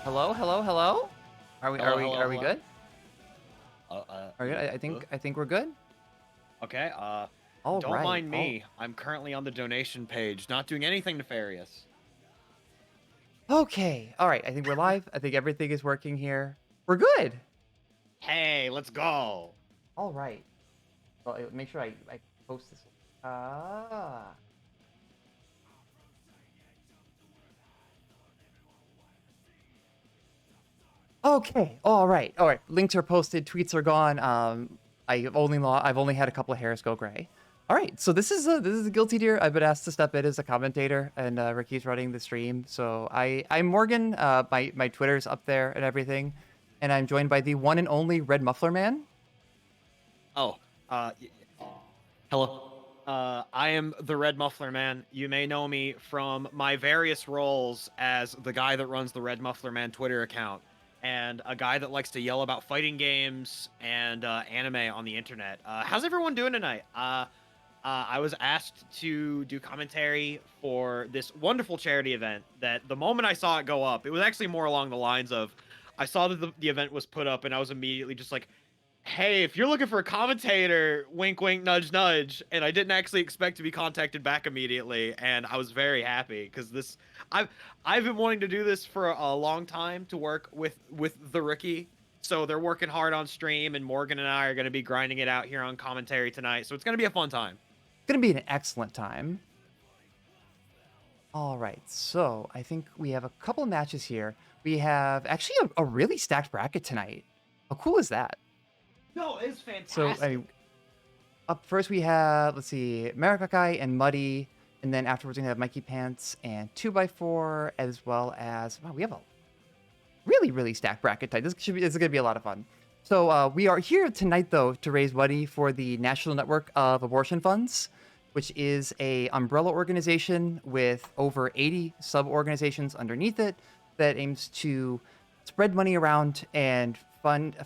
Hello, hello, hello. Are we are Hello, we hello, are we hello. good? Are we good? Yeah. I think we're good. Okay. All Don't right. mind All me. I'm currently on the donation page, not doing anything nefarious. okay. All right. I think we're live. I think everything is working here. We're good. Hey, let's go. All right. Well, make sure I post this. Ah. Okay. All right. All right. Links are posted. Tweets are gone. I've only had a couple of hairs go gray. All right. So this is a guilty deer. I've been asked to step in as a commentator, and Ricky's running the stream. So I'm Morgan. My Twitter's up there and everything, and I'm joined by the one and only Red Muffler Man. Oh, hello. I am the Red Muffler Man. You may know me from my various roles as the guy that runs the Red Muffler Man Twitter account and a guy that likes to yell about fighting games and anime on the internet. How's everyone doing tonight? I was asked to do commentary for this wonderful charity event that the moment I saw it go up, it was actually more along the lines of I saw that the event was put up and I was immediately just like, hey, if you're looking for a commentator, wink, wink, nudge, nudge. And I didn't actually expect to be contacted back immediately. And I was very happy because I've, I've been wanting to do this for a long time to work with the rookie. So they're working hard on stream and Morgan and I are going to be grinding it out here on commentary tonight. So it's going to be a fun time. It's gonna be an excellent time. All right. So I think we have a couple of matches here. We have actually a really stacked bracket tonight. How cool is that? No, it's So I fantastic. mean, up first we have, let's see, Marikakai and Muddy, and then afterwards we have Mikey Pants and 2x4, as well as, wow, we have a really stacked bracket tonight. This is gonna be a lot of fun. So we are here tonight though to raise money for the National Network of Abortion Funds, which is a umbrella organization with over 80 sub-organizations underneath it that aims to spread money around and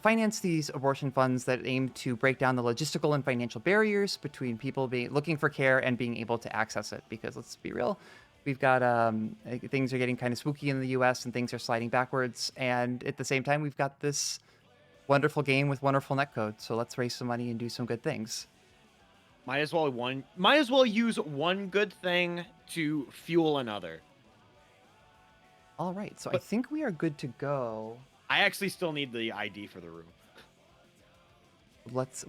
finance these abortion funds that aim to break down the logistical and financial barriers between people looking for care and being able to access it. Because let's be real, we've got things are getting kind of spooky in the U.S. and things are sliding backwards, and at the same time, we've got this wonderful game with wonderful netcode. So let's raise some money and do some good things. Might as well use one good thing to fuel another. All right, so I But think we are good to go. I actually still need the ID for the room.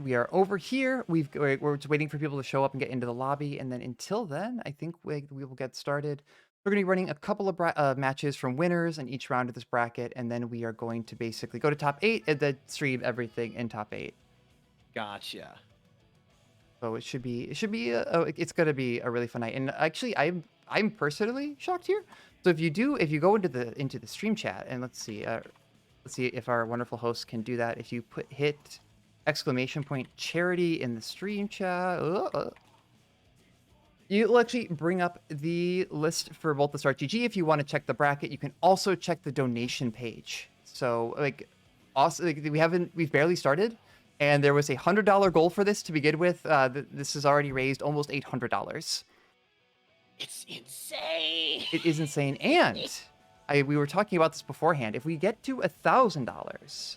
We are over here. We're just waiting for people to show up and get into the lobby, and then until then, I think we will get started. We're going to be running a couple of matches from winners in each round of this bracket, and then we are going to basically go to top 8 and then stream everything in top 8. Gotcha. So it's going to be a really fun night. And actually, I'm personally shocked here. So if you go into the stream chat, and let's see if our wonderful host can do that. If you hit ! charity in the stream chat, you'll actually bring up the list for both the Start GG. If you want to check the bracket, you can also check the donation page. So also we've barely started, and there was $100 goal for this to begin with. This has already raised almost $800. It's insane. It is insane, and we were talking about this beforehand. If we get to $1,000,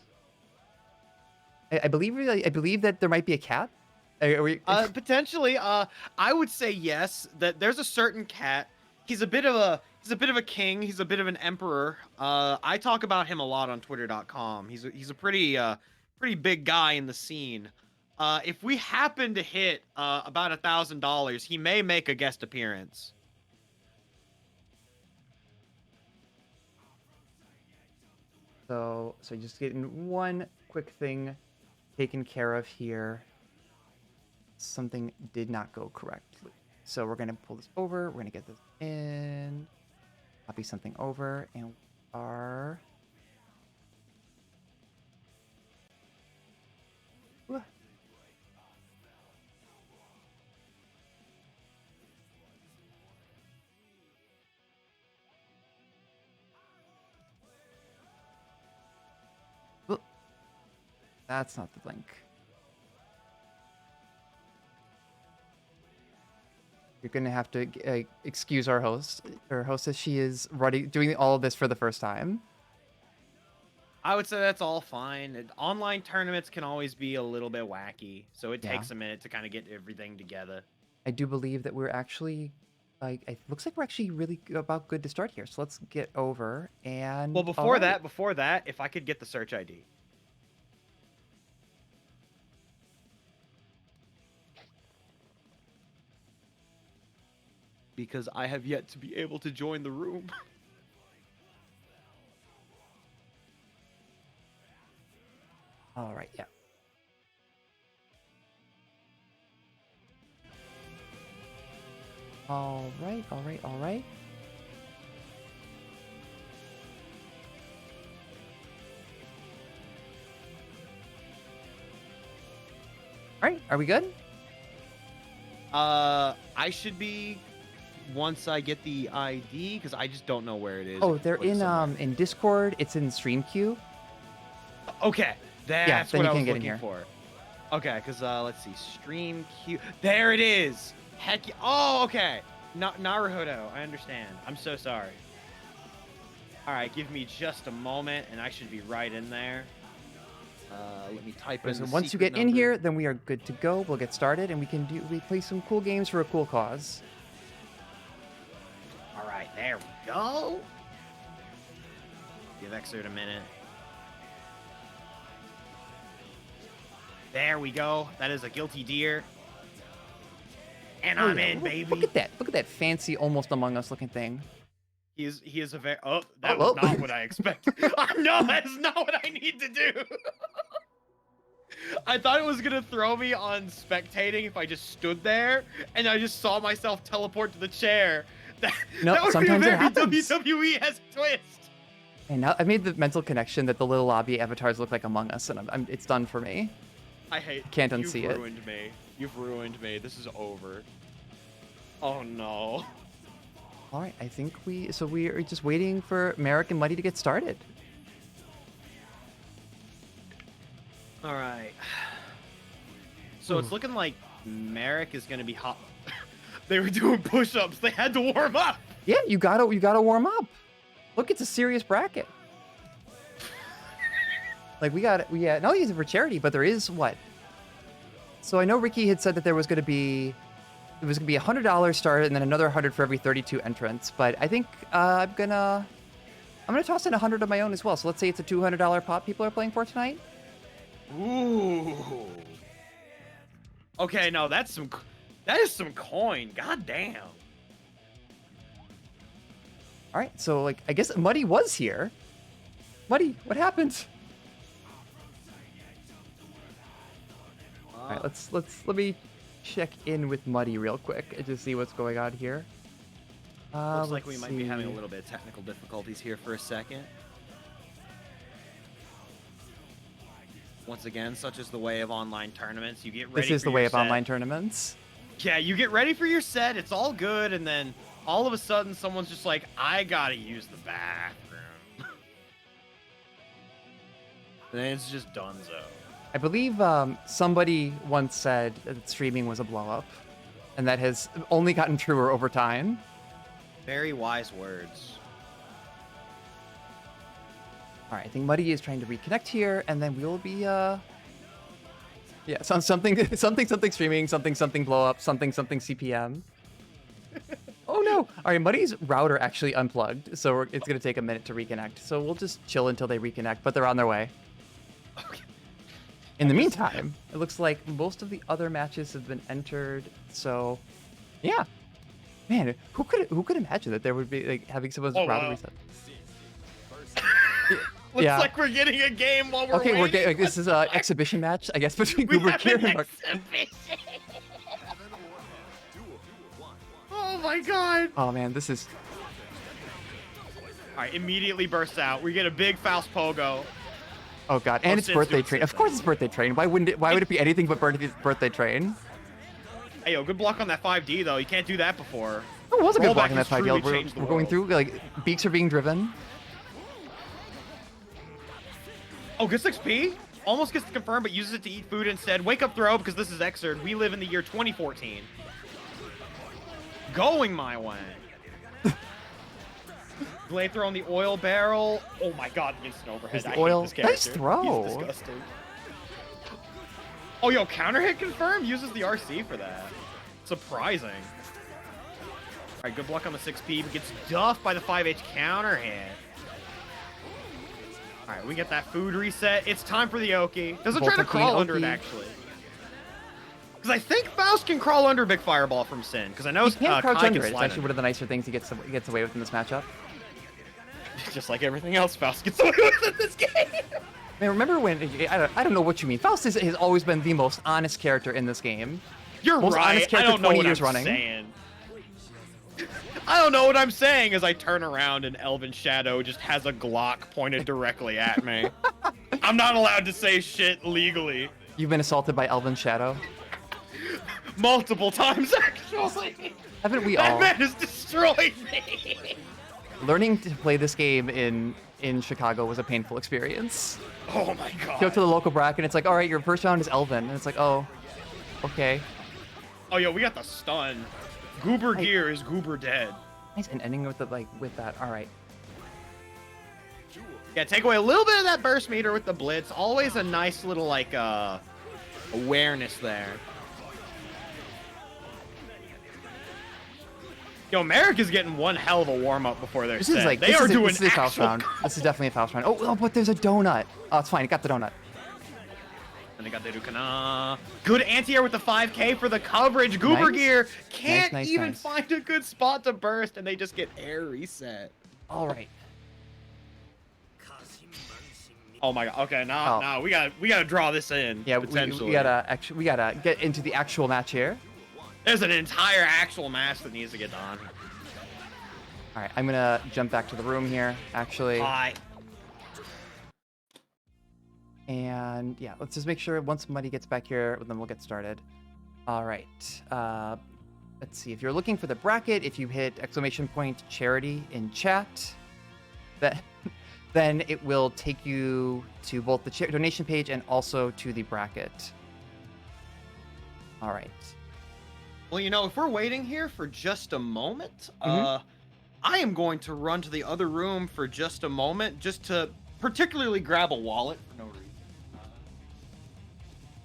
I believe that there might be a cat. Potentially. I would say yes. That there's a certain cat. He's a bit of a king. He's a bit of an emperor. I talk about him a lot on Twitter.com. He's a pretty big guy in the scene. If we happen to hit about $1,000, he may make a guest appearance. So just getting one quick thing taken care of here. Something did not go correctly. So we're going to pull this over. We're going to get this in. Copy something over. And we are... Ooh. Ooh. That's not the link. You're gonna have to excuse our host or hostess. She is doing all of this for the first time. I would say that's all fine. Online tournaments can always be a little bit wacky, so it Yeah. takes a minute to kind of get everything together. I do believe that we're actually, like, it looks like we're actually really about good to start here. So let's get over and. Well, All right. before that, if I could get the search ID. Because I have yet to be able to join the room. All right. Yeah. All right. All right. All right. All right. Are we good? I should be once I get the ID because I just don't know where it is. Oh, If they're you put it somewhere. in Discord. It's in stream queue. Okay, that's then what you I can't was get in looking here. for. Okay, because let's see, stream queue. There it is. Heck, oh, okay. Naruhodo, I understand. I'm so sorry. All right, give me just a moment, and I should be right in there. Let me type in So the once you secret get in number. here, then we are good to go. We'll get started, and we play some cool games for a cool cause. All right, there we go. Give Xrd a minute. There we go. That is a guilty deer. And I'm yeah. in, baby. Look at that! Look at that fancy, almost Among Us looking thing. He is a very. Oh, that Oh, was oh. not what I expected. No, that's not what I need to do. I thought it was gonna throw me on spectating if I just stood there and I just saw myself teleport to the chair. No, that would sometimes be it a very happens. WWE esque twist. And now I made the mental connection that the little lobby avatars look like Among Us, and it's done for me. I hate. Can't unsee You've it. ruined me. You've ruined me. This is over. Oh no. All right, I think we are just waiting for Merrick and Muddy to get started. All right. So it's looking like Merrick is gonna be hot. They were doing push-ups. They had to warm up. Yeah, you gotta warm up. Look, it's a serious bracket. Like we not only is it for charity, but there is what? So I know Ricky had said that there was gonna be $100 start and then another 100 for every 32 entrants. But I think I'm gonna toss in 100 of my own as well. So let's say it's a $200 pot people are playing for tonight. Ooh. Okay, no, that is some coin. God damn. All right, so like I guess Muddy was here. Muddy, what happened? All right, let me check in with Muddy real quick and just see what's going on here. Looks like we let's might be having a see. little bit of technical difficulties here for a second. Once again, such is the way of online tournaments. You get ready. This is for the your way of set. online tournaments. Yeah, you get ready for your set. It's all good, and then all of a sudden, someone's just like, "I gotta use the bathroom," and then it's just donezo. I believe somebody once said that streaming was a blow up, and that has only gotten truer over time. Very wise words. All right, I think Muddy is trying to reconnect here, and then we'll be something streaming, something blow up, something CPM. Oh no! All right, Muddy's router actually unplugged, so it's gonna take a minute to reconnect. So we'll just chill until they reconnect, but they're on their way. Okay. In the meantime, it looks like most of the other matches have been entered. So, yeah, man, who could imagine that there would be like having someone's router wow. reset? Looks Yeah. like we're getting a game while we're Okay, waiting. we're getting like this is an exhibition match, I guess, between We Goober have Gear an and Mark. exhibition. Oh my god! Oh man, this is. All right, immediately bursts out. We get a big Faust Pogo. Oh god, and Oh, it's Sid's birthday doing train. Sid Of course, it's birthday train. Why wouldn't it? Why would it be anything but birthday train? Hey, yo, good block on that 5D though. You can't do that before. It was a good Rollback block in that has 5 truly We're changed the going world. through like beaks are being driven. Oh, gets XP? Almost gets to confirm, but uses it to eat food instead. Wake up throw because this is Xrd. We live in the year 2014. Going my way. Blade throw on the oil barrel. Oh my god, instant overhead. There's I the oil. hate this character. Nice throw. He's disgusting. Oh, yo, counter hit confirmed? Uses the RC for that. Surprising. Alright, good luck on the 6P, but gets duffed by the 5H counter hit. Alright, we get that food reset. It's time for the Oki. Doesn't try to crawl under it, actually. Because I think Faust can crawl under Big Fireball from Sin. Because I know Kai crouch under can it. It's slide actually one of the nicer things he gets away with in this matchup. Just like everything else Faust gets away with in this game. Man, remember when... I don't know what you mean. Faust has always been the most honest character in this game. You're most right. Honest character I don't know 20 what years I'm running. saying. I don't know what I'm saying as I turn around and Elven Shadow just has a Glock pointed directly at me. I'm not allowed to say shit legally. You've been assaulted by Elven Shadow? Multiple times, actually. Haven't we that all? man has destroyed me. Learning to play this game in Chicago was a painful experience. Oh my god. Go to the local bracket, and it's like, all right, your first round is Elven. And it's like, oh, okay. Oh, yo, we got the stun. Goober gear is Goober dead. Nice, and ending with that. All right. Yeah, take away a little bit of that burst meter with the blitz. Always a nice little like awareness there. Yo, Merrick is getting one hell of a warm up before their set. They are doing this is a Faust round. This is definitely a Faust round. Oh, but there's a donut. Oh, it's fine. It got the donut. And they got the Dukana. Good anti-air with the 5K for the coverage. Goober gear can't even find a good spot to burst, and they just get air reset. All right. Oh my god. Okay, now we gotta draw this in. Yeah, we gotta get into the actual match here. There's an entire actual match that needs to get done. All right, I'm gonna jump back to the room here. Actually. Hi. And yeah, let's just make sure once Muddy gets back here, then we'll get started. All right. Let's see. If you're looking for the bracket, if you hit ! charity in chat, then it will take you to both the donation page and also to the bracket. All right. Well, you know, if we're waiting here for just a moment, I am going to run to the other room for just a moment, just to particularly grab a wallet for no reason.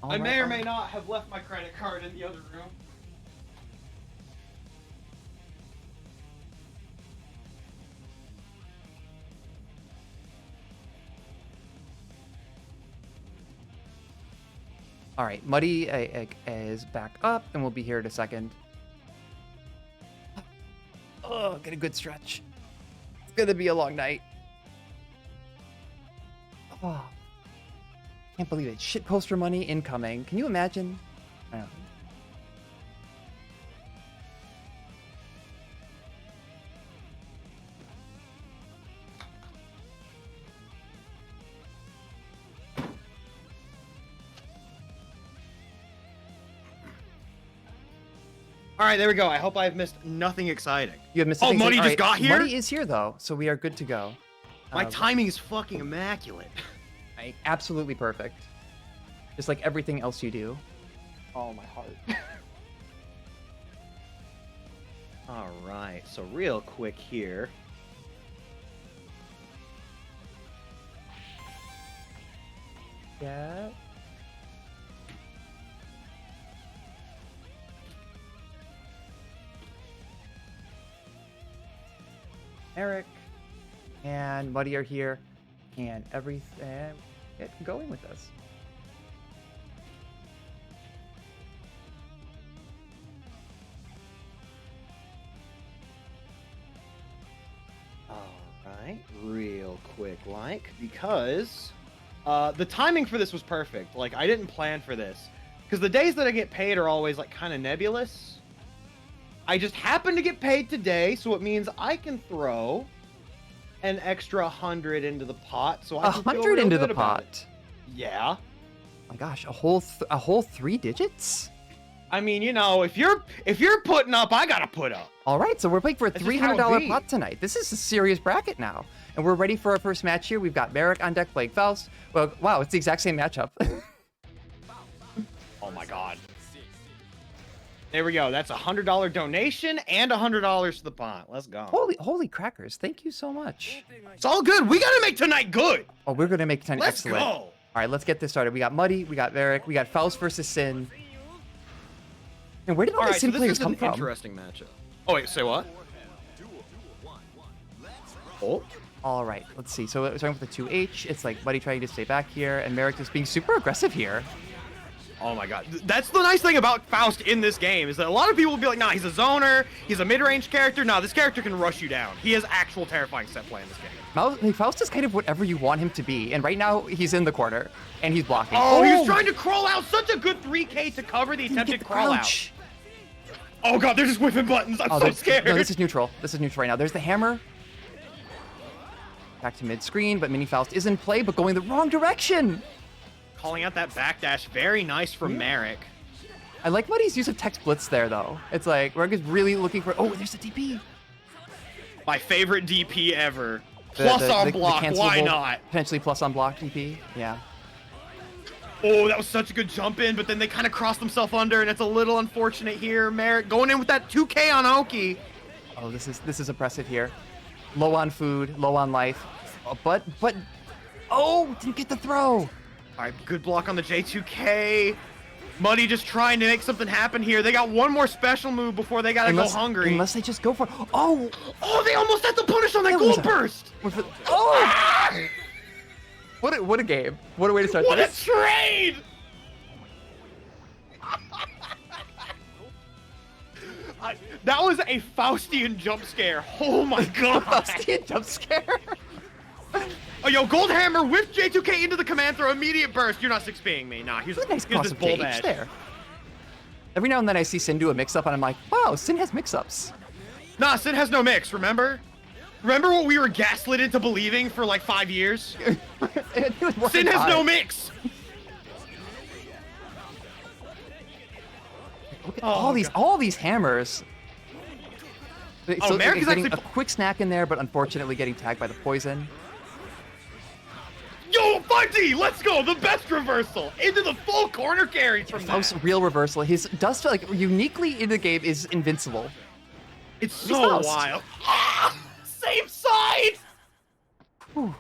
I may or may not have left my credit card in the other room. All right, Muddy is back up, and we'll be here in a second. Oh, get a good stretch. It's gonna be a long night. Oh, can't believe it. Shit poster money incoming. Can you imagine? I don't know. All right, there we go. I hope I've missed nothing exciting. You have missed. Oh, Muddy just got here? Muddy is here though, so we are good to go. My timing is fucking immaculate. Absolutely perfect. Just like everything else you do. Oh, my heart. All right, so real quick here. Yeah. Eric and Muddy are here, and everything get going with this. All right, real quick, because the timing for this was perfect. Like, I didn't plan for this, because the days that I get paid are always like kind of nebulous. I just happened to get paid today, so it means I can throw an extra 100 into the pot. So I can 100 into the pot. Yeah. Oh my gosh, a whole 3 digits. I mean, you know, if you're putting up, I gotta put up. All right, so we're playing for a That's just how it $300 be. pot tonight. This is a serious bracket now, and we're ready for our first match here. We've got Merrick on deck playing Faust. Well, wow, it's the exact same matchup. Oh my god. There we go. That's a $100 donation and $100 to the pot. Let's go. Holy crackers. Thank you so much. It's all good. We got to make tonight good. Oh, we're going to make tonight excellent. Let's go. All right, let's get this started. We got Muddy, we got Varric, we got Faust versus Sin. And where did all these Sin players come from? Interesting matchup. Oh, wait, say what? Oh. All right, let's see. So starting with the 2H, it's like Muddy trying to stay back here, and Merrick just being super aggressive here. Oh my god. That's the nice thing about Faust in this game, is that a lot of people will be like, nah, he's a zoner, he's a mid-range character. Nah, this character can rush you down. He has actual terrifying set play in this game. Faust is kind of whatever you want him to be, and right now he's in the corner, and he's blocking. Oh, he was trying to crawl out. Such a good 3K to cover the attempted crawl out. Oh god, they're just whipping buttons. I'm so scared. No, this is neutral. This is neutral right now. There's the hammer. Back to mid-screen, but Mini Faust is in play, but going the wrong direction. Calling out that backdash. Very nice from Merrick. I like Muddy's use of text blitz there, though. It's like, Merrick is really looking for... Oh, there's the DP. My favorite DP ever. Plus on block, why not? Potentially plus on block DP, yeah. Oh, that was such a good jump in, but then they kind of crossed themselves under, and it's a little unfortunate here. Merrick going in with that 2K on Oki. Oh, this is impressive here. Low on food, low on life. But... Oh, didn't get the throw. All right, good block on the J2K. Muddy just trying to make something happen here. They got one more special move before they gotta go hungry. Unless they just go for... Oh! Oh, they almost had to punish on that gold burst! Oh! What a game. What a way to start this. What a trade! That was a Faustian jump scare. Oh my god. Faustian jump scare? Oh, yo, Gold Hammer with J2K into the command throw, immediate burst. You're not 6Ping me. Nah, here's nice this bull badge. There. Every now and then I see Sin do a mix-up, and I'm like, wow, Sin has mix-ups. Nah, Sin has no mix, remember? Remember what we were gaslit into believing for like 5 years? Sin has no mix! Look at all these hammers. So America's getting actually... a quick snack in there, but unfortunately getting tagged by the poison. Yo, 5D, let's go! The best reversal! Into the full corner carry from that. Real reversal. His dust, like, uniquely in the game is invincible. It's so wild. Ah, same side! Whew.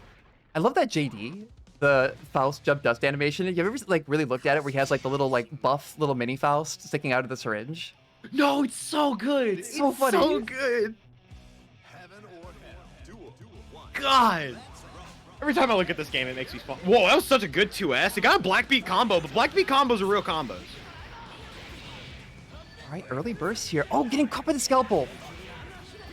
I love that JD, the Faust jump dust animation. Have you ever, like, really looked at it where he has, like, the little, like, buff little mini Faust sticking out of the syringe? No, it's so good. It's so funny. So good. God. Every time I look at this game, it makes me fun. Whoa, that was such a good 2S. It got a Black Beat combo, but Black Beat combos are real combos. All right, early burst here. Oh, getting caught by the scalpel.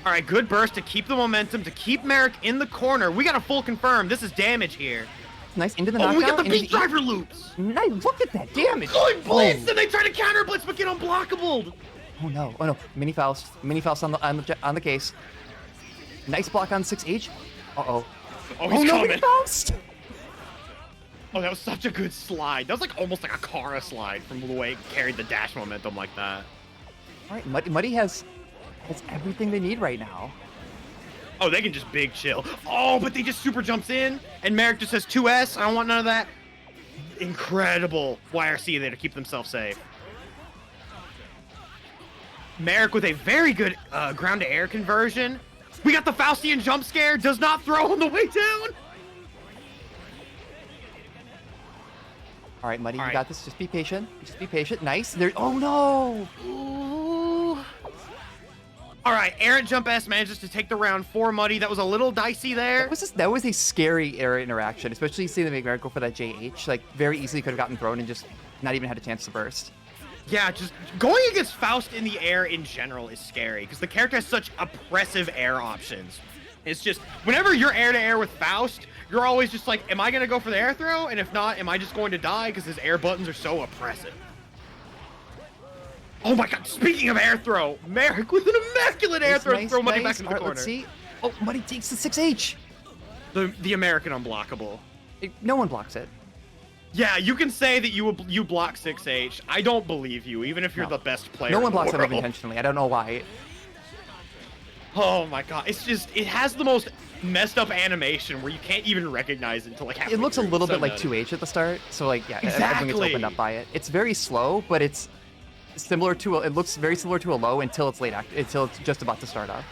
All right, good burst to keep the momentum, to keep Merrick in the corner. We got a full confirm. This is damage here. Nice, into the knockdown. Oh, we got the beat driver loops. Nice, look at that damage. Good blitz, and they try to counter blitz, but get unblockable. Oh no, Mini Faust on the case. Nice block on 6H. Uh-oh. Oh, he's coming. Mini Faust. Oh, that was such a good slide. That was like almost like a Kara slide from the way it carried the dash momentum like that. All right, Muddy has everything they need right now. Oh, they can just big chill. Oh, but they just super jumps in, and Merrick just has 2S. I don't want none of that. Incredible YRC there to keep themselves safe. Merrick with a very good ground-to-air conversion. We got the Faustian jump scare. Does not throw on the way down. All right, Muddy, you got this. Just be patient. Just be patient. Nice. There. Oh no. Ooh. All right, errant jump S manages to take the round for Muddy. That was a little dicey there. That was a scary error interaction, especially seeing them make Merrick go for that JH. Like, very easily could have gotten thrown and just not even had a chance to burst. Yeah, just going against Faust in the air in general is scary because the character has such oppressive air options. It's just, whenever you're air-to-air with Faust, you're always just like, am I going to go for the air throw? And if not, am I just going to die because his air buttons are so oppressive? Oh my god, speaking of air throw, Merrick with an immaculate air throw to throw Muddy back into the corner. Let's see. Oh, Muddy takes the 6H. The American unblockable. No one blocks it. Yeah, you can say that you block 6H. I don't believe you, even if you're the best player. No one blocks it intentionally. I don't know why. Oh my god, it's just, it has the most messed up animation where you can't even recognize it until like halfway It looks a through. little bit like 2H at the start, so like, yeah, everyone gets opened up by it. It's very slow, but it's similar to it looks very similar to a low until it's until it's just about to start up.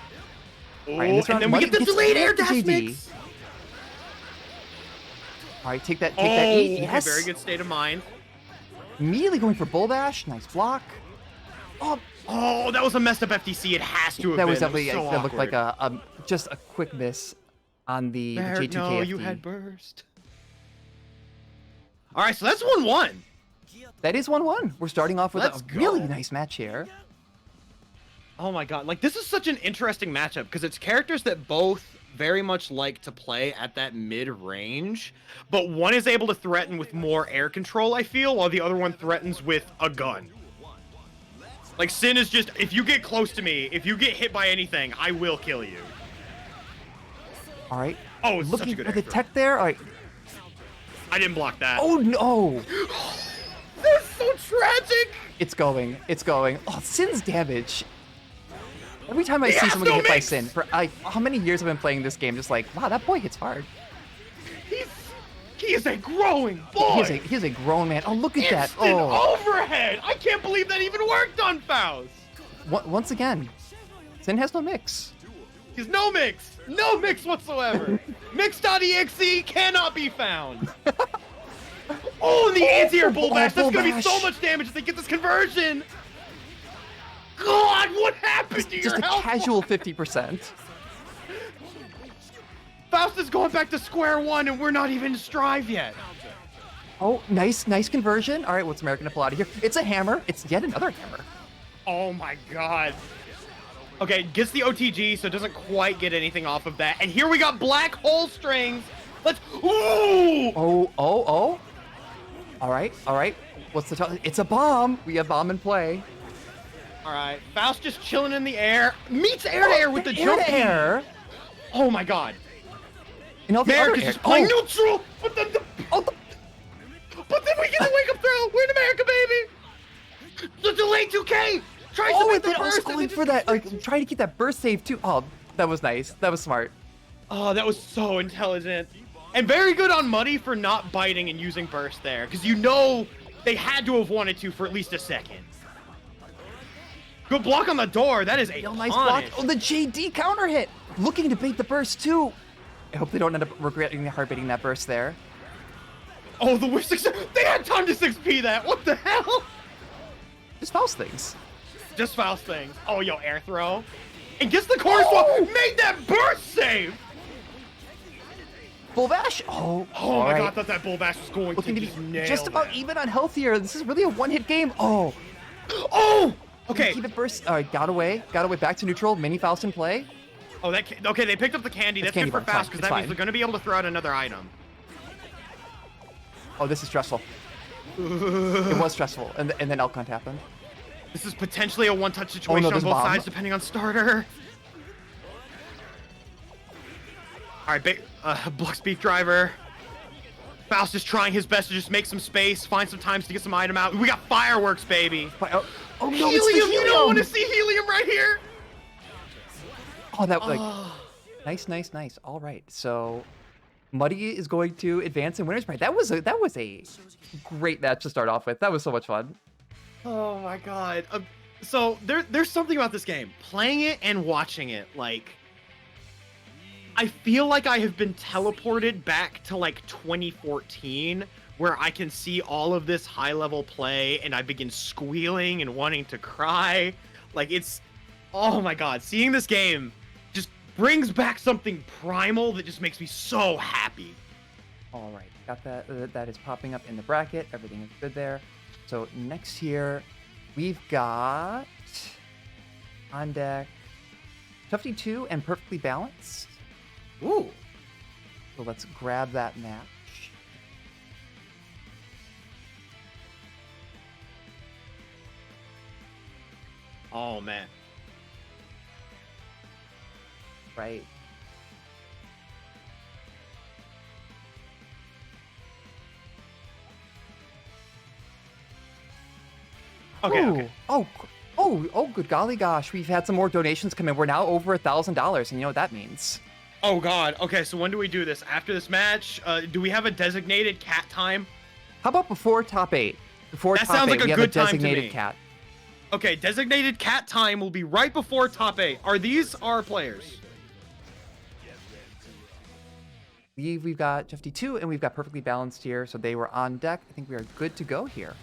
Oh, Right, in this and round, then we Muddy get the gets delayed air the dash JD. mix. All right, take that Oh, 8. Yes. very good state of mind. Immediately going for bull bash. Nice block. Oh, Oh, that was a messed up FTC. It has to have that been. was definitely so that looked like awkward. just a quick miss on the J2 No, KFD. you had burst. All right, so that's 1-1. That is 1-1. We're starting off with Let's a really go. nice match here. Oh my god, like this is such an interesting matchup because it's characters that both very much like to play at that mid-range, but one is able to threaten with more air control, I feel, while the other one threatens with a gun. Like Sin is just, if you get close to me, if you get hit by anything, I will kill you. All right. Oh, it's such a Looking good for the air throw. tech there. All right. I didn't block that. Oh no. That's so tragic! It's going. It's going. Oh, Sin's damage. Every time I He see has someone no get hit by mix! Sin, for how many years I've been playing this game, just like, wow, that boy hits hard. He is a growing boy! He's a grown man. Oh, look at that. Instant Oh. overhead! I can't believe that even worked on Faust! Once again, Sin has no mix. He's no mix! No mix whatsoever! Mix.exe cannot be found! Oh, the anti-air bull bash! That's bull gonna be bash. so much damage if they get this conversion! God, what happened to Just your a health? casual 50%. Faust is going back to square one and we're not even in strive yet. Oh, nice conversion. All right, what's American to pull out of here? It's a hammer. It's yet another hammer. Oh my god. Okay, gets the OTG, so it doesn't quite get anything off of that. And here we got black hole strings. Let's. Ooh! Oh. All right. What's the It's a bomb. We have bomb in play. All right, Faust just chilling in the air. Meets air to air with the air jump. to air. Oh my god. And all the other America's air. just playing neutral, but then but then we get the wake up throw. We're in America, baby. The delayed 2K. Tries to Oh, make and the then also burst, and going then for just- that, like, trying to keep that burst save too. Oh, that was nice. That was smart. Oh, that was so intelligent. And very good on Muddy for not biting and using burst there, because you know they had to have wanted to for at least a second. Good block on the door. That is a Nice block. punish. Oh, the JD counter hit. Looking to bait the burst too. I hope they don't end up regretting hard baiting that burst there. Oh, the whiff 6. They had time to 6P that. What the hell? Just Faust things. Just Faust things. Oh, yo, air throw. And gets the core swap. Made that burst save. Bull bash. Oh, Oh all my right. god, I thought that bull bash was going Looking to to just be nail just about that. even on health here. This is really a one-hit game. Oh, Oh! Okay. keep it burst. All right, got away back to neutral. Mini Faust in play. Oh, okay, they picked up the candy. It's That's candy good for bar, Faust, fine, because it's that means fine. they're going to be able to throw out another item. Oh, this is stressful. It was stressful, and then Elkhunt happened. This is potentially a one-touch situation on there's both bomb. sides, depending on starter. All right, block speed driver. Faust is trying his best to just make some space, find some times to get some item out. We got fireworks, baby. Oh no, Helium! it's the helium. You don't want to see helium right here. Oh, that like nice. All right, so Muddy is going to advance in winners bracket. That was a great match to start off with. That was so much fun. Oh my god. So there's something about this game. Playing it and watching it, like, I feel like I have been teleported back to like 2014, where I can see all of this high level play and I begin squealing and wanting to cry. Like, it's, oh my god, seeing this game just brings back something primal that just makes me so happy. All right, got that. That is popping up in the bracket. Everything is good there. So next here, we've got on deck Tufty 2 and Perfectly Balanced. Ooh. So let's grab that match. Oh man. Right. Okay, Ooh. okay. Oh, good golly gosh. We've had some more donations come in. We're now over $1,000, and you know what that means. Oh god. Okay, so when do we do this? After this match? Do we have a designated cat time? How about before top 8? Before That top sounds 8, like a we have good a time to designated me. cat. Okay, designated cat time will be right before top 8. Are these our players? We've got Jeff D2 and we've got Perfectly Balanced here, so they were on deck. I think we are good to go here.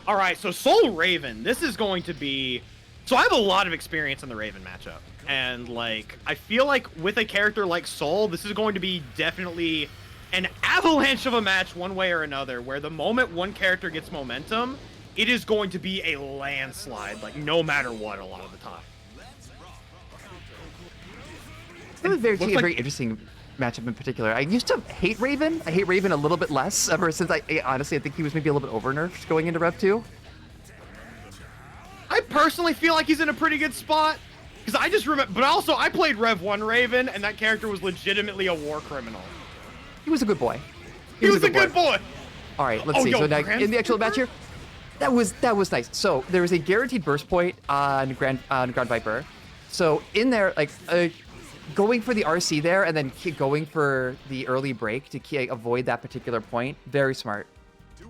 All right, so Soul Raven, this is going to be... So I have a lot of experience in the Raven matchup. And, like, I feel like with a character like Soul, this is going to be definitely an avalanche of a match one way or another, where the moment one character gets momentum, it is going to be a landslide, like, no matter what a lot of the time. It's a very interesting matchup in particular. I used to hate Raven. I hate Raven a little bit less ever since honestly, I think he was maybe a little bit over-nerfed going into Rev 2. I personally feel like he's in a pretty good spot. Because I just remember, but also I played Rev 1 Raven, and that character was legitimately a war criminal. He was a good boy. He was a good boy. All right, let's see. So now in the actual match here, that was nice. So there was a guaranteed burst point on Grand Viper. So in there, like going for the RC there and then going for the early break to avoid that particular point, very smart.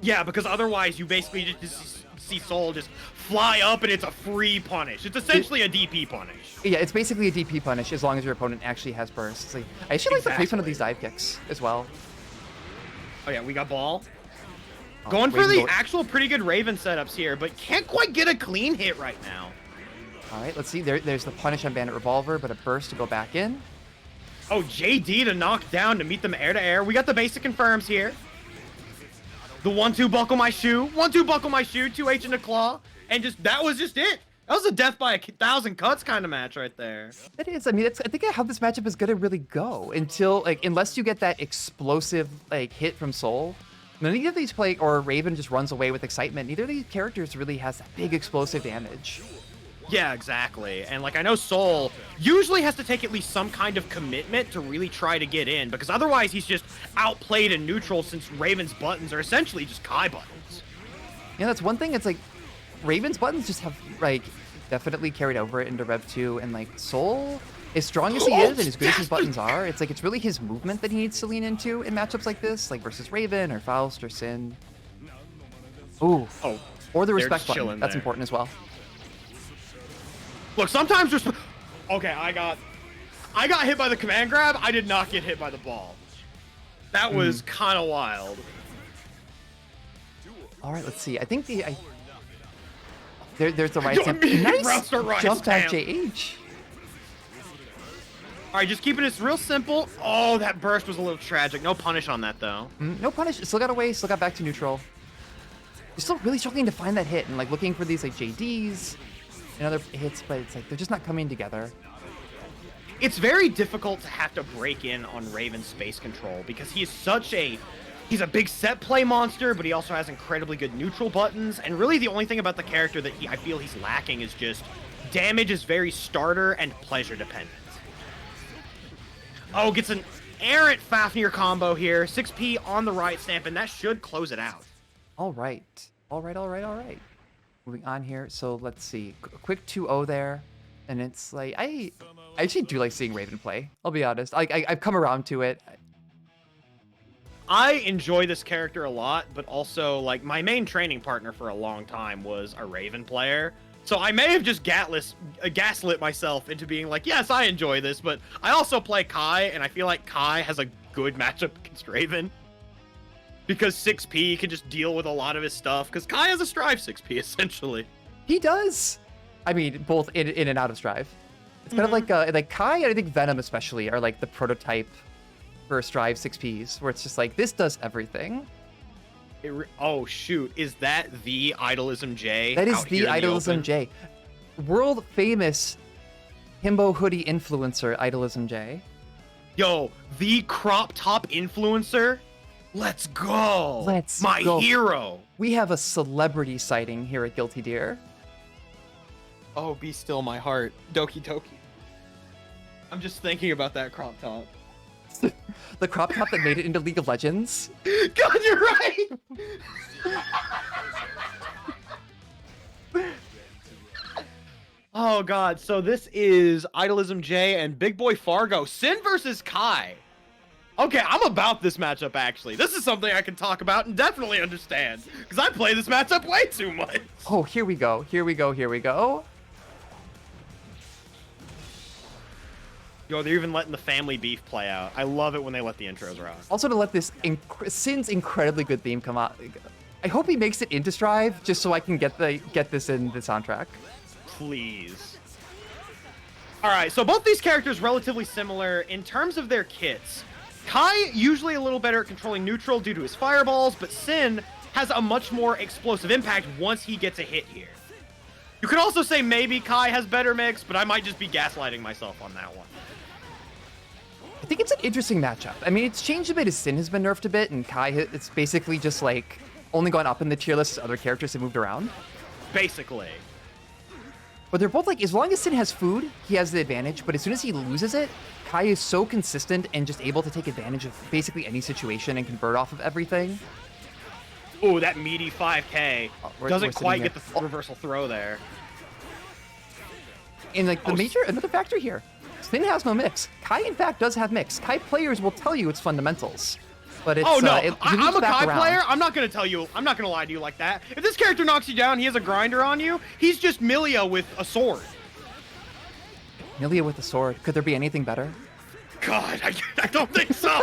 Yeah, because otherwise you basically just see Soul just fly up and it's a free punish. It's essentially a DP punish. Yeah, it's basically a DP punish as long as your opponent actually has bursts. Like, I actually like the placement of these dive kicks as well. Oh yeah, we got ball. Going for the actual pretty good Raven setups here, but can't quite get a clean hit right now. All right, let's see. There's the punish on Bandit Revolver, but a burst to go back in. Oh, JD to knock down to meet them air to air. We got the basic confirms here. The 1-2 buckle my shoe, 1-2 buckle my shoe, 2H in a claw, and that was just it. That was a death by 1,000 cuts kind of match right there. It is. I mean, I think how this matchup is gonna really go unless you get that explosive hit from Soul. Neither of these play or Raven just runs away with excitement. Neither of these characters really has that big explosive damage. Yeah, exactly. And like I know Soul usually has to take at least some kind of commitment to really try to get in, because otherwise he's just outplayed in neutral since Raven's buttons are essentially just Kai buttons. Yeah, that's one thing. It's like Raven's buttons just have definitely carried over into Rev 2, and Soul, as strong as he is and as good as his buttons are, it's really his movement that he needs to lean into in matchups like this, like versus Raven or Faust or Sin. Ooh. Oh. Or the respect button. That's important as well. Look, sometimes okay, I got hit by the command grab. I did not get hit by the ball. That was kind of wild. All right, let's see. I think there's the right stamp. Nice jump back JH. All right, just keeping it real simple. Oh, that burst was a little tragic. No punish on that though. No punish. Still got away. Still got back to neutral. You're still really struggling to find that hit and looking for these JDs and other hits, but it's they're just not coming together. It's very difficult to have to break in on Raven's space control because he is he's a big set play monster, but he also has incredibly good neutral buttons. And really the only thing about the character that I feel he's lacking is just damage is very starter and pleasure dependent. Oh, gets an errant Fafnir combo here. 6P on the right stamp, and that should close it out. All right. Moving on here. So let's see. A quick 2-0 there. And it's I actually do like seeing Raven play. I'll be honest. I've come around to it. I enjoy this character a lot, but also my main training partner for a long time was a Raven player. So I may have just gaslit myself into being yes, I enjoy this, but I also play Kai, and I feel like Kai has a good matchup against Raven. Because 6P can just deal with a lot of his stuff, because Kai has a Strive 6P, essentially. He does. I mean, both in and out of Strive. It's kind of like Kai and I think Venom especially are the prototype for Strive 6Ps, where it's just this does everything. Oh, shoot. Is that the Idolism J? That is the Idolism J. World famous himbo hoodie influencer, Idolism J. Yo, the crop top influencer? Let's go. My hero. We have a celebrity sighting here at Guilty Deer. Oh, be still my heart. Doki Doki. I'm just thinking about that crop top. The crop top that made it into League of Legends. God, you're right. Oh, God. So this is Idolism J and Big Boy Fargo. Sin versus Kai. Okay, I'm about this matchup, actually. This is something I can talk about and definitely understand. Because I play this matchup way too much. Oh, here we go. Here we go. Here we go. Yo, they're even letting the family beef play out. I love it when they let the intros rock. Also, to let this Sin's incredibly good theme come out. I hope he makes it into Strive just so I can get this in the soundtrack. Please. All right, so both these characters relatively similar in terms of their kits. Kai usually a little better at controlling neutral due to his fireballs, but Sin has a much more explosive impact once he gets a hit here. You could also say maybe Kai has better mix, but I might just be gaslighting myself on that one. I think it's an interesting matchup. I mean, it's changed a bit as Sin has been nerfed a bit, and Kai, it's basically just like only gone up in the tier list as other characters have moved around. Basically. But they're both like, as long as Sin has food, he has the advantage, but as soon as he loses it, Kai is so consistent and just able to take advantage of basically any situation and convert off of everything. Ooh, that meaty 5K doesn't quite get the reversal throw there. And like another factor here, Sin has no mix. Kai, in fact, does have mix. Kai players will tell you it's fundamentals. But it's, oh no, I'm a Kai player. I'm not gonna tell you. I'm not gonna lie to you like that. If this character knocks you down, he has a grinder on you. He's just Milia with a sword. Milia with a sword. Could there be anything better? God, I don't think so.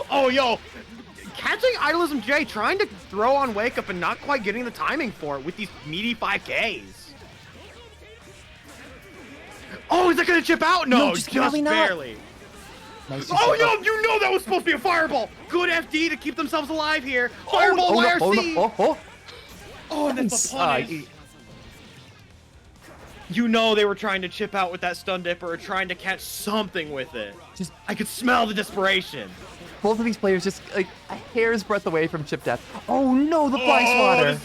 Oh, yo, catching Idolism J, trying to throw on Wake Up and not quite getting the timing for it with these meaty 5Ks. Oh, is that gonna chip out? No, just barely. Nice, oh, no, you know that was supposed to be a fireball. Good FD to keep themselves alive here. Fireball YRC. Oh, and then the punish. You know they were trying to chip out with that stun dipper or trying to catch something with it. I could smell the desperation. Both of these players just like a hair's breadth away from chip death. Oh no, the blind swatter.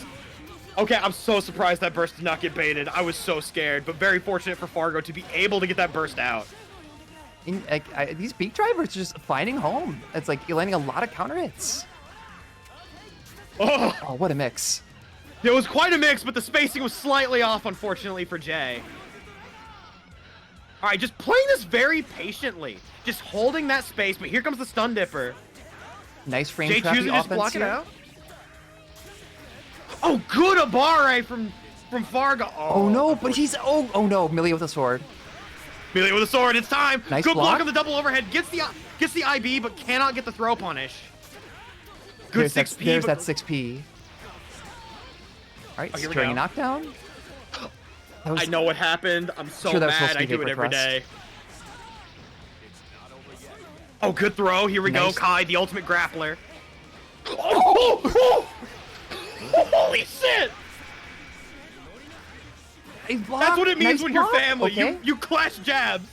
Okay, I'm so surprised that burst did not get baited. I was so scared, but very fortunate for Fargo to be able to get that burst out. These beak drivers are just finding home. It's like you're landing a lot of counter hits. Oh, what a mix. It was quite a mix, but the spacing was slightly off, unfortunately, for Jay. All right, just playing this very patiently. Just holding that space, but here comes the stun dipper. Nice frame Jay trap choosing to just block here. it out. Oh, good Abare from Fargo. Oh no, but he's oh no, Milia with a sword. Milia with a sword, it's time. Nice good block block on the double overhead. Gets the IB, but cannot get the throw punish. Good 6P. There's that 6P. All right, securing a knockdown. I know what happened. I'm so sure mad. I do it every day. Oh, good throw. Here we go. Kai, the ultimate grappler. Oh! Holy shit! That's what it means when you're family. Okay. You clash jabs.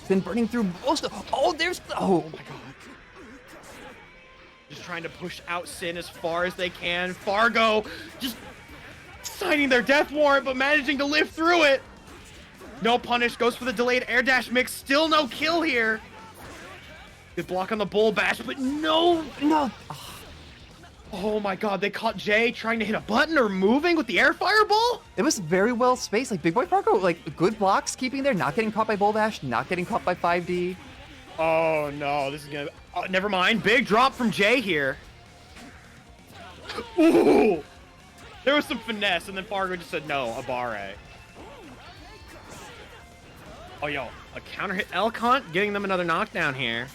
Been burning through most of... Oh, there's... Oh, my God. Just trying to push out Sin as far as they can. Fargo just signing their death warrant, but managing to live through it. No punish. Goes for the delayed air dash mix. Still no kill here. Good block on the bull bash, but no. Oh my God, they caught Jay trying to hit a button or moving with the air fireball? It was very well spaced. Like, Big Boy Fargo, like, good blocks keeping there, not getting caught by bull bash, not getting caught by 5D. Oh no, this is gonna... never mind. Big drop from Jay here. Ooh! There was some finesse, and then Fargo just said no, Abare. Oh, yo, a counter hit Elcont, getting them another knockdown here.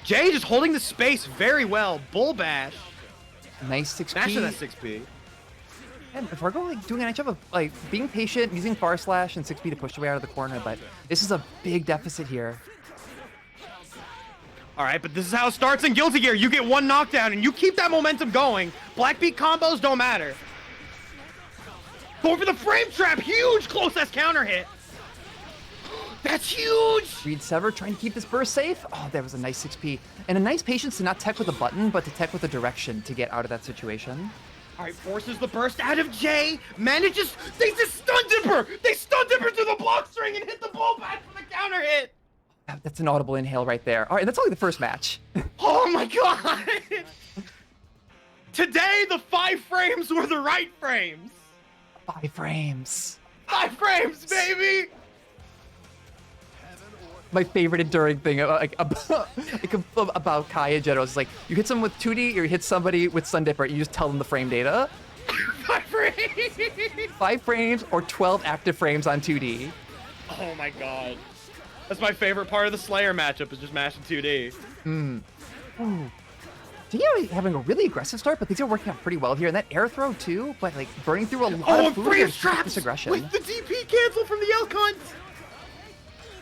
Jay just holding the space very well. Bull bash. Nice 6P. Smashing that 6P. And Fargo like doing a nice job of like being patient, using far slash and 6P to push the way out of the corner, but this is a big deficit here. All right, but this is how it starts in Guilty Gear. You get one knockdown and you keep that momentum going. Black beat combos don't matter. Going for the frame trap. Huge close-ass counter hit. That's huge! Reed Sever trying to keep this burst safe. Oh, there was a nice 6P. And a nice patience to not tech with a button, but to tech with a direction to get out of that situation. All right, forces the burst out of Jay. Manages... They just stun dipper! They stun dipper to the block string and hit the ball back for the counter hit! That's an audible inhale right there. All right, that's only the first match. Oh my God! Today, the 5 frames were the right frames. 5 frames. 5 frames, baby! my favorite enduring thing about Kai in general is like you hit someone with 2D or you hit somebody with Sun Dipper, you just tell them the frame data. 5 frames. 5 frames or 12 active frames on 2D. Oh my god. That's my favorite part of the Slayer matchup is just mashing 2D. Ooh. Dia having a really aggressive start, but things are working out pretty well here. And that air throw too, but like burning through a lot of food here Freeze to keep traps this aggression. with the DP cancel from the elk hunt.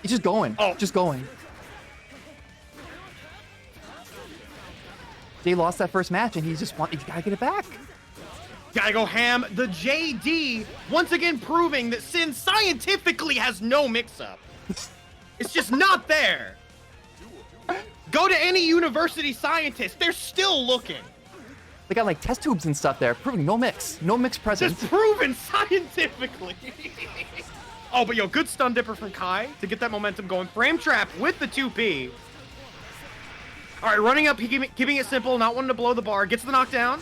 He's just going. Oh. Just going. Jay lost that first match, and he's gotta get it back. Gotta go ham. The JD once again proving that Sin scientifically has no mix-up. It's just not there. Go to any university scientist, they're still looking. They got like test tubes and stuff there, proving no mix present. Just proven scientifically. Oh, but yo, good stun dipper from Kai to get that momentum going. Frame trap with the 2P. All right, running up, keeping it simple, not wanting to blow the bar. Gets the knockdown.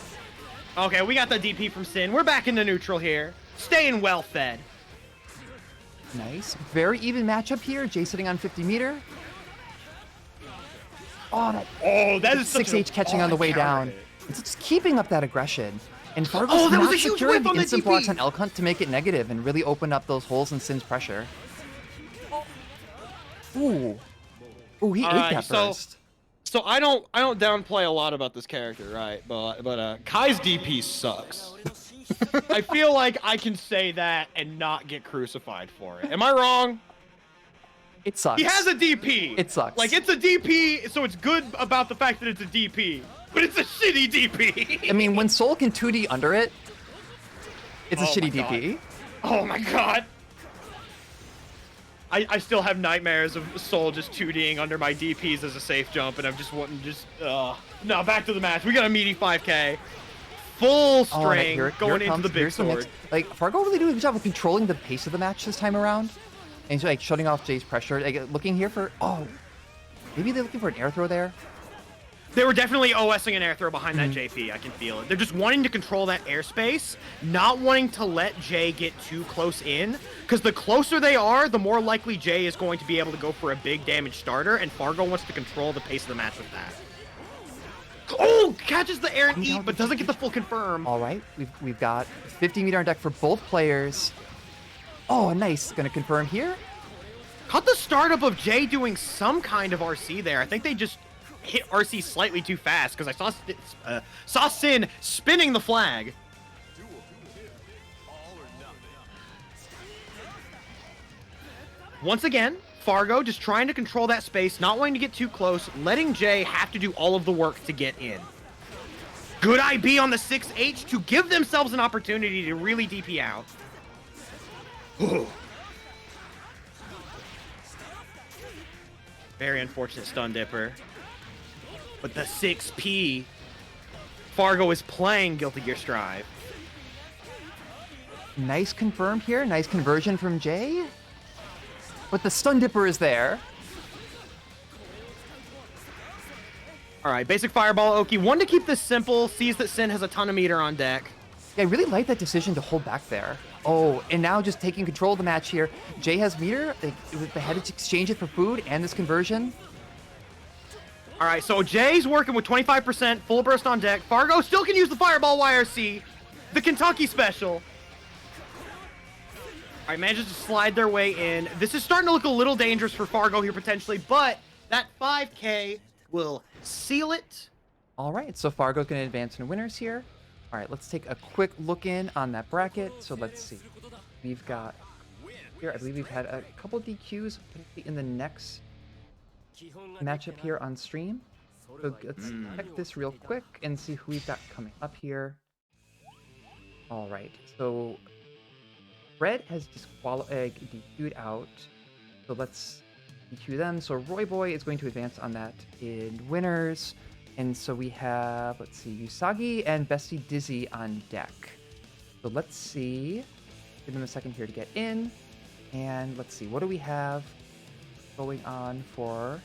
Okay, we got the DP from Sin. We're back into neutral here. Staying well fed. Nice. Very even matchup here. Jay sitting on 50 meter. Oh, that is 6H catching on the way down. It's just keeping up that aggression. And Fargo's that was not a huge securing whip on the the instant DP. blocks on Elk Hunt to make it negative and really open up those holes in Sin's pressure. Ooh. Ooh, he ate that first. So I don't downplay a lot about this character, right? But Kai's DP sucks. I feel like I can say that and not get crucified for it. Am I wrong? It sucks. He has a DP. It sucks. Like, it's a DP, so it's good about the fact that it's a DP. But it's a shitty DP. I mean, when Soul can 2D under it, it's a Oh shitty my DP. Oh my god. I still have nightmares of Soul just 2D'ing under my DPs as a safe jump, and I'm just wanting No, back to the match. We got a meaty 5K. Full string going into the big sword. Like, Fargo really doing a good job of controlling the pace of the match this time around. And he's like shutting off Jay's pressure. Like, looking here for maybe they're looking for an air throw there. They were definitely OSing an air throw behind that JP. I can feel it. They're just wanting to control that airspace, not wanting to let Jay get too close in. Because the closer they are, the more likely Jay is going to be able to go for a big damage starter, and Fargo wants to control the pace of the match with that. Oh, catches the air and eat, but doesn't get the full confirm. All right, we've got 50 meter on deck for both players. Oh, nice. Gonna confirm here. Caught the startup of Jay doing some kind of RC there. I think they just hit RC slightly too fast because I saw Sin spinning the flag. Once again, Fargo just trying to control that space, not wanting to get too close, letting Jay have to do all of the work to get in. Good IB on the 6H to give themselves an opportunity to really DP out. Very unfortunate stun dipper. But the 6P, Fargo is playing Guilty Gear Strive. Nice confirm here. Nice conversion from Jay. But the stun dipper is there. All right, basic fireball Oki. One to keep this simple, sees that Sin has a ton of meter on deck. Yeah, I really like that decision to hold back there. Oh, and now just taking control of the match here. Jay has meter. They had to exchange it for food and this conversion. All right, so Jay's working with 25%, full burst on deck. Fargo still can use the fireball YRC, the Kentucky special. All right, manages to slide their way in. This is starting to look a little dangerous for Fargo here potentially, but that 5K will seal it. All right, so Fargo's going to advance in winners here. All right, let's take a quick look in on that bracket. So let's see. We've got here, I believe we've had a couple DQs in the next matchup here on stream. So let's check this real quick and see who we've got coming up here. All right, so Red has DQ'd out. So let's DQ them. So Roy Boy is going to advance on that in winners. And so we have, let's see, Usagi and Bestie Dizzy on deck. So let's see. Give them a second here to get in. And let's see, what do we have going on for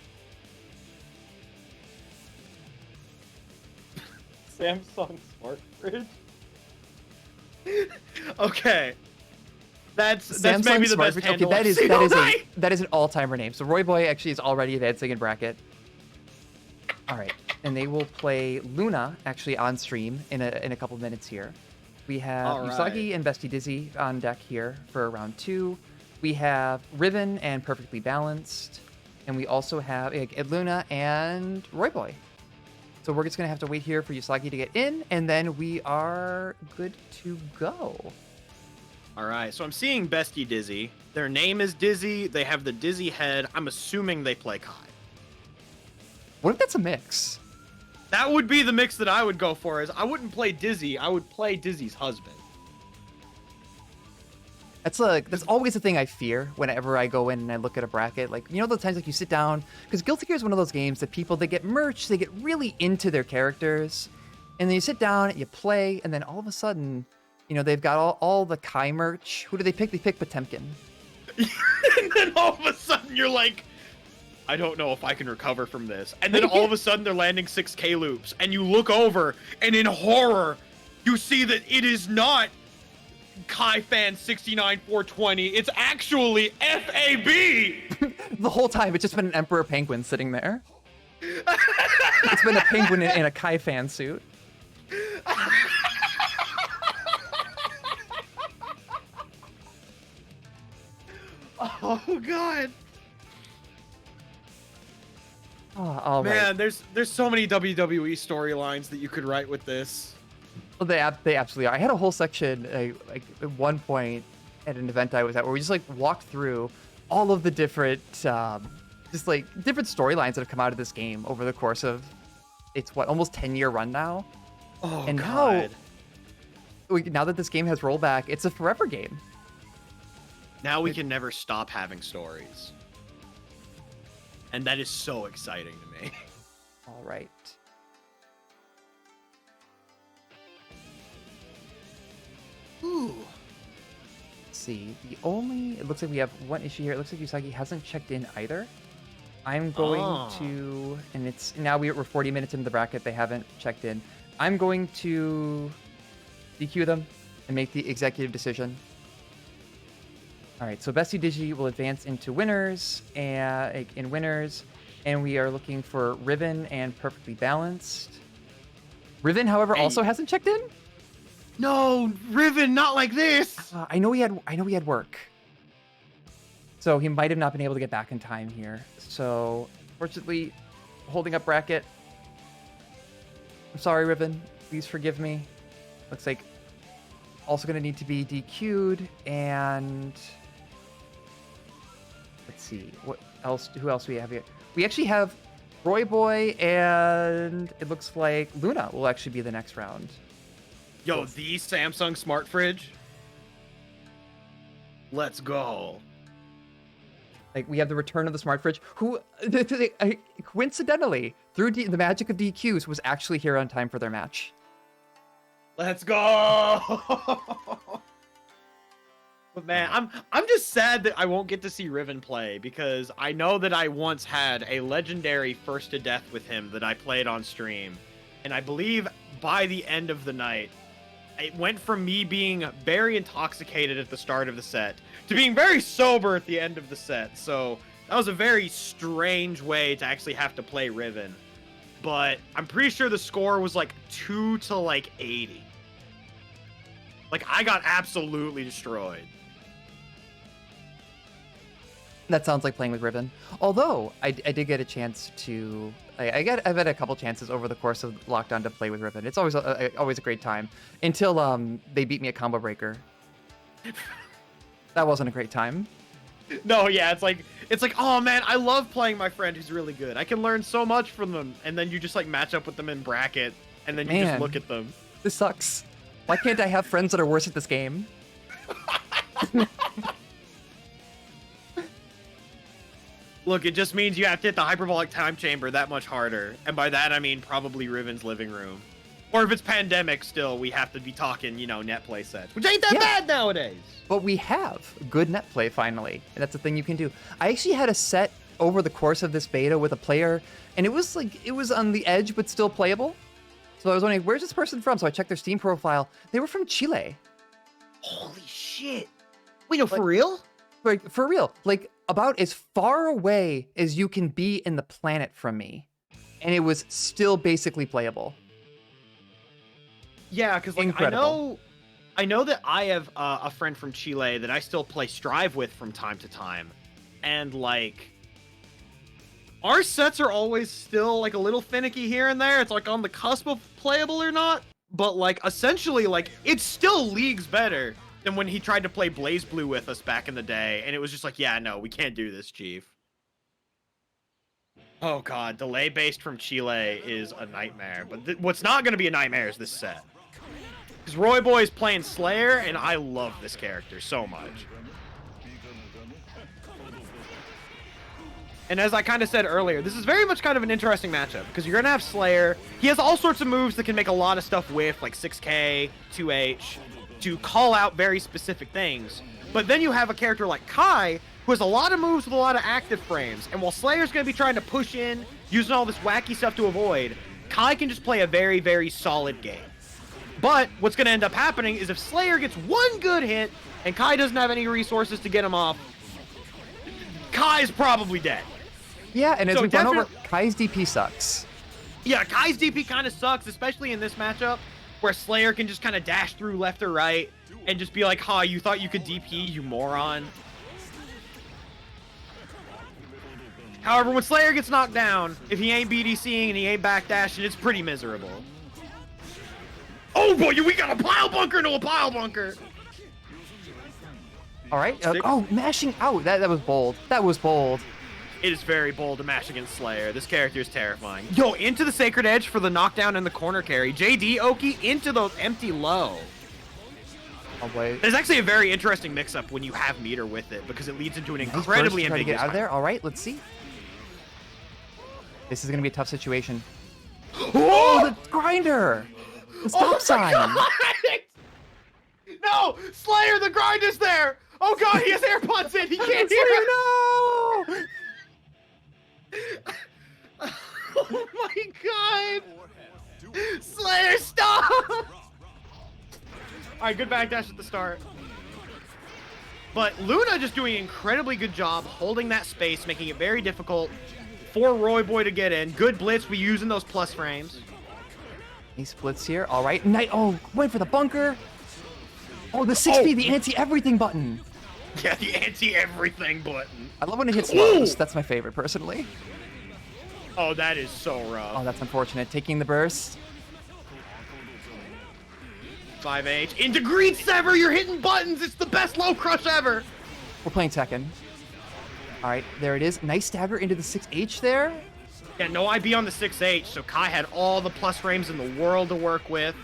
Samsung Smart Fridge? Okay. That's maybe the best Smartfridge. handle Okay, I've seen all night. that is an all-timer name. So Roy Boy actually is already advancing in bracket. All right, and they will play Luna actually on stream in a couple minutes here. We have All right. Usagi and Bestie Dizzy on deck here for round 2. We have Riven and Perfectly Balanced, and we also have Luna and Roy Boy. So we're just gonna have to wait here for Usagi to get in, and then we are good to go. All right, so I'm seeing Bestie Dizzy. Their name is Dizzy. They have the Dizzy head. I'm assuming they play Kai. What if that's a mix? That would be the mix that I would go for. Is I wouldn't play Dizzy. I would play Dizzy's husband. That's always the thing I fear whenever I go in and I look at a bracket. Like, you know, those times like you sit down, because Guilty Gear is one of those games that people, they get merch, they get really into their characters, and then you sit down and you play, and then all of a sudden, you know, they've got all the Kai merch. Who do they pick? They pick Potemkin. And then all of a sudden you're like, I don't know if I can recover from this. And then all of a sudden they're landing 6K loops, and you look over, and in horror, you see that it is not Kai Fan 69420. It's actually FAB. The whole time, it's just been an Emperor Penguin sitting there. It's been a penguin in a Kai fan suit. Oh god. Oh, all right. Man, there's so many WWE storylines that you could write with this. Well, they absolutely are. I had a whole section like at one point at an event I was at where we just like walked through all of the different different storylines that have come out of this game over the course of its almost 10-year run now. Oh and god. Now that this game has rollback, it's a forever game. Now we can never stop having stories. And that is so exciting to me. All right. Ooh. Let's see. It looks like we have one issue here. It looks like Usagi hasn't checked in either. I'm going to, and we're 40 minutes into the bracket. They haven't checked in. I'm going to DQ them and make the executive decision. All right, so Bestie Digi will advance into winners, and we are looking for Riven and Perfectly Balanced. Riven, however, also hasn't checked in. No, Riven, not like this. I know he had work, so he might have not been able to get back in time here. So, fortunately, holding up bracket. I'm sorry, Riven. Please forgive me. Looks like also going to need to be DQ'd, and let's see what else. Who else do we have here? We actually have Roy Boy, and it looks like Luna will actually be the next round. Yo, the Samsung smart fridge. Let's go. Like, we have the return of the smart fridge, who coincidentally, through the magic of DQs, was actually here on time for their match. Let's go. But man, I'm just sad that I won't get to see Riven play, because I know that I once had a legendary first to death with him that I played on stream, and I believe by the end of the night, it went from me being very intoxicated at the start of the set to being very sober at the end of the set. So that was a very strange way to actually have to play Riven. But I'm pretty sure the score was like 2 to like 80. Like, I got absolutely destroyed. That sounds like playing with Riven. Although I did get a chance to, I've had a couple chances over the course of lockdown to play with Riven. It's always a great time until they beat me at Combo Breaker. That wasn't a great time. No, yeah, it's like, oh man, I love playing my friend who's really good. I can learn so much from them, and then you just like match up with them in bracket, and then you just look at them. This sucks. Why can't I have friends that are worse at this game? Look, it just means you have to hit the hyperbolic time chamber that much harder. And by that, I mean probably Riven's living room. Or if it's pandemic still, we have to be talking, net play sets. Which ain't that bad nowadays. But we have good net play finally. And that's the thing you can do. I actually had a set over the course of this beta with a player, and it was on the edge, but still playable. So I was wondering, where's this person from? So I checked their Steam profile. They were from Chile. Holy shit. Wait, no, for real? Like, for real, like about as far away as you can be in the planet from me, and it was still basically playable. Yeah, because like Incredible. I know that I have a friend from Chile that I still play Strive with from time to time, and like our sets are always still like a little finicky here and there. It's like on the cusp of playable or not, but like essentially like it's still leagues better than when he tried to play Blaze Blue with us back in the day, and it was just like, yeah, no, we can't do this, Chief. Oh god, delay based from Chile is a nightmare, but what's not going to be a nightmare is this set. Because Roy Boy is playing Slayer, and I love this character so much. And as I kind of said earlier, this is very much kind of an interesting matchup, because you're going to have Slayer. He has all sorts of moves that can make a lot of stuff whiff, like 6K, 2H, to call out very specific things. But then you have a character like Kai, who has a lot of moves with a lot of active frames. And while Slayer's going to be trying to push in, using all this wacky stuff to avoid, Kai can just play a very, very solid game. But what's going to end up happening is if Slayer gets one good hit, and Kai doesn't have any resources to get him off, Kai's probably dead. Yeah, and as So we've gone over, Kai's DP sucks. Yeah, Kai's DP kind of sucks, especially in this matchup, where Slayer can just kind of dash through left or right, and just be like, ha, you thought you could DP, you moron. However, when Slayer gets knocked down, if he ain't BDCing and he ain't backdashing, it's pretty miserable. Oh boy, we got a pile bunker into a pile bunker! All right. Oh, mashing out. That was bold. That was bold. It is very bold to mash against Slayer. This character is terrifying. Yo, into the Sacred Edge for the knockdown and the corner carry. JD Oki into the empty low. Oh, wait. There's actually a very interesting mix-up when you have meter with it, because it leads into an incredibly try to get ambiguous out of there. All right, let's see. This is going to be a tough situation. Oh, the grinder! The stop sign! God! No! Slayer, the grinder's there! Oh god, he has AirPods in! He can't hear it! No! Oh my god! Slayer, stop! Alright, good backdash at the start. But Luna just doing an incredibly good job holding that space, making it very difficult for Roy Boy to get in. Good blitz, we using those plus frames. He splits here. All right. Oh, went for the bunker. Oh, the 6B, the anti-everything button. Yeah, the anti-everything button. I love when it hits lows. That's my favorite, personally. Oh, that is so rough. Oh, that's unfortunate. Taking the burst. 5H. Into Greed Sever, you're hitting buttons. It's the best low crush ever. We're playing Tekken. All right, there it is. Nice stagger into the 6H there. Yeah, no IB on the 6H, so Kai had all the plus frames in the world to work with.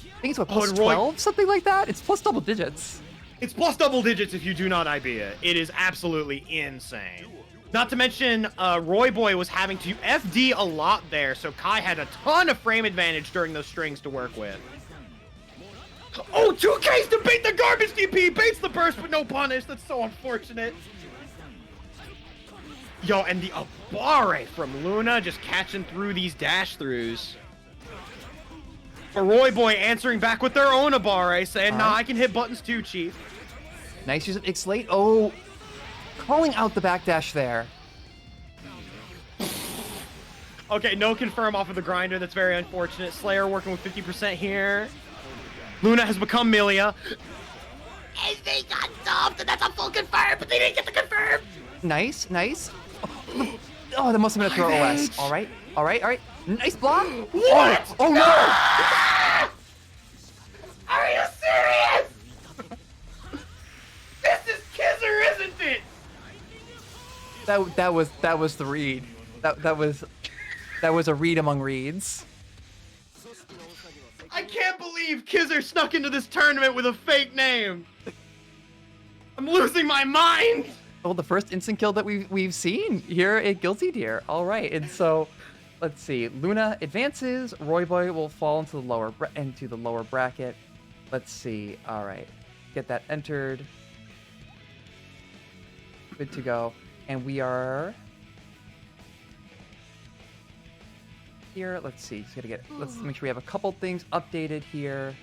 I think it's what, plus 12? Something like that? It's plus double digits. It's plus double digits if you do not IB it. It is absolutely insane. Not to mention, Roy Boy was having to FD a lot there, so Kai had a ton of frame advantage during those strings to work with. Oh, 2Ks to beat the garbage DP! Baits the burst, but no punish. That's so unfortunate. Yo, and the Abare from Luna just catching through these dash throughs. A Roy Boy answering back with their own Abare, saying, nah, I can hit buttons too, Chief. Nice use of Ixlate. Oh, calling out the backdash there. Okay, no confirm off of the grinder. That's very unfortunate. Slayer working with 50% here. Luna has become Milia. And they got dumped, and that's a full confirm, but they didn't get the confirm. Nice, nice. Oh, that must have been a throw OS. All right, all right, all right. Nice block. What? Oh, no! Are you serious? This is Kisser, isn't it? That was the read. That was a read among reads. I can't believe Kisser snuck into this tournament with a fake name. I'm losing my mind. Well, the first instant kill that we've seen here at Guilty Deer. All right, and so let's see. Luna advances. Roy Boy will fall into the lower bracket. Let's see. All right, get that entered. Good to go. And we are here. Let's see. Let's make sure we have a couple things updated here.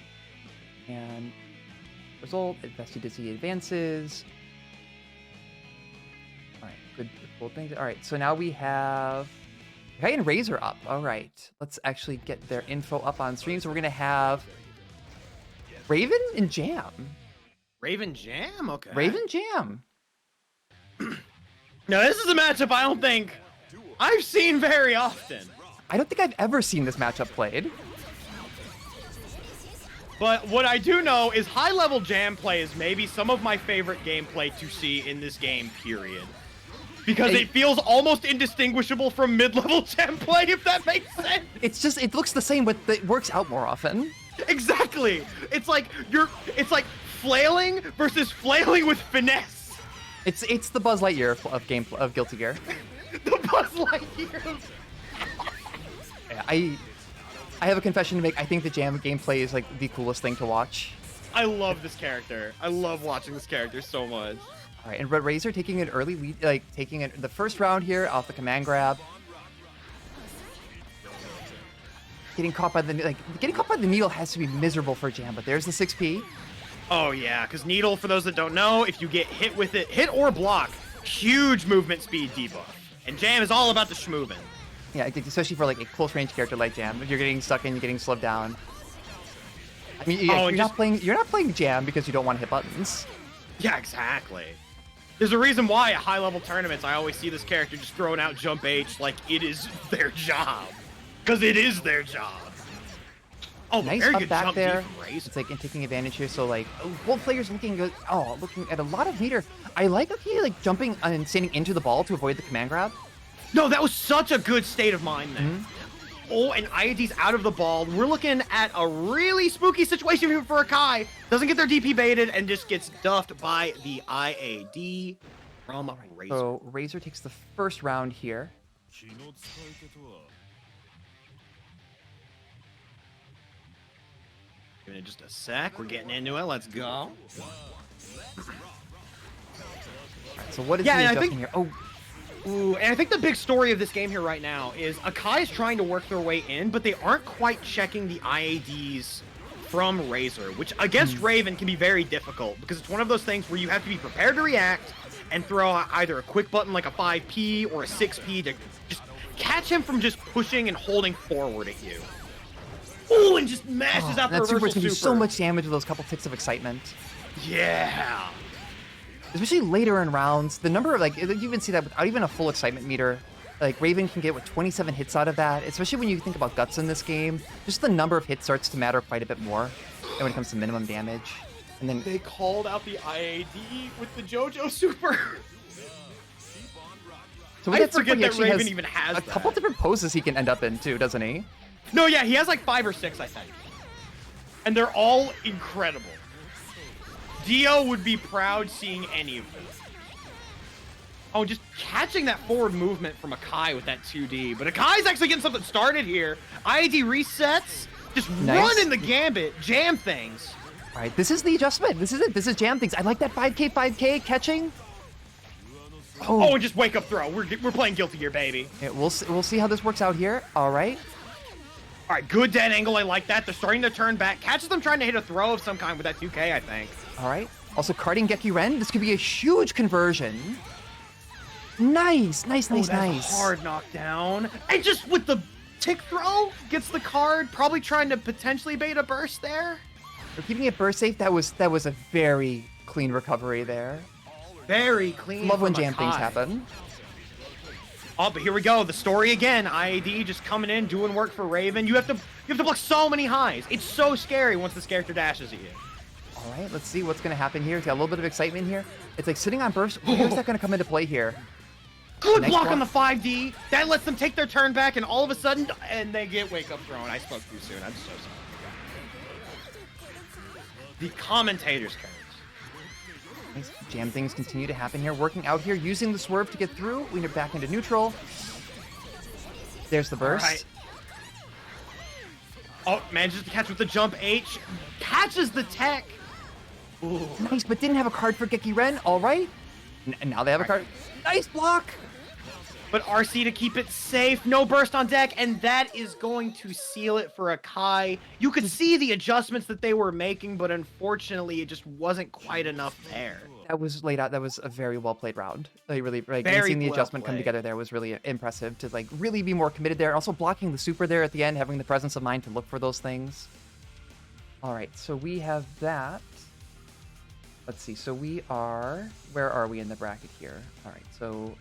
And result. Invested Dizzy advances. All right, good cool things. All right, so now we have Kai and Razor up. All right, let's actually get their info up on stream. So we're gonna have Raven and Jam. Raven Jam? Okay. Raven Jam. Now, this is a matchup I don't think I've seen very often. I don't think I've ever seen this matchup played. But what I do know is high-level Jam play is maybe some of my favorite gameplay to see in this game, period. Because it feels almost indistinguishable from mid-level Jam play, if that makes sense. It's just, it looks the same, but it works out more often. Exactly. It's like flailing versus flailing with finesse. It's the Buzz Lightyear of Guilty Gear. The Buzz Lightyear. Yeah, I have a confession to make. I think the Jam gameplay is like the coolest thing to watch. I love this character. I love watching this character so much. All right, and Red Razor taking an early lead, like taking it the first round here off the command grab. Getting caught by the needle has to be miserable for Jam, but there's the 6P. Oh yeah, because Needle, for those that don't know, if you get hit with it, hit or block, huge movement speed debuff. And Jam is all about the schmoovin'. Yeah, I think especially for like a close range character like Jam, if you're getting stuck in, you're getting slowed down. I mean, you're not playing Jam because you don't want to hit buttons. Yeah, exactly. There's a reason why at high-level tournaments I always see this character just throwing out Jump H like it is their job. Because it is their job. Oh, nice very up good back jump there. from Razor. It's like taking advantage here. So like both players looking at a lot of meter. I like okay, like jumping and standing into the ball to avoid the command grab. No, that was such a good state of mind there. Oh, and IAD's out of the ball. We're looking at a really spooky situation for Akai. Doesn't get their DP baited and just gets duffed by the IAD from Razor. So Razor takes the first round here. Give it just a sec. We're getting into it. Let's go. All right, so what is the adjustment here? Oh. Ooh, and I think the big story of this game here right now is Akai is trying to work their way in, but they aren't quite checking the IADs from Razor, which against Raven can be very difficult because it's one of those things where you have to be prepared to react and throw out either a quick button like a 5P or a 6P to just catch him from just pushing and holding forward at you. Ooh, and just mashes out the that reversal super's gonna do so super. much damage with those couple ticks of excitement. Yeah. Especially later in rounds, the number of, like, you even see that without even a full excitement meter. Like, Raven can get, 27 hits out of that, especially when you think about Guts in this game. Just the number of hits starts to matter quite a bit more than when it comes to minimum damage. And then They called out the IAD with the JoJo super. so I that forget he that actually Raven has even has a couple different poses he can end up in, too, doesn't he? No, yeah, he has like 5 or 6, I think. And they're all incredible. Dio would be proud seeing any of them. Oh, just catching that forward movement from Akai with that 2D. But Akai's actually getting something started here. IAD resets, just running the gambit, jam things. All right, this is the adjustment. This is it. This is Jam things. I like that 5K catching. Oh, and just wake up throw. We're playing Guilty Gear, baby. Yeah, we'll see how this works out here. All right. All right, good dead angle. I like that. They're starting to turn back. Catches them trying to hit a throw of some kind with that 2K, I think. All right. Also, carding Geki Ren. This could be a huge conversion. Nice. Hard knockdown. And just with the tick throw, gets the card. Probably trying to potentially bait a burst there. For keeping it burst safe, that was a very clean recovery there. Very clean. Love when from Jam things Akai. happen. Oh, but here we go. The story again. IAD just coming in, doing work for Raven. You have to block so many highs. It's so scary once this character dashes at you. All right, let's see what's going to happen here. It's got a little bit of excitement here. It's like sitting on burst. Where's that going to come into play here? Good block on the 5D. That lets them take their turn back, and all of a sudden, and they get wake up thrown. I spoke too soon. I'm so sorry. The commentators carries. Nice. Jam things continue to happen here. Working out here, using the swerve to get through. We are back into neutral. There's the burst. All right. Oh, manages to catch with the jump H. Catches the tech. Ooh. Nice, but didn't have a card for Geki Ren. All right. And now they have a card. Nice block. but RC to keep it safe. No burst on deck, and that is going to seal it for a Kai. You could see the adjustments that they were making, but unfortunately, it just wasn't quite enough there. That was laid out. That was a very well played round. Like really, like Very seeing the well adjustment come played. together there was really impressive. To like really be more committed there. Also blocking the super there at the end, having the presence of mind to look for those things. All right, so we have that. Let's see. So we are. Where are we in the bracket here? All right. So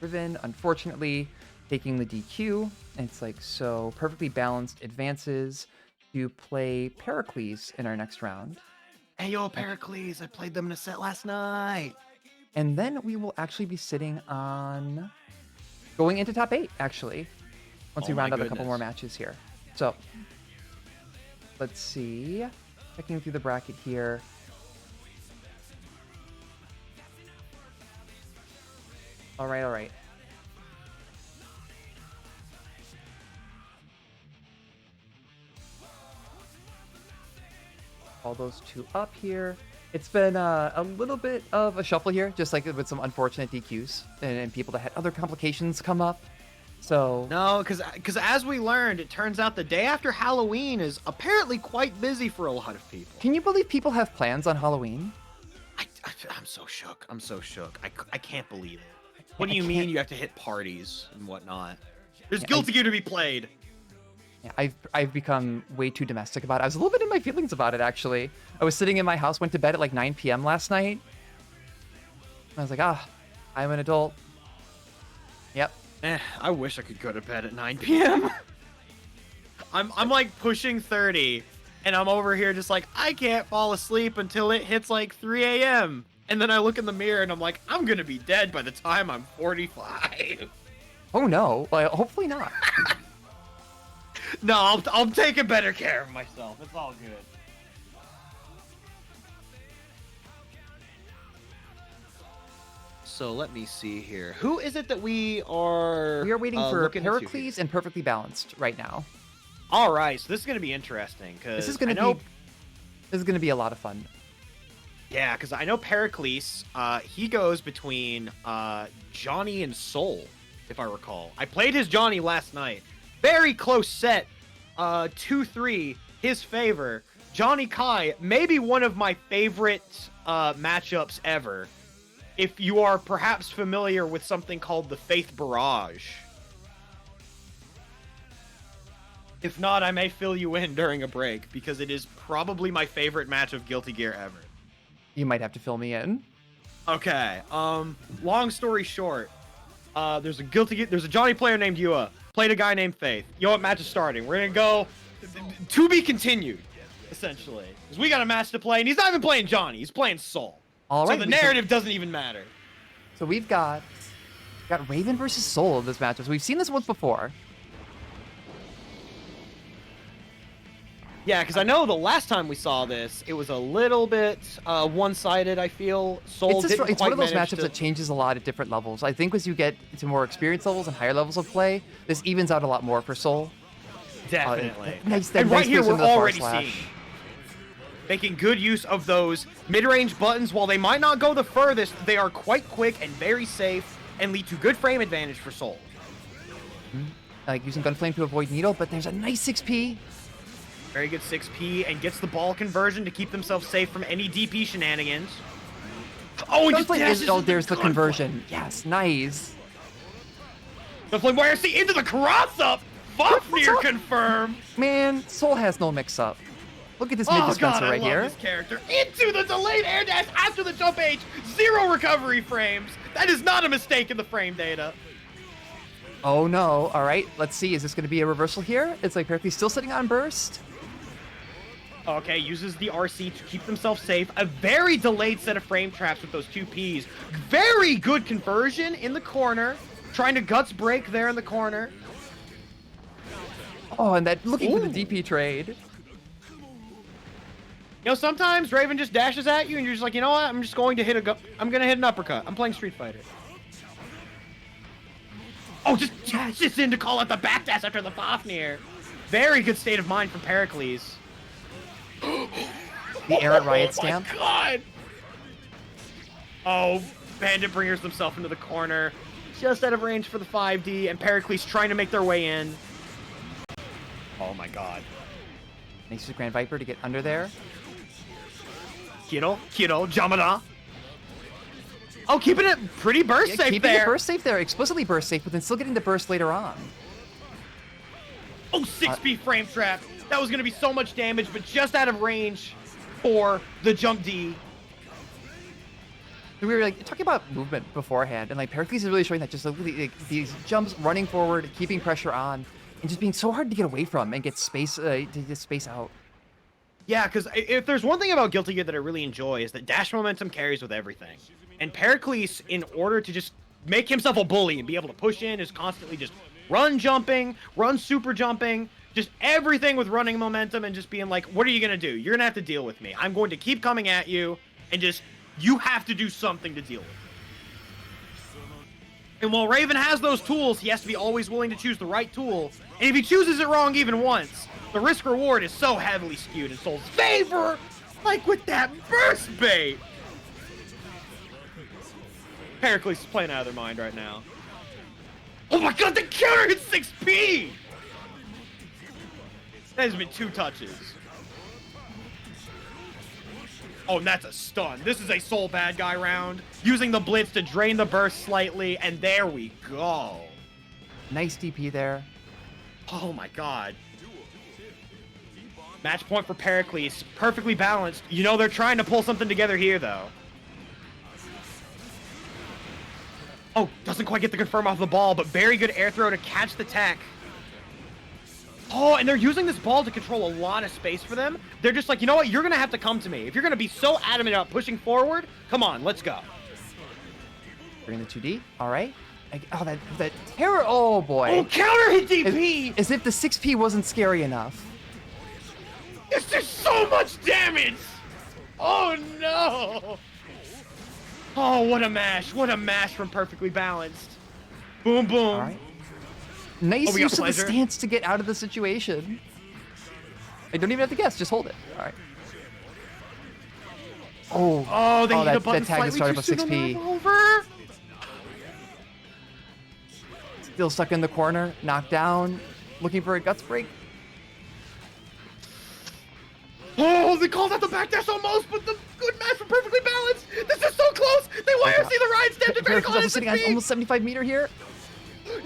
Riven, unfortunately, taking the DQ. And it's like so perfectly balanced advances to play Pericles in our next round. Hey, yo, Pericles, I played them in a set last night. And then we will actually be sitting on going into top 8, actually, once we round out a couple more matches here. So let's see. Checking through the bracket here. All right, all right. All those two up here. It's been a little bit of a shuffle here, just like with some unfortunate DQs and people that had other complications come up. So No, because as we learned, it turns out the day after Halloween is apparently quite busy for a lot of people. can you believe people have plans on Halloween? I'm so shook. I'm so shook. I can't believe it. What do you mean you have to hit parties and whatnot? There's Guilty Gear to be played. Yeah, I've become way too domestic about it. I was a little bit in my feelings about it, actually. I was sitting in my house, went to bed at like 9 p.m. last night. I was like, I'm an adult. Yep. I wish I could go to bed at 9 p.m. I'm like pushing 30, and I'm over here just like, I can't fall asleep until it hits like 3 a.m. And then I look in the mirror and I'm like, I'm gonna be dead by the time I'm 45. Oh no, well, hopefully not. No, I'll take better care of myself. It's all good. So let me see here. Who is it that we are? We are waiting for looking into Pericles here? and Perfectly Balanced right now. All right, so this is gonna be interesting because This is gonna be a lot of fun. Yeah, because I know Pericles, he goes between Johnny and Soul, if I recall. I played his Johnny last night. Very close set, 2-3, his favor. Johnny Kai, maybe one of my favorite matchups ever. If you are perhaps familiar with something called the Faith Barrage. If not, I may fill you in during a break, because it is probably my favorite match of Guilty Gear ever. You might have to fill me in. Okay. Long story short, there's a Johnny player named Yua. Played a guy named Faith. You know what? Match is starting. We're gonna go to be continued, essentially. Because we got a match to play, and he's not even playing Johnny. He's playing Soul. All right. So the narrative doesn't even matter. So we've got Raven versus Soul in this matchup. So we've seen this once before. Yeah, because I know the last time we saw this, it was a little bit one-sided, I feel. Soul It's didn't one quite of those manage matchups to... that changes a lot at different levels. I think as you get to more experienced levels and higher levels of play, this evens out a lot more for Soul. Definitely. Nice, and right nice here, use we're into the far already slash. seeing making good use of those mid-range buttons. While they might not go the furthest, they are quite quick and very safe and lead to good frame advantage for Soul. Like using Gunflame to avoid Needle, but there's a nice 6P. Very good 6P and gets the ball conversion to keep themselves safe from any DP shenanigans. Oh, and just dashes into there's the Gunflame. conversion. Yes, nice. Gunflame YRC into the cross-up. Fafnir confirm. Man, Soul has no mix-up. Look at this Oh mid-dispenser god, I right love here. this character. Into the delayed air dash after the jump H. 0 recovery frames. That is not a mistake in the frame data. Oh no. All right, let's see. Is this going to be a reversal here? It's like Pericles still sitting on burst. Okay, uses the RC to keep themselves safe. A very delayed set of frame traps with those 2 Ps. Very good conversion in the corner. Trying to guts break there in the corner. Oh, and that looking for the Ooh. DP trade. You know, sometimes Raven just dashes at you and you're just like, you know what? I'm just going to hit I'm going to hit an uppercut. I'm playing Street Fighter. Oh, just dashes in to call out the backdash after the Fafnir. Very good state of mind from Pericles. The Errant Riot Stamp. Oh my god! Oh, Bandit bringers themselves into the corner. just out of range for the 5D, and Pericles trying to make their way in. Oh my god. Nice Grand Viper to get under there. Kiddo, Jamada. Oh, keeping it pretty burst safe keeping there. it burst safe there, explicitly burst safe, but then still getting the burst later on. Oh, 6P frame trap. That was going to be so much damage, but just out of range for the jump D. We were like talking about movement beforehand, and like Pericles is really showing that, just like these jumps, running forward, keeping pressure on, and just being so hard to get away from and get space to just space out. Yeah, because if there's one thing about Guilty Gear that I really enjoy is that dash momentum carries with everything. And Pericles, in order to just make himself a bully and be able to push in, is constantly just run jumping, run super jumping, just everything with running momentum and just being like, what are you going to do? You're going to have to deal with me. I'm going to keep coming at you, and just, you have to do something to deal with it. And while Raven has those tools, he has to be always willing to choose the right tool. And if he chooses it wrong even once, the risk-reward is so heavily skewed in Soul's favor, like with that burst bait. Pericles is playing out of their mind right now. Oh my god, the counter hit 6P! That has been 2 touches. Oh, and that's a stun. This is a Soul bad guy round. Using the blitz to drain the burst slightly, and there we go. Nice DP there. Oh my god. Match point for Pericles. Perfectly balanced. You know they're trying to pull something together here, though. Oh, doesn't quite get the confirm off the ball, but very good air throw to catch the tech. Oh, and they're using this ball to control a lot of space for them. They're just like, you know what? You're going to have to come to me. If you're going to be so adamant about pushing forward, come on, let's go. Bring the 2D. All right. Oh, that terror. Oh, boy. Oh, counter hit DP. As if the 6P wasn't scary enough. It's just so much damage. Oh, no. Oh, what a mash. What a mash from Perfectly Balanced. Boom, boom. All right. Nice use of the stance to get out of the situation. I don't even have to guess. Just hold it. All right. Oh, they hit a button that tag is started with 6P. Still stuck in the corner. Knocked down. Looking for a guts break. Oh, they called out the backdash almost, but the good match from Perfectly Balanced. This is so close. They YRC the ride step to Pericles also sitting on almost 75 meter here.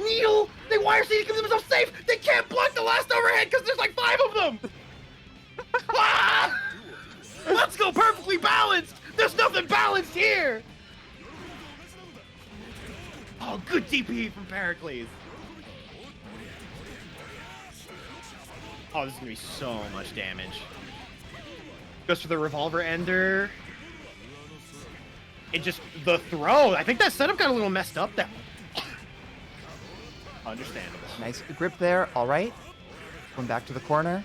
Needle, they YRC to keep themselves safe. They can't block the last overhead because there's like 5 of them. Ah! Let's go Perfectly Balanced. There's nothing balanced here. Oh, good DP from Pericles. Oh, this is going to be so much damage. Goes for the revolver ender. It just, the throw. I think that setup got a little messed up there. Understandable. Nice grip there. All right. Going back to the corner.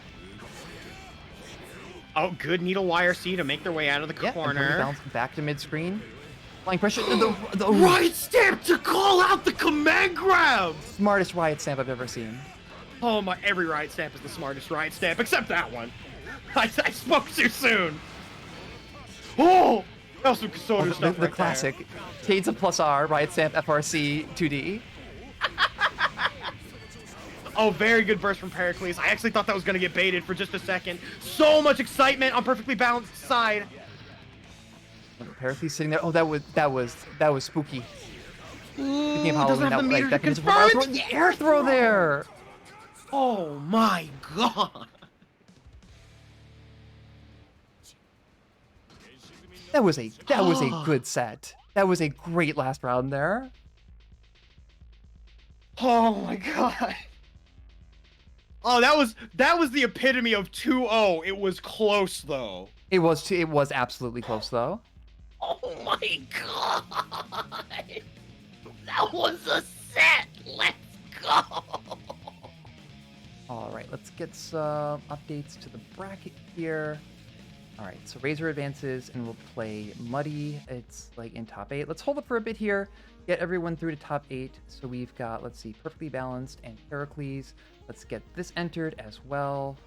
Oh, good needle YRC to make their way out of the corner. Bounce back to mid-screen. Flying pressure. The right stamp to call out the command grab. Smartest riot stamp I've ever seen. Oh my, every riot stamp is the smartest riot stamp, except that one. I spoke too soon. Oh! That was some Kasoru stuff The classic. Shades of plus R, riot stamp, FRC, 2D. Oh, very good burst from Pericles. I actually thought that was going to get baited for just a second. So much excitement on Perfectly Balanced side. Pericles sitting there. Oh, that was spooky. Ooh, doesn't have the meter to confirm it. The air throw there. Oh my god. That was a good set. That was a great last round there. Oh my god. Oh, that was the epitome of 2-0. It was close though. It was absolutely close though. Oh my god. That was a set. Let's go. All right, let's get some updates to the bracket here. All right, so Razor advances, and we'll play Muddy. It's like in top 8. Let's hold it for a bit here, get everyone through to top 8. So we've got, let's see, Perfectly Balanced and Pericles. Let's get this entered as well.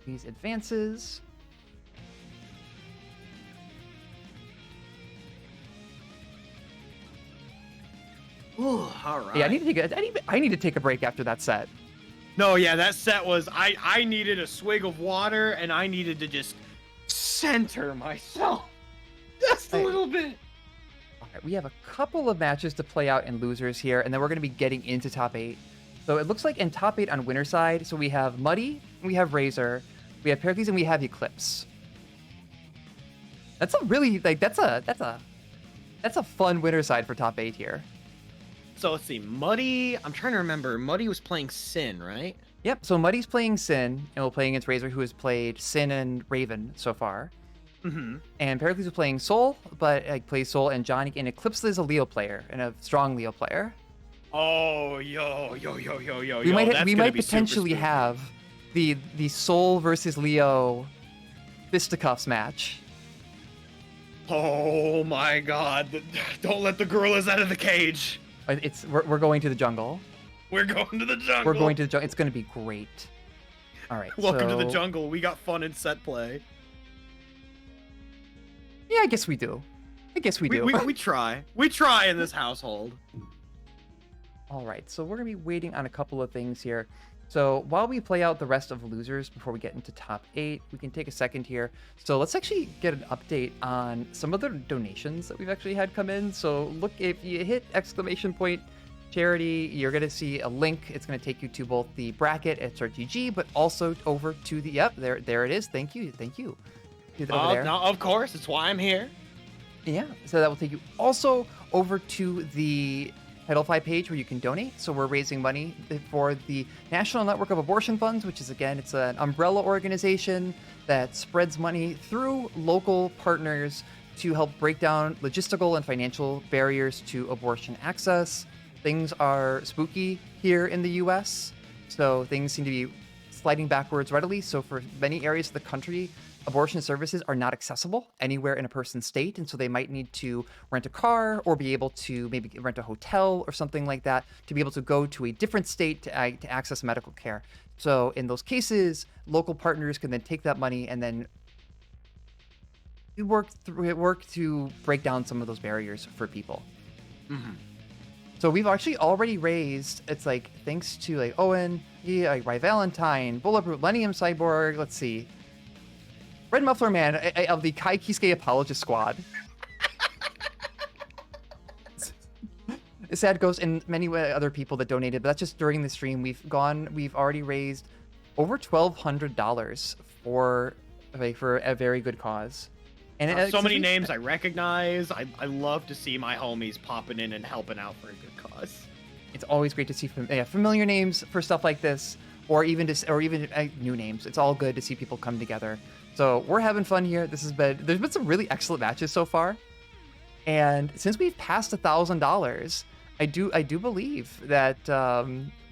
These advances. Ooh, all right. Yeah, I need to take a break after that set. No, yeah, that set was I needed a swig of water and I needed to just center myself just a little bit. All right, we have a couple of matches to play out in losers here, and then we're going to be getting into top 8. So it looks like in top 8 on winner side, so we have Muddy, we have Razor, we have Pericles, and we have Eclipse. That's a really that's a fun winner side for top 8 here. So let's see, Muddy. I'm trying to remember. Muddy was playing Sin, right? Yep. So Muddy's playing Sin, and we're playing against Razor, who has played Sin and Raven so far. Mm-hmm. And Pericles is playing Soul, but plays Soul and Johnny. And Eclipse is a Leo player and a strong Leo player. Oh, yo. We might potentially have the Soul versus Leo fisticuffs match. Oh my God! Don't let the gorillas out of the cage. We're going to the jungle. We're going to the jungle. We're going to the jungle. It's going to be great. All right. Welcome to the jungle. We got fun in set play. Yeah, I guess we do. We try. We try in this household. All right. So we're going to be waiting on a couple of things here. So while we play out the rest of losers before we get into top 8, we can take a second here. So let's actually get an update on some of the donations that we've actually had come in. So look, if you hit _! Charity, you're going to see a link. It's going to take you to both the bracket at SRTG, but also over to the, there it is. Thank you. See that over there? No, of course. It's why I'm here. Yeah. So that will take you also over to the Title 5 page where you can donate. So we're raising money for the National Network of Abortion Funds, which is, again, it's an umbrella organization that spreads money through local partners to help break down logistical and financial barriers to abortion access. Things are spooky here in the US, so things seem to be sliding backwards readily. So for many areas of the country, abortion services are not accessible anywhere in a person's state, and so they might need to rent a car or be able to maybe rent a hotel or something like that to be able to go to a different state to access medical care. So in those cases, local partners can then take that money and then work to break down some of those barriers for people. Mm-hmm. So we've actually already raised, it's like, thanks to like Owen, Ry Valentine, Bulletproof, Lenium Cyborg, let's see, Red Muffler Man of the Kai Kisuke Apologist Squad. Sad Ghost and many other people that donated, but that's just during the stream. We've already raised over $1,200 for a very good cause. And so many names I recognize. I love to see my homies popping in and helping out for a good cause. It's always great to see familiar names for stuff like this, or even new names. It's all good to see people come together. So we're having fun here. There's been some really excellent matches so far, and since we've passed $1,000, I do believe that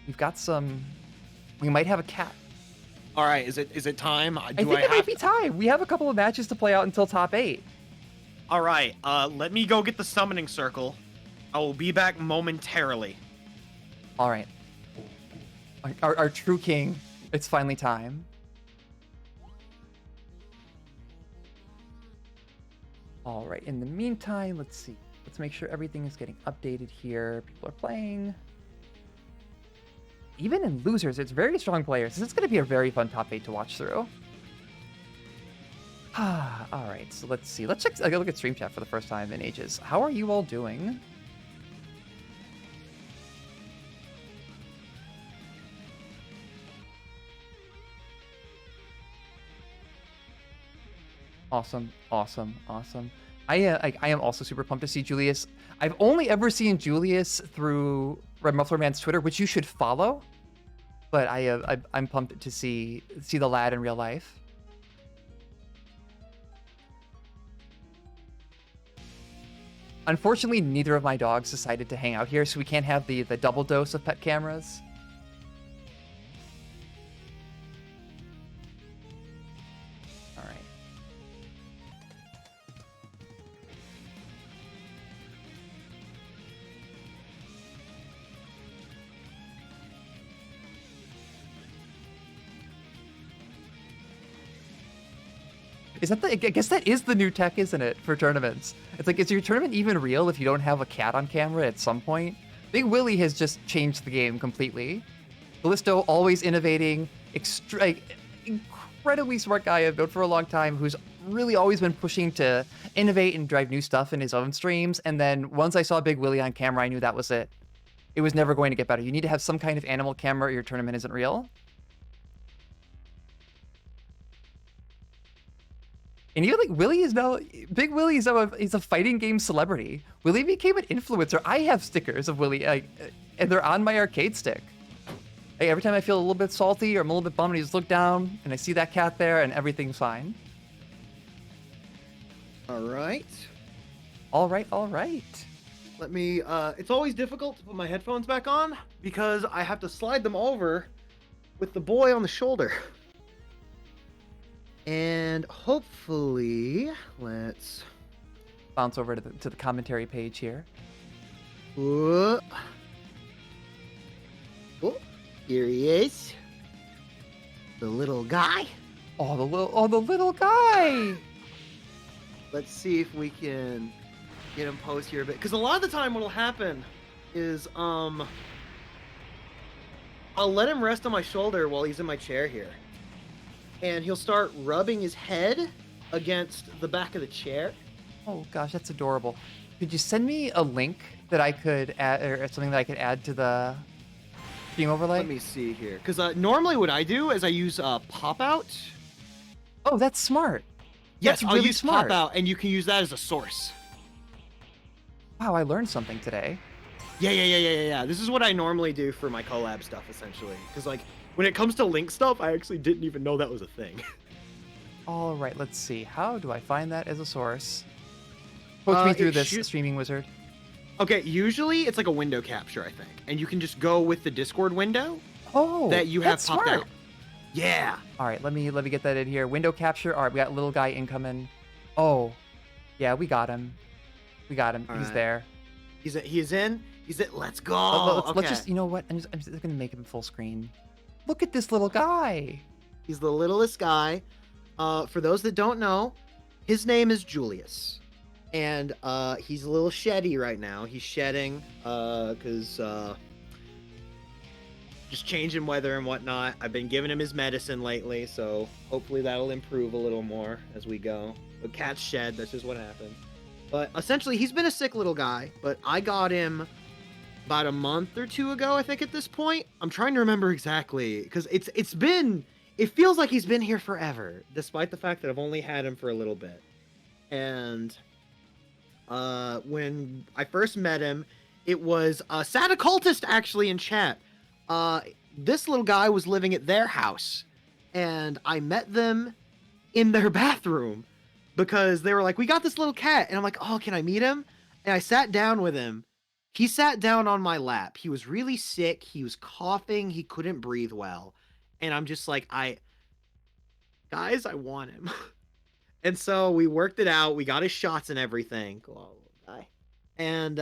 we've got some. We might have a cat. All right, is it time? I think it might be time. We have a couple of matches to play out until top 8. All right, let me go get the summoning circle. I will be back momentarily. All right. Our true king, it's finally time. All right, in the meantime, let's see. Let's make sure everything is getting updated here. People are playing. Even in losers, it's very strong players. This is going to be a very fun top 8 to watch through. All right, so let's see. Let's look at stream chat for the first time in ages. How are you all doing? Awesome. I am also super pumped to see Julius. I've only ever seen Julius through Red Muffler Man's Twitter, which you should follow. But I'm pumped to see the lad in real life. Unfortunately, neither of my dogs decided to hang out here, so we can't have the double dose of pet cameras. All right. I guess that is the new tech, isn't it, for tournaments? It's like, is your tournament even real if you don't have a cat on camera at some point? Big Willie has just changed the game completely. Callisto always innovating, like, incredibly smart guy I've known for a long time who's really always been pushing to innovate and drive new stuff in his own streams. And then once I saw Big Willie on camera, I knew that was it. It was never going to get better. You need to have some kind of animal camera or your tournament isn't real. And even like Willie is now, Big Willie is now he's a fighting game celebrity. Willie became an influencer. I have stickers of Willie, and they're on my arcade stick. Like, every time I feel a little bit salty or I'm a little bit bummed, I just look down and I see that cat there and everything's fine. All right. All right, all right. Let me, it's always difficult to put my headphones back on because I have to slide them over with the boy on the shoulder. And hopefully, let's Bounce over to the commentary page here. Oh, here he is. The little guy. Oh, the little guy. Let's see if we can get him posed here a bit. Because a lot of the time what'll happen is, I'll let him rest on my shoulder while he's in my chair here. And he'll start rubbing his head against the back of the chair. Oh gosh, that's adorable. Could you send me a link that I could add, or something that I could add to the stream overlay? Let me see here. Because normally what I do is I use pop out. Oh, that's smart. Yes, That's I'll really use smart. pop out, and you can use that as a source. Wow, I learned something today. Yeah. This is what I normally do for my collab stuff, essentially. Because, like, when it comes to link stuff, I actually didn't even know that was a thing. All right, let's see. How do I find that as a source? Coach me through this, streaming wizard. Okay, usually it's like a window capture, I think. And you can just go with the Discord window Oh, that you have that's popped smart. out. Yeah. All right, let me get that in here. Window capture. All right, we got little guy incoming. Oh, yeah, we got him. We got him. All He's right. there. He's in. He's in. Let's go. Let's just, you know what? I'm just gonna make him full screen. Look at this little guy. He's the littlest guy. For those that don't know, his name is Julius. And he's a little sheddy right now. He's shedding because just changing weather and whatnot. I've been giving him his medicine lately, so hopefully that'll improve a little more as we go. But cats shed, that's just what happened. But essentially, he's been a sick little guy, but I got him about a month or two ago, I think, at this point. I'm trying to remember exactly, because it feels like he's been here forever, despite the fact that I've only had him for a little bit. And when I first met him, it was a sad occultist actually in chat. This little guy was living at their house, and I met them in their bathroom because they were like, we got this little cat. And I'm like, oh, can I meet him? And I sat down with him. He sat down on my lap. He was really sick. He was coughing. He couldn't breathe well. And I'm just like, guys, I want him. And so we worked it out. We got his shots and everything. Go on, little guy. And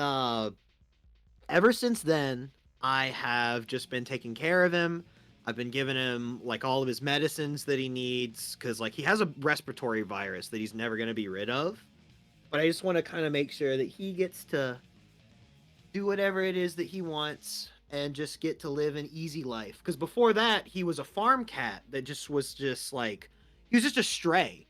ever since then, I have just been taking care of him. I've been giving him like all of his medicines that he needs because like he has a respiratory virus that he's never going to be rid of. But I just want to kind of make sure that he gets to do whatever it is that he wants and just get to live an easy life. Because before that, he was a farm cat that just was just like, he was just a stray.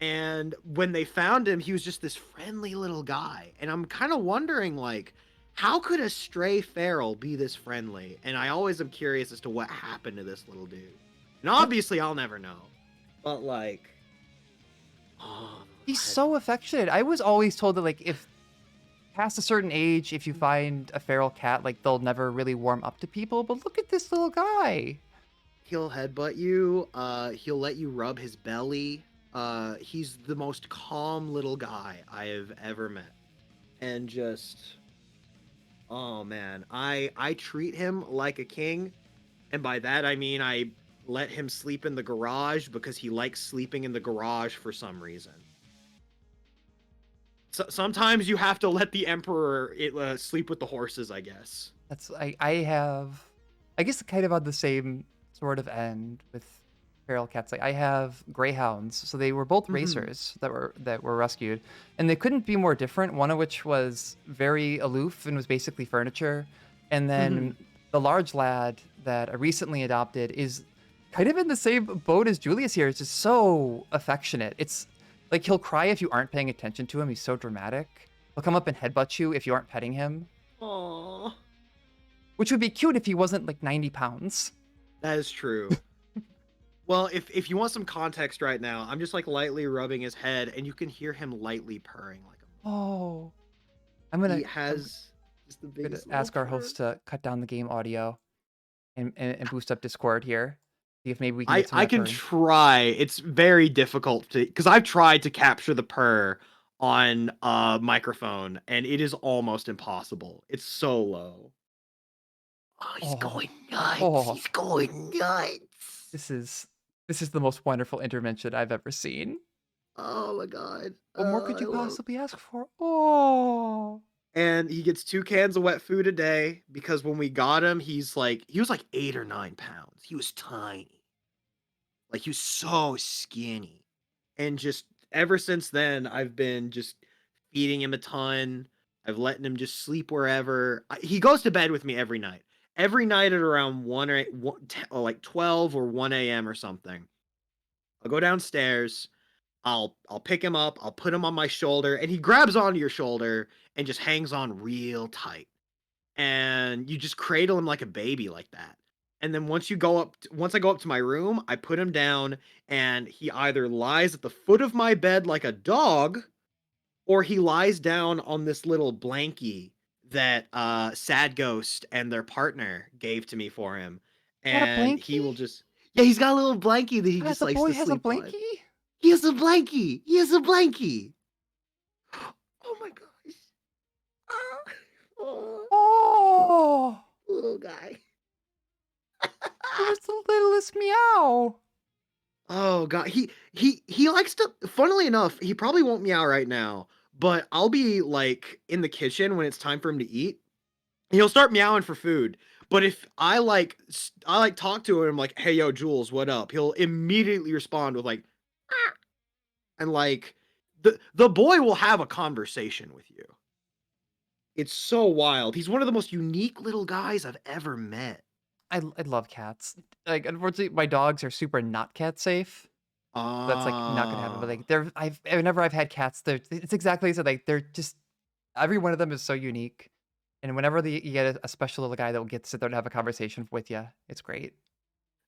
And when they found him, he was just this friendly little guy. And I'm kind of wondering, like, how could a stray feral be this friendly? And I always am curious as to what happened to this little dude. And obviously, I'll never know. But, like, oh, He's so affectionate. I was always told that, like, if past a certain age, if you find a feral cat, like, they'll never really warm up to people. But look at this little guy. He'll headbutt you. He'll let you rub his belly. He's the most calm little guy I have ever met. And just, oh man, I treat him like a king. And by that, I mean, I let him sleep in the garage because he likes sleeping in the garage for some reason. So, sometimes you have to let the emperor sleep with the horses, I guess. That's I guess kind of on the same sort of end with feral cats. Like I have greyhounds, so they were both racers that were rescued, and they couldn't be more different. One of which was very aloof and was basically furniture. And Mhm. then the large lad that I recently adopted is kind of in the same boat as Julius here. It's just so affectionate. It's like he'll cry if you aren't paying attention to him. He's so dramatic. He'll come up and headbutt you if you aren't petting him, Aw. which would be cute if he wasn't like 90 pounds. That is true. Well, if you want some context right now, I'm just like lightly rubbing his head, and you can hear him lightly purring like a puppy. Oh, He I'm has just the gonna biggest little ask our purr. host to cut down the game audio and boost up Discord here. See if maybe we can I get some of I that can purring. try. It's very difficult to because I've tried to capture the purr on a microphone, and it is almost impossible. It's so low. Oh, he's Oh, going nuts. oh, He's going nuts. this is this is the most wonderful intervention I've ever seen. Oh my god. What more Oh, could I you love. possibly ask for? Oh, And he gets 2 cans of wet food a day because when we got him, he was like 8 or 9 pounds. He was tiny. Like he was so skinny. And just ever since then, I've been just feeding him a ton. I've letting him just sleep wherever. He goes to bed with me every night. Every night at around 1 or, 1, or like 12 or 1 a.m. or something. I'll go downstairs. I'll pick him up. I'll put him on my shoulder, and he grabs onto your shoulder and just hangs on real tight. And you just cradle him like a baby like that. And then once I go up to my room, I put him down and he either lies at the foot of my bed like a dog or he lies down on this little blankie that Sad Ghost and their partner gave to me for him. got a And he will blankie? just yeah, he's got a little blankie that he God, just the likes boy to has a sleep on. blankie? He has a blankie. He has a blankie. Oh my gosh. Ah. Oh, Oh, little guy. it was the littlest meow. Oh god, he likes to funnily enough, he probably won't meow right now, but I'll be like in the kitchen when it's time for him to eat. He'll start meowing for food. But if I like talk to him like, "Hey yo, Jules, what up?" He'll immediately respond with like "Ah," and like the boy will have a conversation with you. It's so wild. He's one of the most unique little guys I've ever met. I love cats. Like, unfortunately, my dogs are super not cat safe. That's like not gonna happen. But Ah. like, they're I've whenever I've had cats, they're it's exactly as like they're just every one of them is so unique. And whenever you get a special little guy that will get to sit there and have a conversation with you, it's great.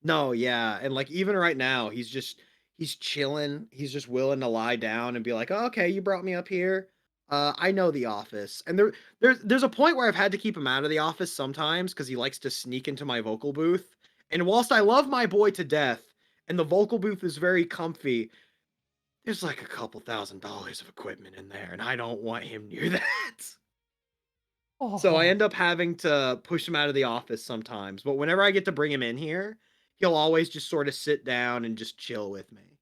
No, yeah, and, like, even right now, he's chilling, he's just willing to lie down and be like, "Oh, okay, you brought me up here. I know the office." And there's a point where I've had to keep him out of the office sometimes because he likes to sneak into my vocal booth, and whilst I love my boy to death, and the vocal booth is very comfy, there's, like, a couple $1,000 of equipment in there, and I don't want him near that. So I Oh, end up having to push him out of the office sometimes, but whenever I get to bring him in here, he'll always just sort of sit down and just chill with me.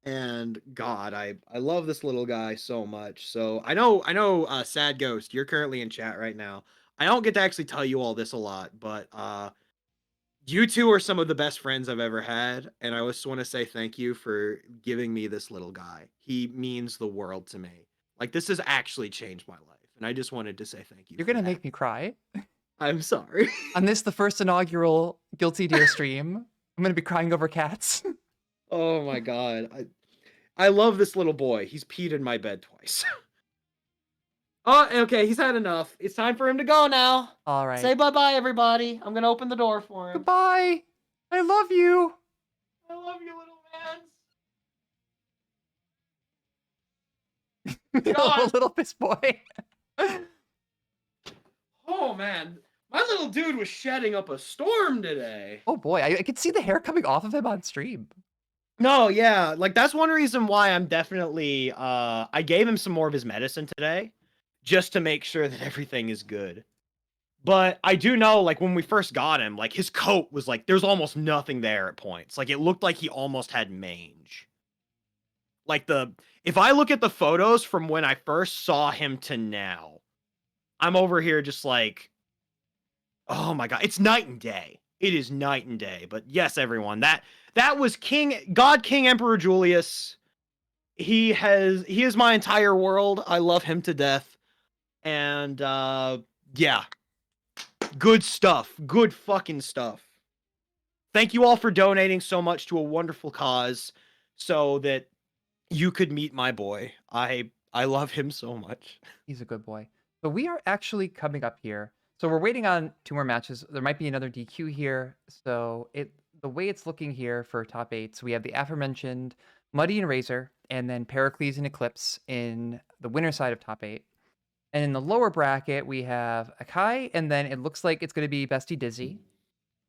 And God, I love this little guy so much. So I know Sad Ghost, you're currently in chat right now. I don't get to actually tell you all this a lot, but you two are some of the best friends I've ever had, and I just want to say thank you for giving me this little guy. He means the world to me. Like this has actually changed my life, and I just wanted to say thank you you're for gonna that. make me cry I'm sorry. on this the first inaugural Guilty Deer stream. I'm gonna be crying over cats. Oh my god. I love this little boy. He's peed in my bed twice. Oh, okay, he's had enough. It's time for him to go now. All Say right, bye-bye, everybody. I'm gonna open the door for him. goodbye. I love you. I love you, little man. God. Little piss boy. Oh man. My little dude was shedding up a storm today. Oh boy, I could see the hair coming off of him on stream. No, yeah, like that's one reason why I'm definitely I gave him some more of his medicine today just to make sure that everything is good. But I do know, like, when we first got him, like, his coat was like, there's almost nothing there at points. Like, it looked like he almost had mange. Like, if I look at the photos from when I first saw him to now, I'm over here just like, oh my God, it's night and day. It is night and day. But yes, everyone, that was King Emperor Julius. He is my entire world. I love him to death. And Yeah, good stuff. Good fucking stuff. Thank you all for donating so much to a wonderful cause so that you could meet my boy. I love him so much. He's a good boy. So we are actually coming up here. So we're waiting on 2 more matches. There might be another DQ here. So the way it's looking here for top 8, so we have the aforementioned Muddy and Razor, and then Pericles and Eclipse in the winner side of top 8. And in the lower bracket, we have Akai, and then it looks like it's going to be Bestie Dizzy.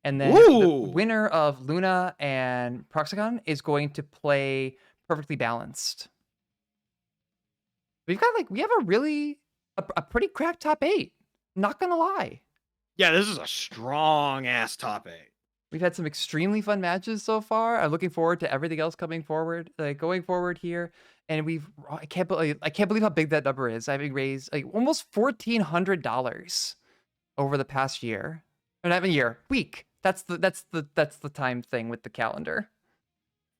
And then the Ooh. winner of Luna and Proxicon is going to play Perfectly Balanced. We have a really a pretty cracked top 8. Not gonna lie. Yeah, this is a strong ass top 8. We've had some extremely fun matches so far. I'm looking forward to everything else coming forward, going forward here. And I can't believe how big that number is. Having raised like almost $1,400 over the past year, or not even year, week. That's the time thing with the calendar.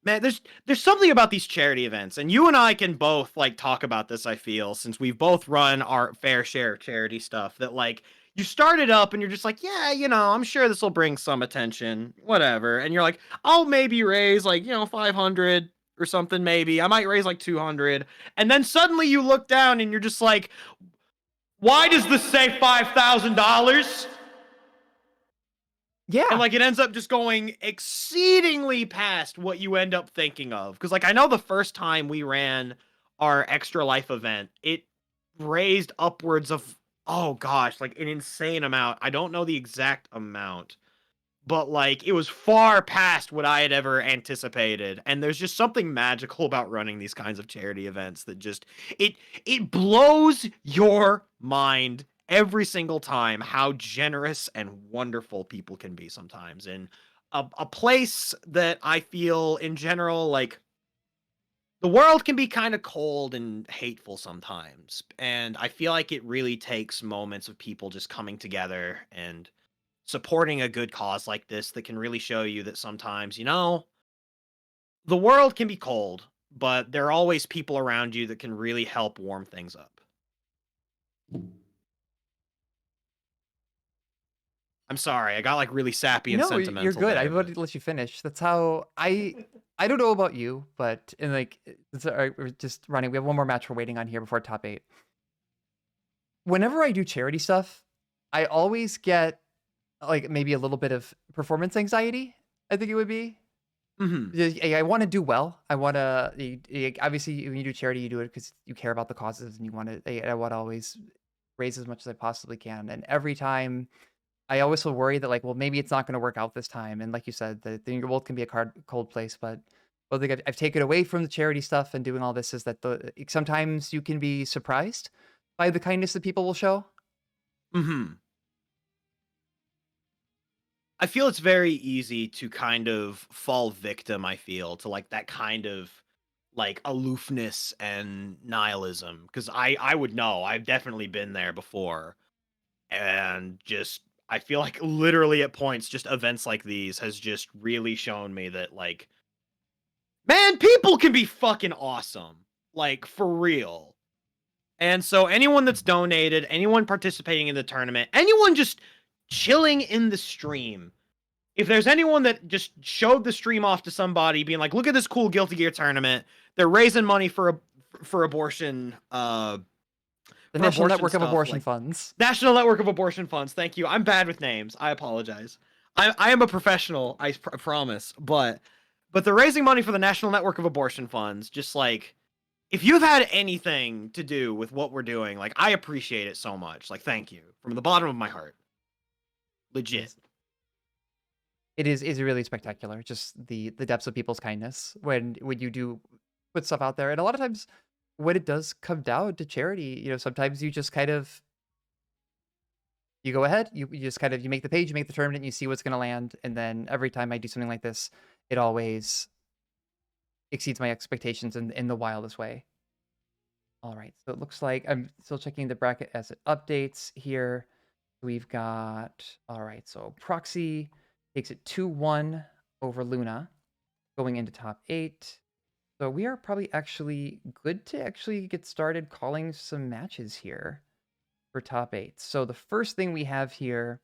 Man, there's something about these charity events, and you and I can both like talk about this, I feel, since we've both run our fair share of charity stuff, that like you start it up and you're just like, yeah, I'm sure this will bring some attention, whatever. And you're like, I'll maybe raise like, 500 or something, maybe. I might raise like 200. And then suddenly you look down and you're just like, why does this say $5,000? Yeah. And like it ends up just going exceedingly past what you end up thinking of. Because like I know the first time we ran our Extra Life event, it raised upwards of, oh gosh, like an insane amount. I don't know the exact amount, but like it was far past what I had ever anticipated. And there's just something magical about running these kinds of charity events that just it blows your mind every single time how generous and wonderful people can be sometimes. And a place that I feel in general, like the world can be kind of cold and hateful sometimes. And I feel like it really takes moments of people just coming together and supporting a good cause like this that can really show you that sometimes, the world can be cold, but there are always people around you that can really help warm things up. I'm sorry, I got like really sappy and No, you're sentimental good. I there, wanted but to let you finish. That's how I don't know about you, but we're just running. We have one more match we're waiting on here before top 8. Whenever I do charity stuff, I always get like maybe a little bit of performance anxiety, I think it would be. mhm. I want to do well. I want to obviously when you do charity, you do it because you care about the causes and you want to. I want to always raise as much as I possibly can. And every time, I always feel worried that like, well, maybe it's not going to work out this time. And like you said, the world can be a cold place. But one thing I've taken away from the charity stuff and doing all this is that sometimes you can be surprised by the kindness that people will show. Mhm. I feel it's very easy to kind of fall victim, I feel, to like that kind of like aloofness and nihilism because I would know. I've definitely been there before. And just I feel like literally at points just events like these has just really shown me that like man, people can be fucking awesome. Like for real. And so anyone that's donated, anyone participating in the tournament, anyone just chilling in the stream, if there's anyone that just showed the stream off to somebody being like, look at this cool Guilty Gear tournament, they're raising money for abortion The for National abortion Network of stuff, Abortion like Funds. National Network of Abortion Funds. Thank you. I'm bad with names. I apologize. I am a professional, I promise. But they're raising money for the National Network of Abortion Funds. Just like if you've had anything to do with what we're doing, like I appreciate it so much. Like thank you from the bottom of my heart. Legit. It is really spectacular. Just the depths of people's kindness when you do put stuff out there, and a lot of times when it does come down to charity, sometimes you just kind of you go ahead, you just kind of you make the page, you make the tournament, and you see what's going to land, and then every time I do something like this, it always exceeds my expectations in the wildest way. All right, so it looks like I'm still checking the bracket as it updates here. We've got all right, so Proxy takes it 2-1 over Luna, going into top 8. So we are probably actually good to actually get started calling some matches here. for top 8. So the first thing we have here.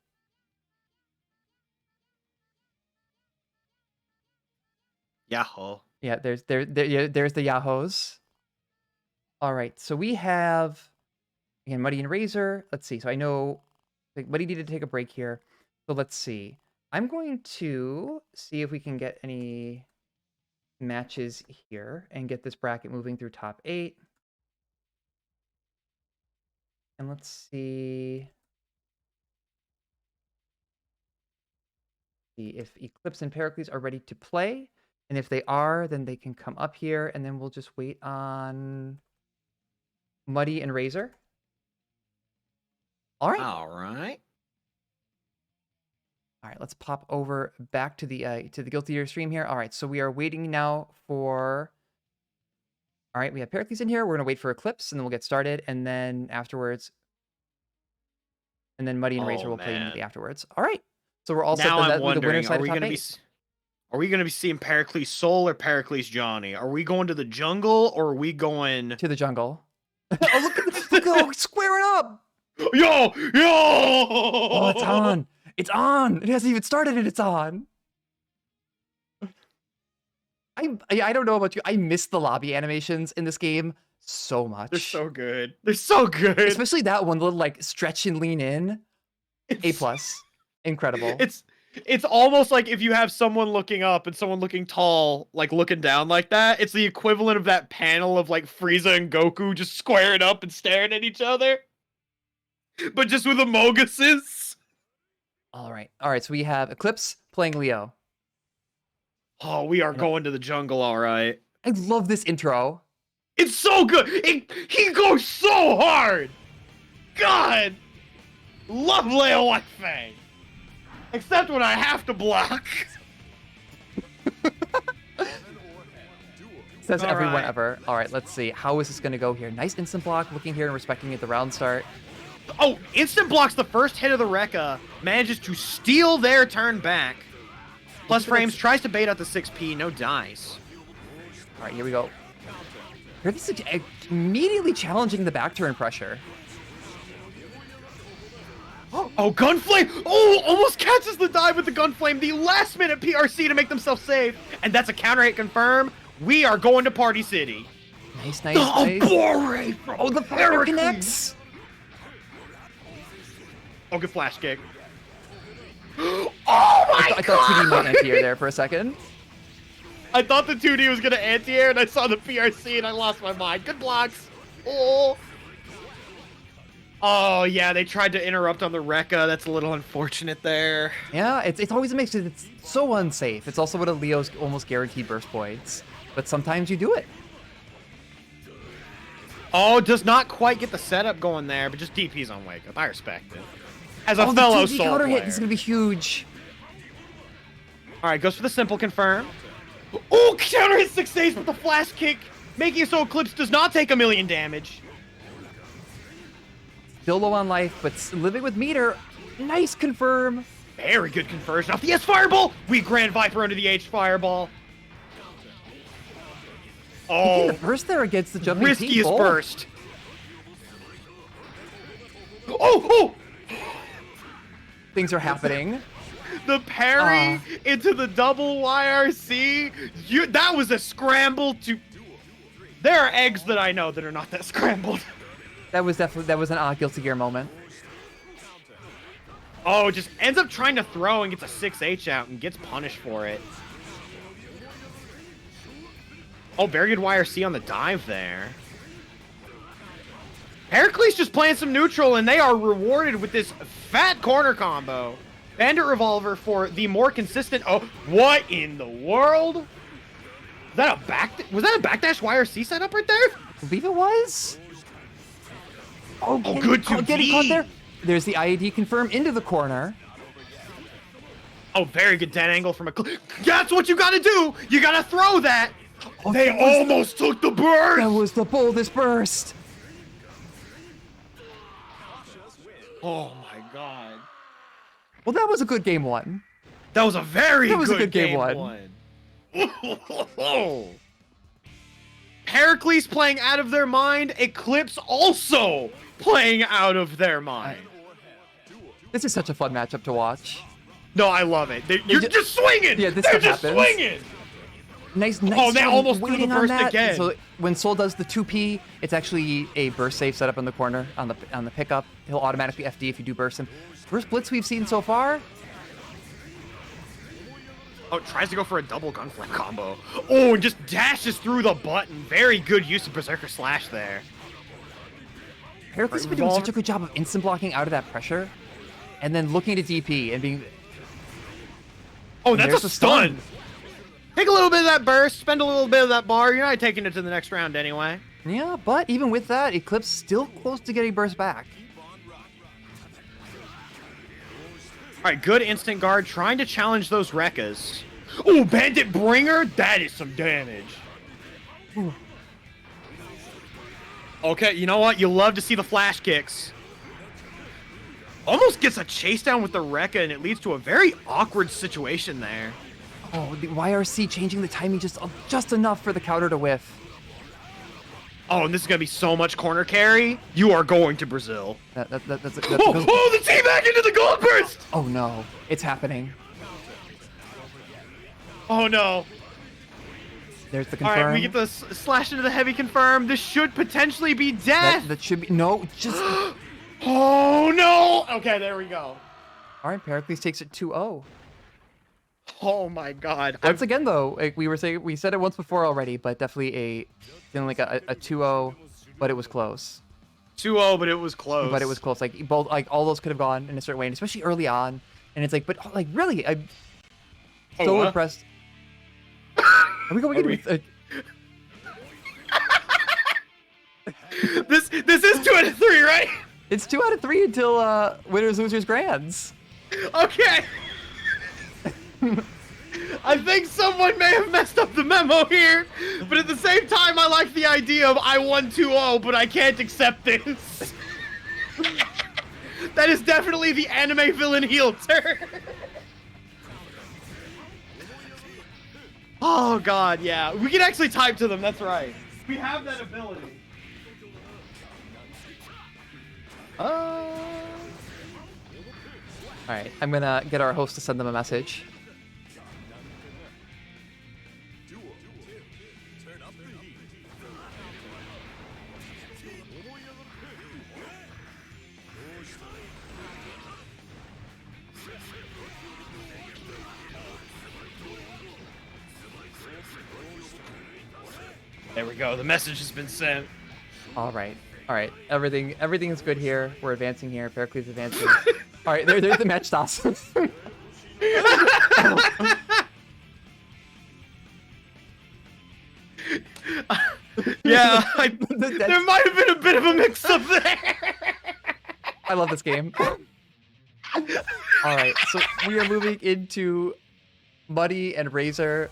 Yahoo. Yeah, there's the Yahos. All right, so we have again Muddy and Razor. Let's see. So I know like Muddy needed to take a break here. So let's see. I'm going to see if we can get any matches here and get this bracket moving through top 8. And let's see if Eclipse and Pericles are ready to play. And if they are, then they can come up here, and then we'll just wait on Muddy and Razor. All right. All right. All right, let's pop over back to the Guilty Gear stream here. All right, so we are waiting now for. All right, we have Pericles in here. We're gonna wait for Eclipse, and then we'll get started, and then afterwards, and then Muddy and Razor will play immediately afterwards. All right, so we're all set. Now I'm with the winner wondering, side of top 8. are we gonna be seeing Pericles Soul or Pericles Johnny? Are we going to the jungle or are we going To the jungle? Oh, look at squaring up! Yo! Oh, it's on! It's on! It hasn't even started and it's on! I don't know about you. I miss the lobby animations in this game so much. They're so good. They're so good. Especially that one little like stretch and lean in. A+. Incredible. It's almost like if you have someone looking up and someone looking tall, like looking down like that, it's the equivalent of that panel of like Frieza and Goku just squaring up and staring at each other. But just with Amoguses. All right, so we have Eclipse playing Leo. Oh, we are going to the jungle, all right. I love this intro. It's so good. He goes so hard. God. Love Leo White Fang. Except when I have to block. Says All everyone right. ever. All right, let's see. How is this going to go here? Nice instant block, looking here and respecting at the round start. Oh, instant blocks the first hit of the Rekka, manages to steal their turn back. Plus frames, tries to bait out the 6P, no dice. All right, here we go. Here, this is immediately challenging the back turn pressure. Oh, Gunflame! Oh, almost catches the dive with the Gunflame. The last minute PRC to make themselves save. And that's a counter hit confirm. We are going to Party City. Nice, nice. Oh, the fire connects! Oh, good flash kick. Oh my I thought 2D might anti-air there for a second. I thought the 2D was going to anti-air, and I saw the PRC, and I lost my mind. Good blocks. Oh. Oh, yeah, they tried to interrupt on the Rekka. That's a little unfortunate there. Yeah, it's always a mix. It's so unsafe. It's also one of Leo's almost guaranteed burst points. But sometimes you do it. Oh, does not quite get the setup going there, but just DP's on Wake Up. I respect it. As a fellow the 2D Soul counter player. hit is going to be huge. All right, goes for the simple confirm. Oh, counter hit 6 days with the flash kick, making it so Eclipse does not take 1,000,000 damage. Still low on life, but living with meter. Nice confirm. Very good conversion off the S Fireball. We Grand Viper under the H Fireball. Oh, The burst there against the jumping riskiest people. burst. Oh! Things are happening. The parry into the double YRC. That was a scramble to... There are eggs that I know that are not that scrambled. That was an Guilty Gear moment. Oh, just ends up trying to throw and gets a 6H out and gets punished for it. Oh, very good YRC on the dive there. Pericles just playing some neutral, and they are rewarded with this fat corner combo. Bandit Revolver for the more consistent... Oh, what in the world? Was that a backdash YRC setup right there? I believe it was. Oh, good to getting caught there. There's the IAD confirm into the corner. Oh, very good dead angle from a... That's what you gotta do! You gotta throw that! Oh, They almost took the burst! That was the boldest burst. Oh my god. Well, that was a good game one. That was a very That was good a good game one. one. Heracles playing out of their mind, Eclipse also playing out of their mind. This is such a fun matchup to watch. No, I love it. You're just swinging. Yeah, this They're stuff just happens. swinging. Nice. Oh, they almost threw the waiting on burst that. again. So when Soul does the 2P, it's actually a burst save set up in the corner on the pickup. He'll automatically FD if you do burst him. First blitz we've seen so far. Oh, tries to go for a double gunflip combo. Oh, and just dashes through the button. Very good use of Berserker Slash there. Heracles has been doing such a good job of instant blocking out of that pressure, and then looking to DP and being. Oh, that's a stun. Take a little bit of that burst, spend a little bit of that bar. You're not taking it to the next round anyway. Yeah, but even with that, Eclipse still close to getting burst back. All right, good instant guard, trying to challenge those Rekkas. Oh, Bandit Bringer, that is some damage. Ooh. Okay, you know what? You love to see the flash kicks. Almost gets a chase down with the Rekka, and it leads to a very awkward situation there. Oh, the YRC changing the timing just enough for the counter to whiff. Oh, and this is going to be so much corner carry. You are going to Brazil. That's oh, the teabag into the gold burst! Oh no, it's happening. Oh no. There's the confirm. All right, we get the slash into the heavy confirm. This should potentially be death. That should be, no, just. Oh no! Okay, there we go. All right, Pericles takes it 2-0. Oh my god. Once again, though, like we said it once before already, but definitely feeling like a 2-0, but it was close. 2-0, but it was close. But it was close. Like both, like all those could have gone in a certain way, and especially early on. And it's like, but like really, I'm so impressed. Are we going into this is 2 out of 3, right? It's 2 out of 3 until winners, losers, grands. Okay. I think someone may have messed up the memo here, but at the same time, I like the idea of I won 2-0, but I can't accept this. That is definitely the anime villain heel turn. Oh god, yeah. We can actually type to them, that's right. We have that ability. Alright, I'm gonna get our host to send them a message. There we go, the message has been sent. Alright. Alright. Everything is good here. We're advancing here. Pericles advancing. Alright, there's the match stops. Yeah, there might have been a bit of a mix-up there. I love this game. Alright, so we are moving into Muddy and Razor.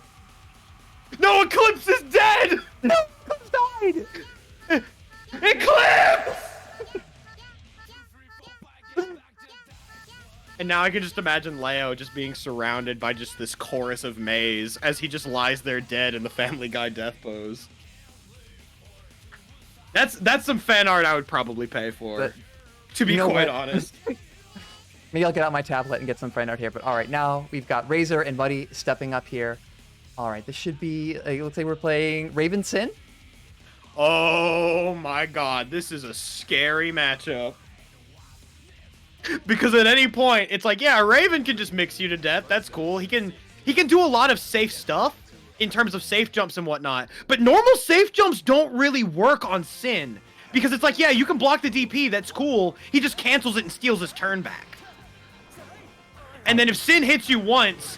No, Eclipse is dead! No, Eclipse died! Eclipse! And now I can just imagine Leo just being surrounded by just this chorus of Maze as he just lies there dead in the Family Guy death pose. That's some fan art I would probably pay for, to be quite honest. Maybe I'll get out my tablet and get some fan art here, but alright, now we've got Razor and Muddy stepping up here. Alright, this should be, let's say we're playing Raven Sin. Oh my god, this is a scary matchup. Because at any point, it's like, yeah, Raven can just mix you to death. That's cool. He can do a lot of safe stuff in terms of safe jumps and whatnot. But normal safe jumps don't really work on Sin. Because it's like, yeah, you can block the DP. That's cool. He just cancels it and steals his turn back. And then if Sin hits you once,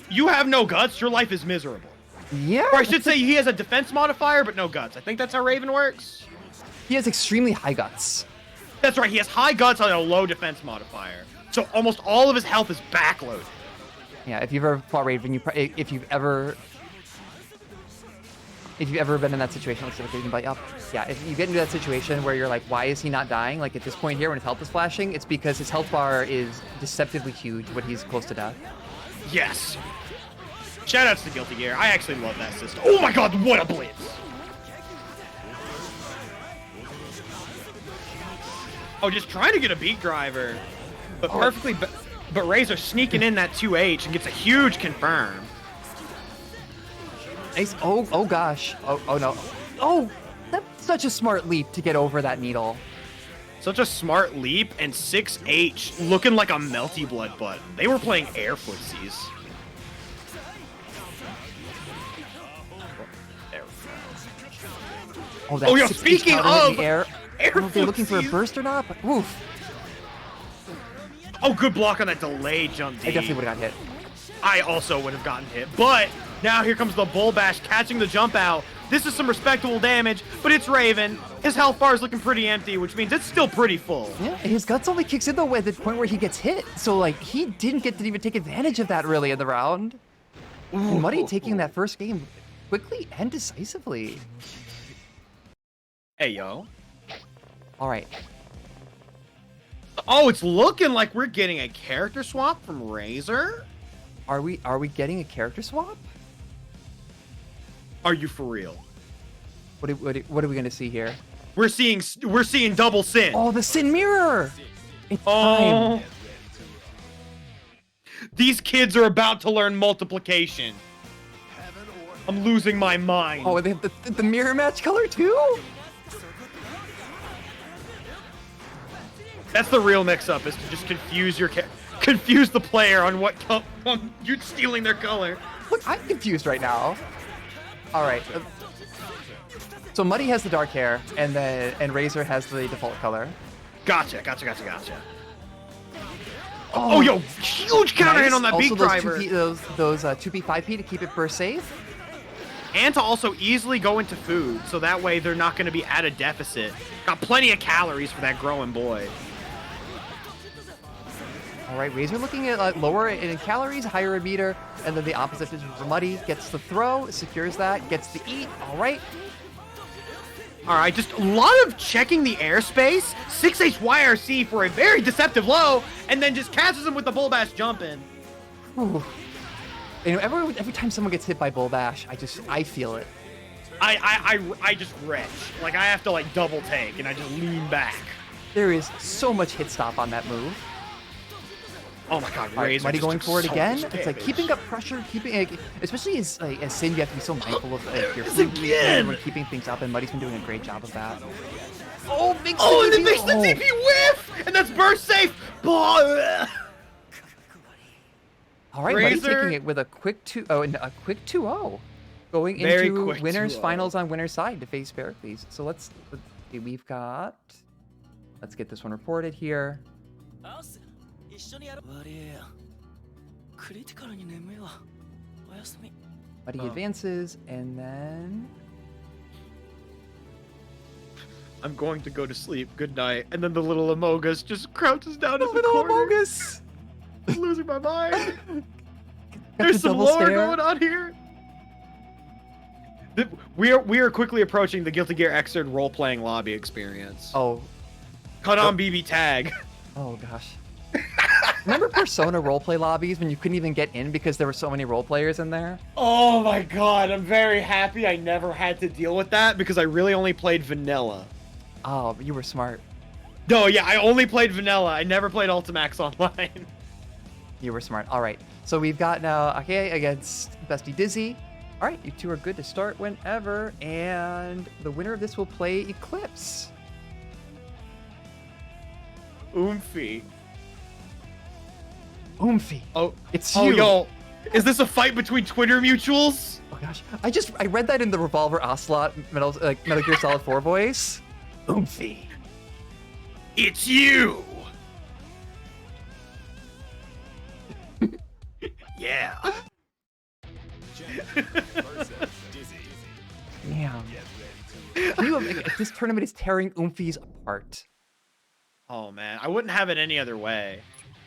you have no guts. Your life is miserable. Yeah. Or I should say he has a defense modifier, but no guts. I think that's how Raven works. He has extremely high guts. That's right, he has high guts on a low defense modifier. So almost all of his health is backloaded. Yeah, if you've ever fought Raven, if you've ever been in that situation, let's see if we can bite up. Yeah, if you get into that situation where you're like, why is he not dying? Like at this point here when his health is flashing, it's because his health bar is deceptively huge when he's close to death. Yes. Shoutouts to Guilty Gear. I actually love that system. Oh my god, what a blitz! Oh, just trying to get a beat driver. But perfectly... But Razor sneaking in that 2H and gets a huge confirm. Nice. Oh gosh. Oh no. Oh, that's such a smart leap to get over that needle. Such a smart leap, and 6H looking like a melty blood butt. They were playing air footsies. Oh, that Oh, yo, 6H speaking counter in of the air. I don't know if they're looking for a footsies. burst or not, but oof. Oh, good block on that delay jump D. I definitely would have got hit. I also would have gotten hit. But now here comes the Bull Bash catching the jump out. This is some respectable damage, but it's Raven. His health bar is looking pretty empty, which means it's still pretty full. Yeah, his guts only kicks in though at the point where he gets hit. So like he didn't get to even take advantage of that really in the round. And Muddy taking that first game quickly and decisively. Hey, yo. All right. Oh, it's looking like we're getting a character swap from Razor. Are we getting a character swap? Are you for real? What are we gonna see here? We're seeing double sin. Oh, the Sin Mirror! It's Oh. time. These kids are about to learn multiplication. I'm losing my mind. Oh, they have the mirror match color too? That's the real mix-up, is to just confuse the player on what on you stealing their color. Look, I'm confused right now. All right. So Muddy has the dark hair, and Razor has the default color. Gotcha. Oh, yo, huge counter hit on that also beat driver. those 2P 5P to keep it burst safe. And to also easily go into food, so that way they're not going to be at a deficit. Got plenty of calories for that growing boy. All right, Razor looking at lower in calories, higher in meter, and then the opposite is for Muddy. Gets the throw, secures that, gets the eat. All right. All right, just a lot of checking the airspace. 6H YRC for a very deceptive low, and then just catches him with the Bull Bash jump in. Whew. You know, every time someone gets hit by Bull Bash, I feel it. I just retch. Like, I have to, like, double take, and I just lean back. There is so much hit stop on that move. Oh my god, All right, Razor Muddy just going took for it so again. much It's like damage. keeping up pressure, especially as Sin, you have to be so mindful of your It's food again! and keeping things up, and Muddy's been doing a great job of that. Oh, big Oh, and it CP. makes the TP whiff! And that's burst safe! Blah. All right, Muddy's Razor. taking it with a quick 2-0. Going Very into quick winners 2-0. finals on winner's side to face Pericles. So let's see, let's get this one reported here. Muddy advances, and then I'm going to go to sleep. Good night. And then the little Amogus just crouches down in the little corner. Amogus. I'm losing my mind. Got There's the some double lore stare. going on here. We are quickly approaching the Guilty Gear Xrd role-playing lobby experience. Oh, Cut on BB tag. oh gosh. Remember Persona roleplay lobbies when you couldn't even get in because there were so many role players in there? Oh my god, I'm very happy I never had to deal with that because I really only played vanilla. Oh, you were smart. No, yeah, I only played vanilla. I never played Ultimax online. You were smart. All right. So we've got now Ake against Bestie Dizzy. All right, you two are good to start whenever, and the winner of this will play Eclipse. Oomphy. Oomphy. Oh, It's oh, you. yo, is this a fight between Twitter mutuals? Oh gosh, I read that in the Revolver Ocelot Metal Gear Solid 4 voice. Oomphy. It's you. Yeah. Damn. This tournament is tearing Oomphies apart. Oh man, I wouldn't have it any other way.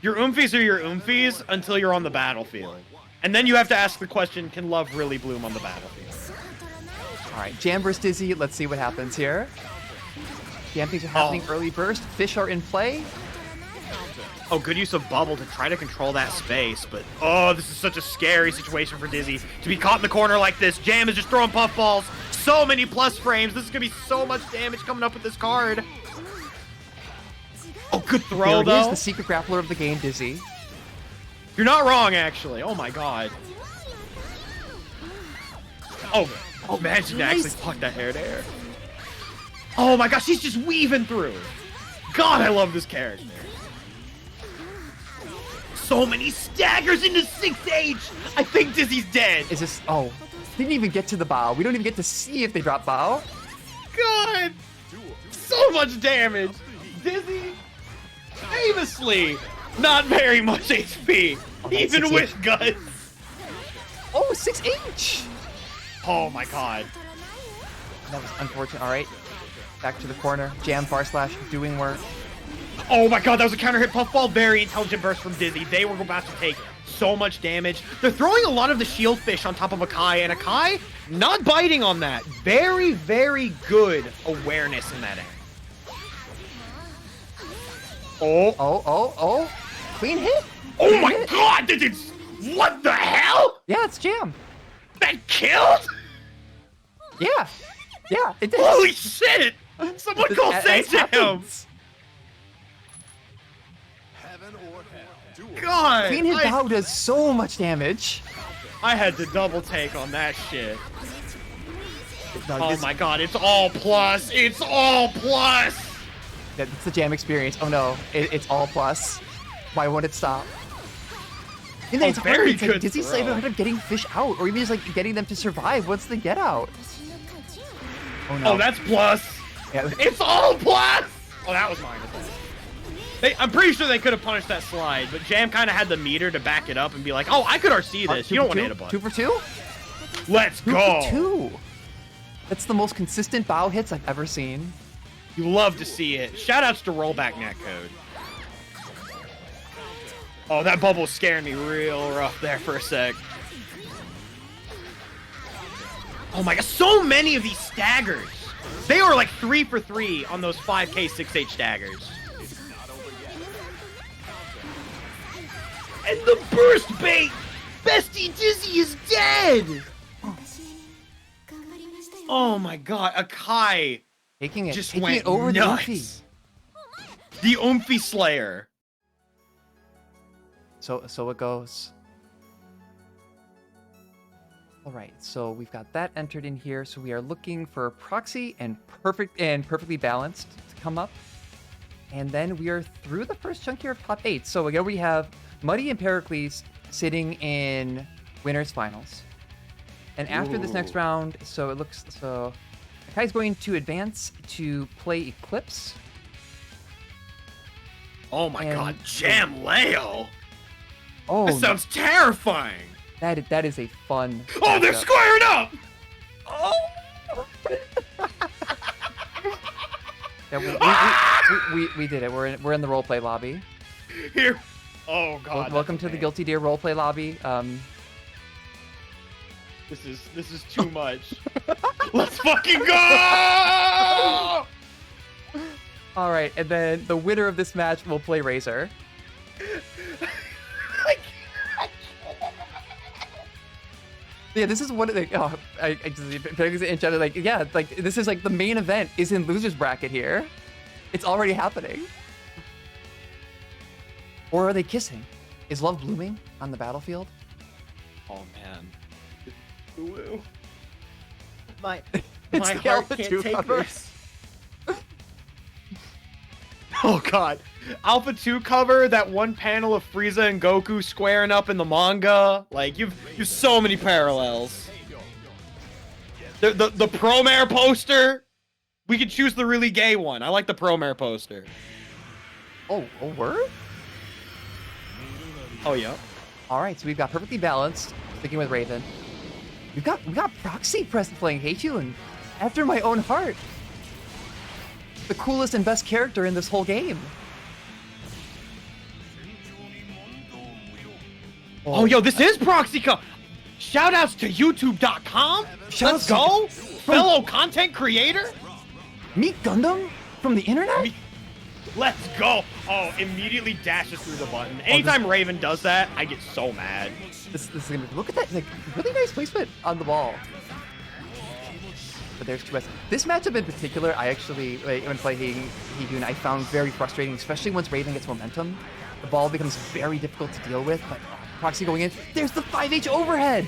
Your Oomphies are your Oomphies until you're on the battlefield. And then you have to ask the question, can love really bloom on the battlefield? All right, Jam versus Dizzy. Let's see what happens here. Jam things are happening. Early burst. Fish are in play. Oh, good use of bubble to try to control that space, but oh, this is such a scary situation for Dizzy. To be caught in the corner like this, Jam is just throwing puffballs. So many plus frames. This is going to be so much damage coming up with this card. Oh, good There throw, it is, though. the secret grappler of the game, Dizzy. You're not wrong, actually. Oh, my God. Oh, imagine nice. actually plucked that air to air. Oh, my gosh, she's just weaving through. God, I love this character. So many staggers into 6H. I think Dizzy's dead. Is this... Oh, didn't even get to the bow. We don't even get to see if they drop bow. God. So much damage. Dizzy, famously, not very much HP. Oh, that's Even 6H. with guts. Oh, 6H. Oh, my God. That was unfortunate. All right. Back to the corner. Jam far slash doing work. Oh my God, that was a counter hit puffball. Very intelligent burst from Dizzy. They were about to take so much damage. They're throwing a lot of the shield fish on top of Akai, and Akai not biting on that. Very, very good awareness in that air. Oh. Clean hit. Oh Clean my hit. God, this is... What the hell? Yeah, it's Jam. That killed? Yeah, it did. Holy shit! Someone call As Sage to him! happens. God! Clean hit bow does so much damage. I had to double take on that shit. No, Oh this- my God, it's all plus! It's all plus! That's the Jam experience. Oh no, it's all plus. Why won't it stop? And then Oh, it's very hard. It's like good Dizzy's throw. able to getting fish out, or even just like getting them to survive once they get out. Oh no. Oh, that's plus! Yeah. It's all plus! Oh, that was mine. I'm pretty sure they could have punished that slide, but Jam kind of had the meter to back it up and be like, oh, I could RC this. You don't want to hit a button. 2 for 2? Let's 2 go! for 2. That's the most consistent bow hits I've ever seen. You love to see it. Shoutouts to rollback netcode. Oh, that bubble scared me real rough there for a sec. Oh my God, so many of these staggers. They are like 3 for 3 on those 5k 6H staggers. And the burst bait! Bestie Dizzy is dead! Oh my God, Akai Taking just it went over nuts. The Oomphy Slayer. So it goes. All right, so we've got that entered in here. So we are looking for proxy and perfectly balanced to come up. And then we are through the first chunk here of top 8. So again, we have Muddy and Pericles sitting in winners finals. And after this next round, so it looks so Akai's going to advance to play Eclipse. Oh my And- God, Jam Leo. Oh, This sounds terrifying. that is a fun. Oh, they're matchup. squaring up. Oh! Yeah, we did it. We're in the roleplay lobby. Here. Oh God. Welcome to the Guilty Deer roleplay lobby. This is too much. Let's fucking go! All right, and then the winner of this match will play Razor. Yeah, this is one of the. Oh, I just in chat, like, yeah, like this is like the main event is in losers bracket here. It's already happening. Or are they kissing? Is love blooming on the battlefield? Oh man. Ooh. My It's my the heart Alpha can't 2 take cover. this. Oh God. Alpha 2 cover, that one panel of Frieza and Goku squaring up in the manga. Like you've so many parallels. The Promare poster. We could choose the really gay one. I like the Promare poster. Oh, word? Oh yeah. All right, so we've got perfectly balanced, sticking with Raven. We got Proxy present playing Heijun, after my own heart. The coolest and best character in this whole game. Oh, yo, this is Proxyco. Shoutouts to YouTube.com. Let's go, fellow content creator. Meet Gundam from the internet? Let's go. Oh, immediately dashes through the button. Anytime Raven does that, I get so mad. This is gonna be, look at that, like, really nice placement on the ball. but there's 2S. This matchup in particular, I actually, like, when playing Heejun, I found very frustrating, especially once Raven gets momentum. The ball becomes very difficult to deal with, but Proxy going in, there's the 5H overhead!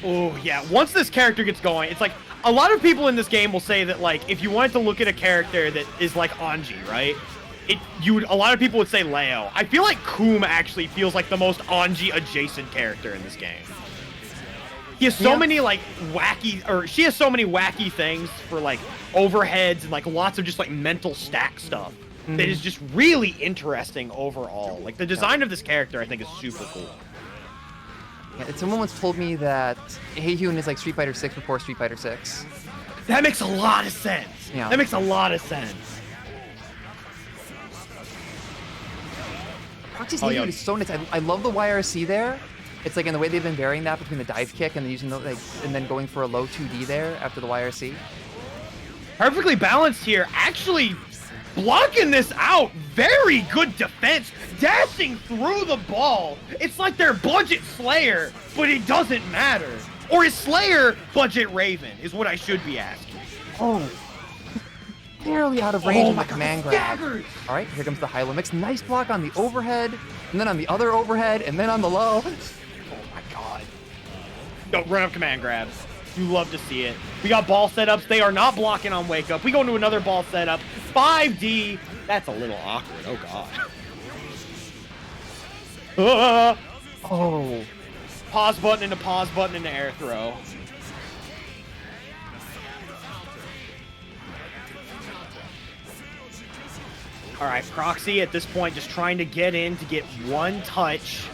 Oh, yeah. Once this character gets going, it's like, a lot of people in this game will say that, like, if you wanted to look at a character that is like Anji, right? A lot of people would say Leo. I feel like Koom actually feels like the most Anji adjacent character in this game. He has so many like she has so many wacky things for like overheads and like lots of just like mental stack stuff that is just really interesting overall. Like the design of this character I think is super cool. Yeah, and someone once told me that Heejun is like Street Fighter 6 before Street Fighter 6. That makes a lot of sense. Yeah. That makes a lot of sense. Proxy's Heejun is so nice. I love the YRC there. It's like in the way they've been varying that between the dive kick and then using the, like, and then going for a low 2D there after the YRC. Perfectly balanced here. Actually blocking this out. Very good defense. Dashing through the ball. It's like their budget Slayer, but it doesn't matter. Or is Slayer budget Raven is what I should be asking. Oh. Barely out of range of the God, command grab. staggers. All right, here comes the high-low mix. Nice block on the overhead, and then on the other overhead, and then on the low. Oh my god. No, run up command grabs. You love to see it. We got ball setups. They are not blocking on wake up. We go into another ball setup. 5D. That's a little awkward. Oh god. Oh. Pause button into air throw. All right, Proxy at this point just trying to get in to get one touch.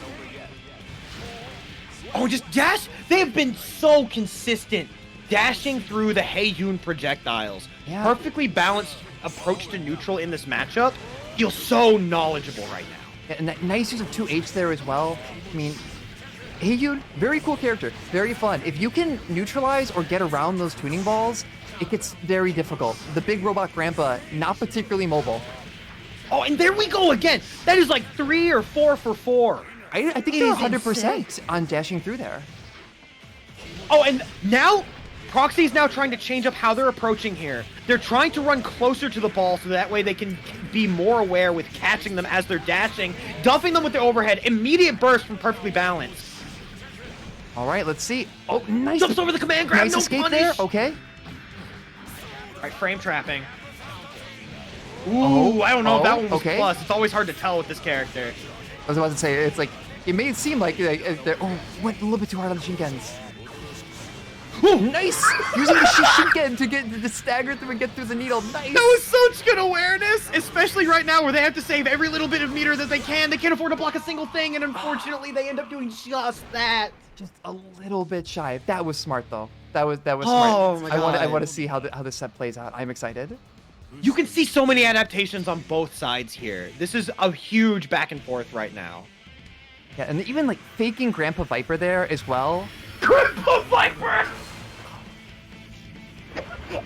Oh, just dash. They have been so consistent dashing through the Heejun projectiles. Yeah. Perfectly balanced approach to neutral in this matchup. Feels so knowledgeable right now. Yeah, and that nice use of 2H there as well. I mean, Heejun, very cool character, very fun. If you can neutralize or get around those tuning balls, it gets very difficult. The big robot grandpa, not particularly mobile. Oh, and there we go again. That is like 3 or 4 for 4. I think they're 100% on dashing through there. Oh, and now Proxy's now trying to change up how they're approaching here. They're trying to run closer to the ball so that way they can be more aware with catching them as they're dashing, dumping them with the overhead, immediate burst from perfectly balanced. All right, let's see. Oh, nice. Jumps over the command grab, Nice no escape punish. there, okay. All right, frame trapping. Ooh, I don't know if that one was okay. plus. It's always hard to tell with this character. I was about to say, it's like, it may seem like they're, went a little bit too hard on the Shinkens. Ooh, nice! Using the Shinken to get to stagger through and get through the needle. Nice! That was such good awareness, especially right now where they have to save every little bit of meter that they can. They can't afford to block a single thing, and unfortunately, they end up doing just that. Just a little bit shy. That was smart, though. That was smart. Oh my God. I want to see how this set plays out. I'm excited. You can see so many adaptations on both sides here. This is a huge back and forth right now. Yeah, and even like faking Grandpa Viper there as well. Grandpa Viper!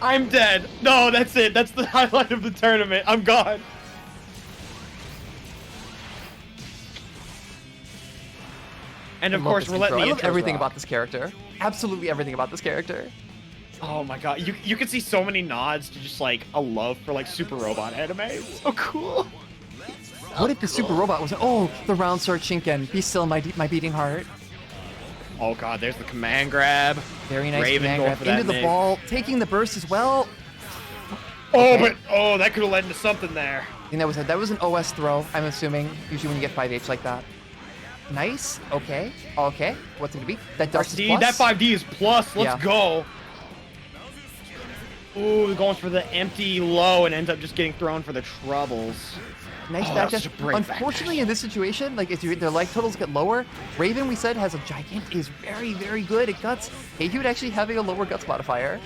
I'm dead. No, that's it. That's the highlight of the tournament. I'm gone. And of course, we're letting the I love intros everything rock. about this character. Absolutely everything about this character. Oh my god, you can see so many nods to just like a love for like Super Robot anime. It's so cool. What if the Super Robot was, the round sword Shinken, be still my beating heart. Oh god, there's the command grab. Very nice Raven command going grab for that into the Nick. ball, taking the burst as well. Oh, Okay. but that could have led into something there. I think that was an OS throw, I'm assuming, usually when you get 5H like that. Nice, okay, what's it gonna be? That dust is RC, plus? that 5D is plus, let's Yeah. go. Ooh, going for the empty low and ends up just getting thrown for the troubles. Nice Oh, back that's dash. a great Unfortunately, back in this situation, like if their life totals get lower, Raven, we said, has a is very, very good at guts. Heijun actually having a lower guts modifier,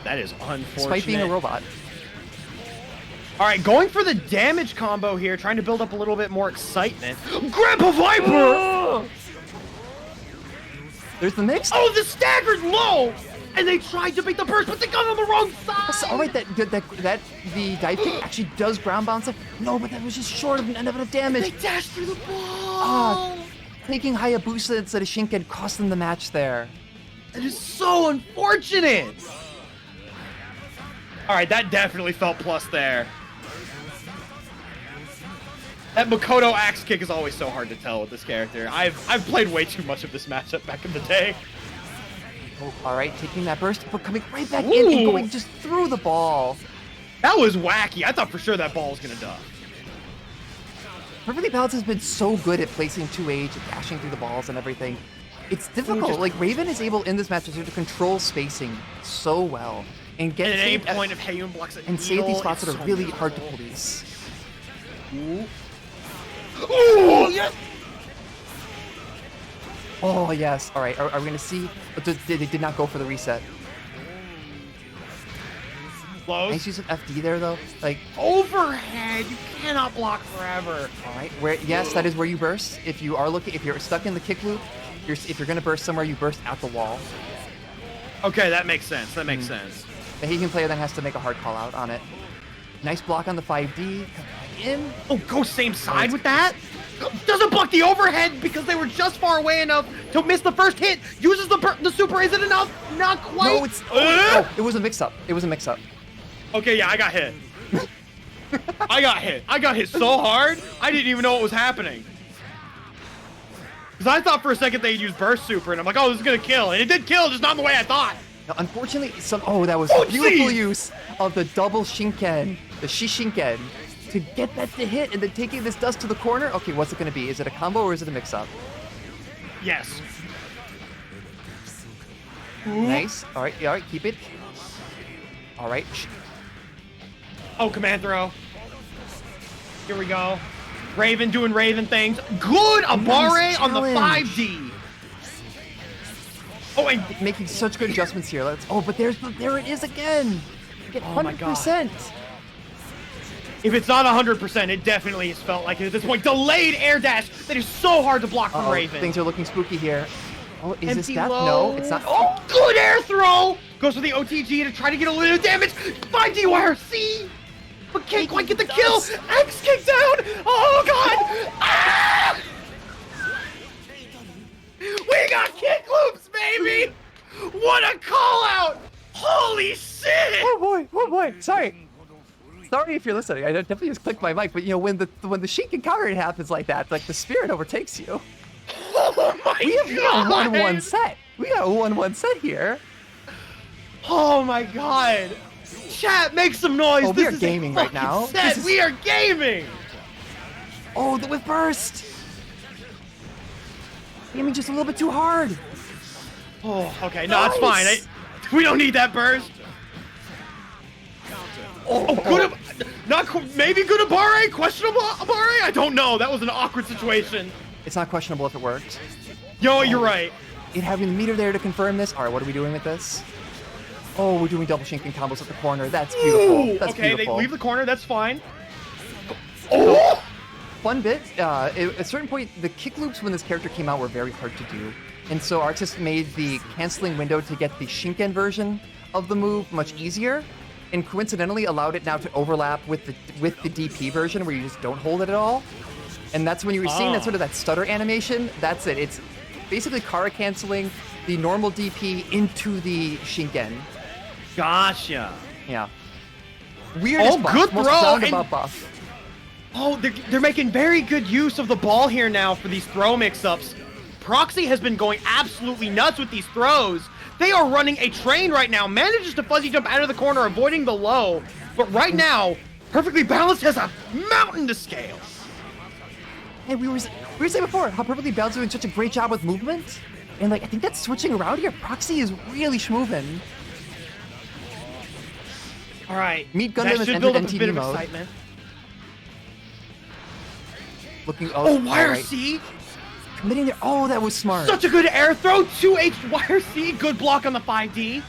That is unfortunate. despite being a robot. All right, going for the damage combo here, trying to build up a little bit more excitement. Grandpa Viper! There's the mix. Oh, the staggered low! And they tried to make the burst, but they got on the wrong side! All right, the dive kick actually does ground bounce it. No, but that was just short of enough damage. They dashed through the ball! Taking Hayabusa instead of Shinken cost them the match there. That is so unfortunate! All right, that definitely felt plus there. That Makoto axe kick is always so hard to tell with this character. I've played way too much of this matchup back in the day. Oh, all right, taking that burst, but coming right back in and going just through the ball. That was wacky. I thought for sure that ball was gonna duck. Perfectly Balanced has been so good at placing 2H and dashing through the balls and everything. It's difficult. Like, Raven is able in this match to control spacing so well and get at any point if Heiyun blocks it and save these spots that are really hard to police. Ooh. Ooh, yes! Oh, yes. All right, are we going to see? But they did not go for the reset. Close. Nice use of FD there, though. Like, overhead, you cannot block forever. All right, yes, that is where you burst. If you're stuck in the kick loop, if you're going to burst somewhere, you burst at the wall. Okay, that makes sense. That makes sense. The Hagen player then has to make a hard call out on it. Nice block on the 5D. In. Oh, go same side with that? Doesn't block the overhead because they were just far away enough to miss the first hit. Uses the super. Is it enough? Not quite. No, oh, it was a mix-up. It was a mix-up. Okay, yeah, I got hit. I got hit. I got hit so hard, I didn't even know what was happening. Because I thought for a second they'd use burst super, and I'm like, oh, this is going to kill. And it did kill, just not in the way I thought. Now, unfortunately, that was beautiful use of the double Shinken, the Shishinken, to get that to hit, and then taking this dust to the corner. Okay, what's it going to be? Is it a combo or is it a mix-up? Yes. Nice. All right, keep it. All right. Oh, command throw. Here we go. Raven doing Raven things. Good Abare on the 5D. Oh, and making such good adjustments here. But there it is again. Get 100%. If it's not 100%, it definitely has felt like it at this point. Delayed air dash that is so hard to block from Raven. Things are looking spooky here. Oh, is this death? Low. No, it's not. Oh, good air throw! Goes for the OTG to try to get a little damage. 5D wire, see? But can't quite get the kill. X kick down. Oh, God. Ah! We got kick loops, baby. What a call out. Holy shit. Oh, boy. Sorry if you're listening. I definitely just clicked my mic, but when the Shinken counter happens like that, like the spirit overtakes you. Oh my God! We got a 1-1 set. We got a 1-1 set here. Oh my God! Chat, make some noise. Oh, we are gaming right now. We are gaming. Oh, the whip burst. Aiming just a little bit too hard. Oh, okay. No, it's fine. We don't need that burst. Oh, good. Maybe good Abare. Questionable Abare. I don't know. That was an awkward situation. It's not questionable if it worked. Yo, you're right. It having the meter there to confirm this. All right, what are we doing with this? Oh, we're doing double Shinken combos at the corner. That's beautiful. That's okay, beautiful. They leave the corner. That's fine. Oh! Fun bit. At a certain point, the kick loops when this character came out were very hard to do. And so Arxis made the canceling window to get the Shinken version of the move much easier. And coincidentally allowed it now to overlap with the DP version where you just don't hold it at all. And that's when you were seeing that sort of that stutter animation. That's it. It's basically Kara canceling the normal DP into the Shinken. Gotcha. Yeah. Weirdest buff. Good Most throw. roundabout buff. Oh, they're making very good use of the ball here now for these throw mix-ups. Proxy has been going absolutely nuts with these throws. They are running a train right now. Manages to fuzzy jump out of the corner, avoiding the low. But right now, Perfectly Balanced has a mountain to scale. Hey, we were saying before how Perfectly Balanced is doing such a great job with movement. And I think that's switching around here. Proxy is really schmoving. All right. Meat Gundam has entered NTD mode. Excitement. Looking. Oh, YRC. Committing there. Oh, that was smart. Such a good air throw. 2H YRC. Good block on the 5D.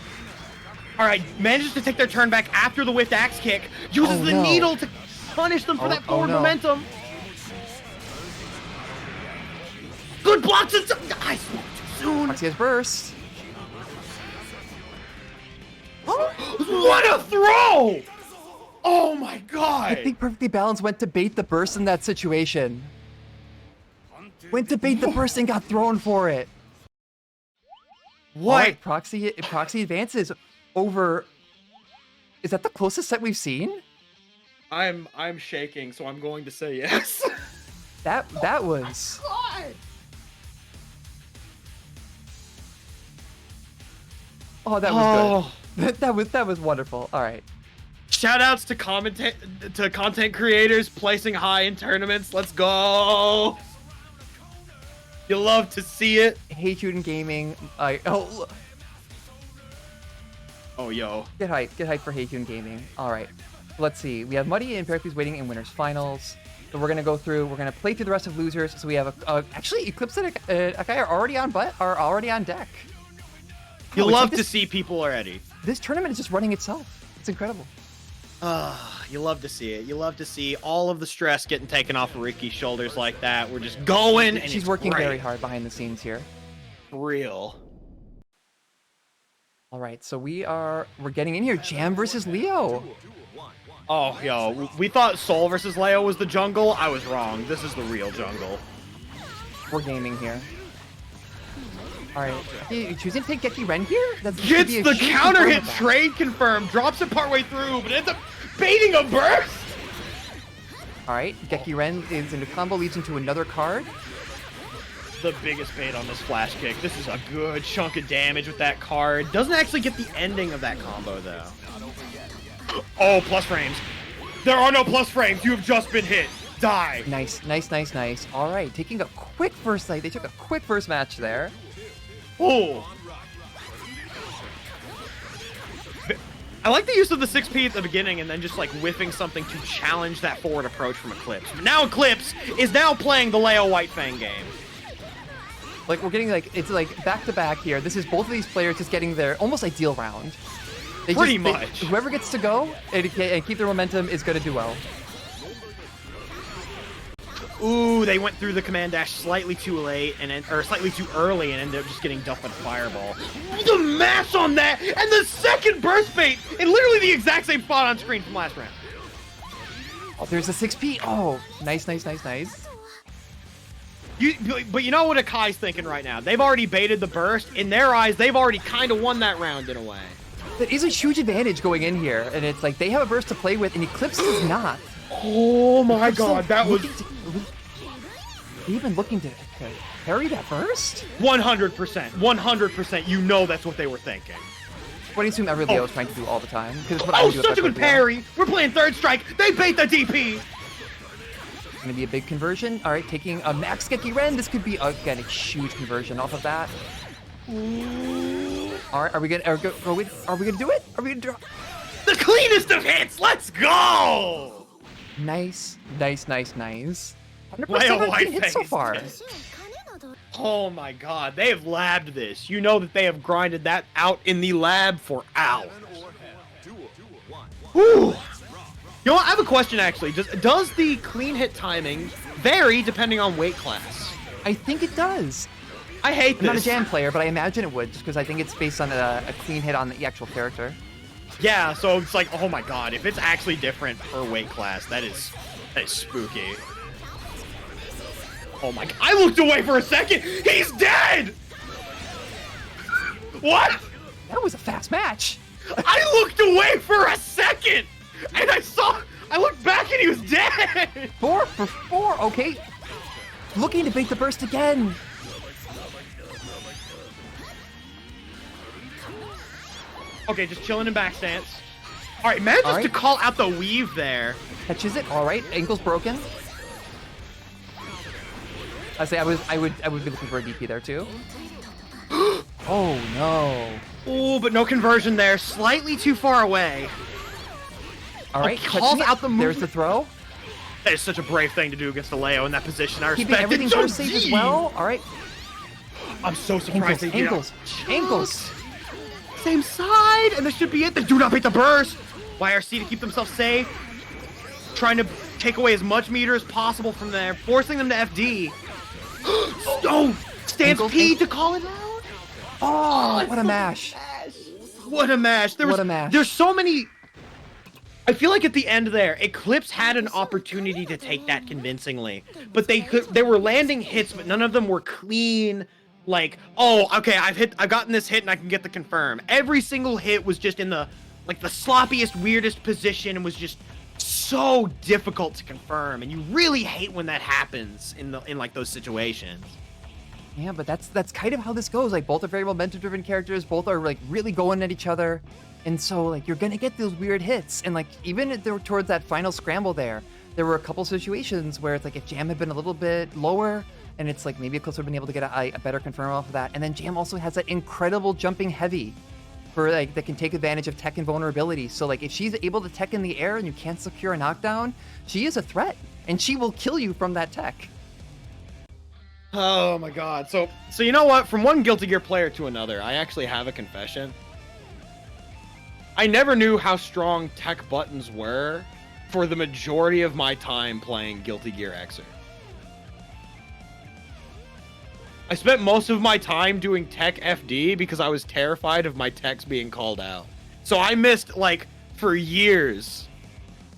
All right. Manages to take their turn back after the whiffed axe kick. Uses the needle to punish them for that forward momentum. Good blocks. I spoke too soon. Proxy has burst. What a throw! Oh my God! I think Perfectly Balanced went to bait the burst in that situation. Went to bait the burst and got thrown for it. What? Right, Proxy advances over Is that the closest set we've seen? I'm shaking, so I'm going to say yes. That was. God. Oh, that was good. That was wonderful. All right. Shout outs to content creators placing high in tournaments. Let's go. You love to see it. Hey, Juden Gaming. Oh, yo. get hype for Hey Juden Gaming. All right. Let's see. We have Muddy and Pericles waiting in winners finals. So we're gonna go through. We're gonna play through the rest of losers. So we have actually Eclipse and Akai are already on deck. You love to see people already. This tournament is just running itself. It's incredible. You love to see it. You love to see all of the stress getting taken off of Ricky's shoulders like that. We're just going, and she's working very hard behind the scenes here. Real. All right, so we're getting in here. Jam versus Leo. Oh, yo, we thought Soul versus Leo was the jungle. I was wrong. This is the real jungle. We're gaming here. All right, you choosing to take Geki Ren here? Gets the counter hit trade confirmed, drops it partway through, but ends up baiting a burst. All right, Geki Ren is into combo, leads into another card. The biggest bait on this flash kick. This is a good chunk of damage with that card. Doesn't actually get the ending of that combo though. Oh, plus frames. There are no plus frames. You have just been hit. Die. Nice. All right, taking a quick first light. They took a quick first match there. Oh. I like the use of the 6P at the beginning and then just like whiffing something to challenge that forward approach from Eclipse. But now Eclipse is now playing the Leo White Fang game. Like we're getting it's like back to back here. This is both of these players just getting their almost ideal round. Pretty much. Whoever gets to go and keep their momentum is going to do well. Ooh, they went through the command dash slightly too late or slightly too early and ended up just getting dumped by the fireball. The mash on that and the second burst bait in literally the exact same spot on screen from last round. Oh, there's a 6P. Oh, nice. But you know what Akai's thinking right now? They've already baited the burst. In their eyes, they've already kind of won that round in a way. That is a huge advantage going in here, and it's like they have a burst to play with, and Eclipse does not. Oh my god, that was... Even looking to parry that burst? 100%. 100%. You know that's what they were thinking. What do you assume every Leo is trying to do all the time? Such a good parry! We're playing third strike! They bait the DP! It's going to be a big conversion. All right, taking a max Geki Ren. This could be, again, a huge conversion off of that. All right, are we gonna do it? Are we gonna draw? The cleanest of hits. Let's go. Nice. 100% Leo White hits so far. Oh my god, they have labbed this. You know that they have grinded that out in the lab for hours. Whew. You know what? I have a question actually. Does the clean hit timing vary depending on weight class? I think it does. I hate this. I'm not a Jam player, but I imagine it would, just because I think it's based on a clean hit on the actual character. Yeah, so it's like, oh my god, if it's actually different per weight class, that is spooky. Oh my god, I looked away for a second! He's dead! What? That was a fast match. I looked away for a second! And I looked back and he was dead! 4 for 4, okay. Looking to bait the burst again. Okay, just chilling in back stance. All right, manages to call out the weave there. Catches it. All right, ankle's broken. I say I would be looking for a DP there too. Oh no. Oh, but no conversion there. Slightly too far away. All right, calls out the move. There's the throw. That is such a brave thing to do against a Leo in that position. I respect Keeping everything it. safe as well. All right. I'm so surprised they did ankles. Same side, and this should be it. They do not beat the burst. YRC to keep themselves safe. Trying to take away as much meter as possible from there, forcing them to FD. Oh, stands P to call it out. Oh, what a mash. What a mash. There's so many. I feel like at the end there, Eclipse had an opportunity to take that convincingly, but they were landing hits, but none of them were clean. Like, oh, okay, I've gotten this hit and I can get the confirm. Every single hit was just in the like the sloppiest, weirdest position and was just so difficult to confirm. And you really hate when that happens in like those situations. Yeah, but that's kind of how this goes. Like, both are very momentum-driven characters. Both are like really going at each other, and so like you're gonna get those weird hits. And like even towards that final scramble there were a couple situations where it's like if Jam had been a little bit lower, and it's like maybe Eclipse would have been able to get a better confirm off of that. And then Jam also has that incredible jumping heavy for like that can take advantage of tech and vulnerability. So like if she's able to tech in the air and you can't secure a knockdown, she is a threat, and she will kill you from that tech. Oh my god. So you know what? From one Guilty Gear player to another, I actually have a confession. I never knew how strong tech buttons were for the majority of my time playing Guilty Gear Xrd. I spent most of my time doing tech FD because I was terrified of my techs being called out. So I missed, like, for years,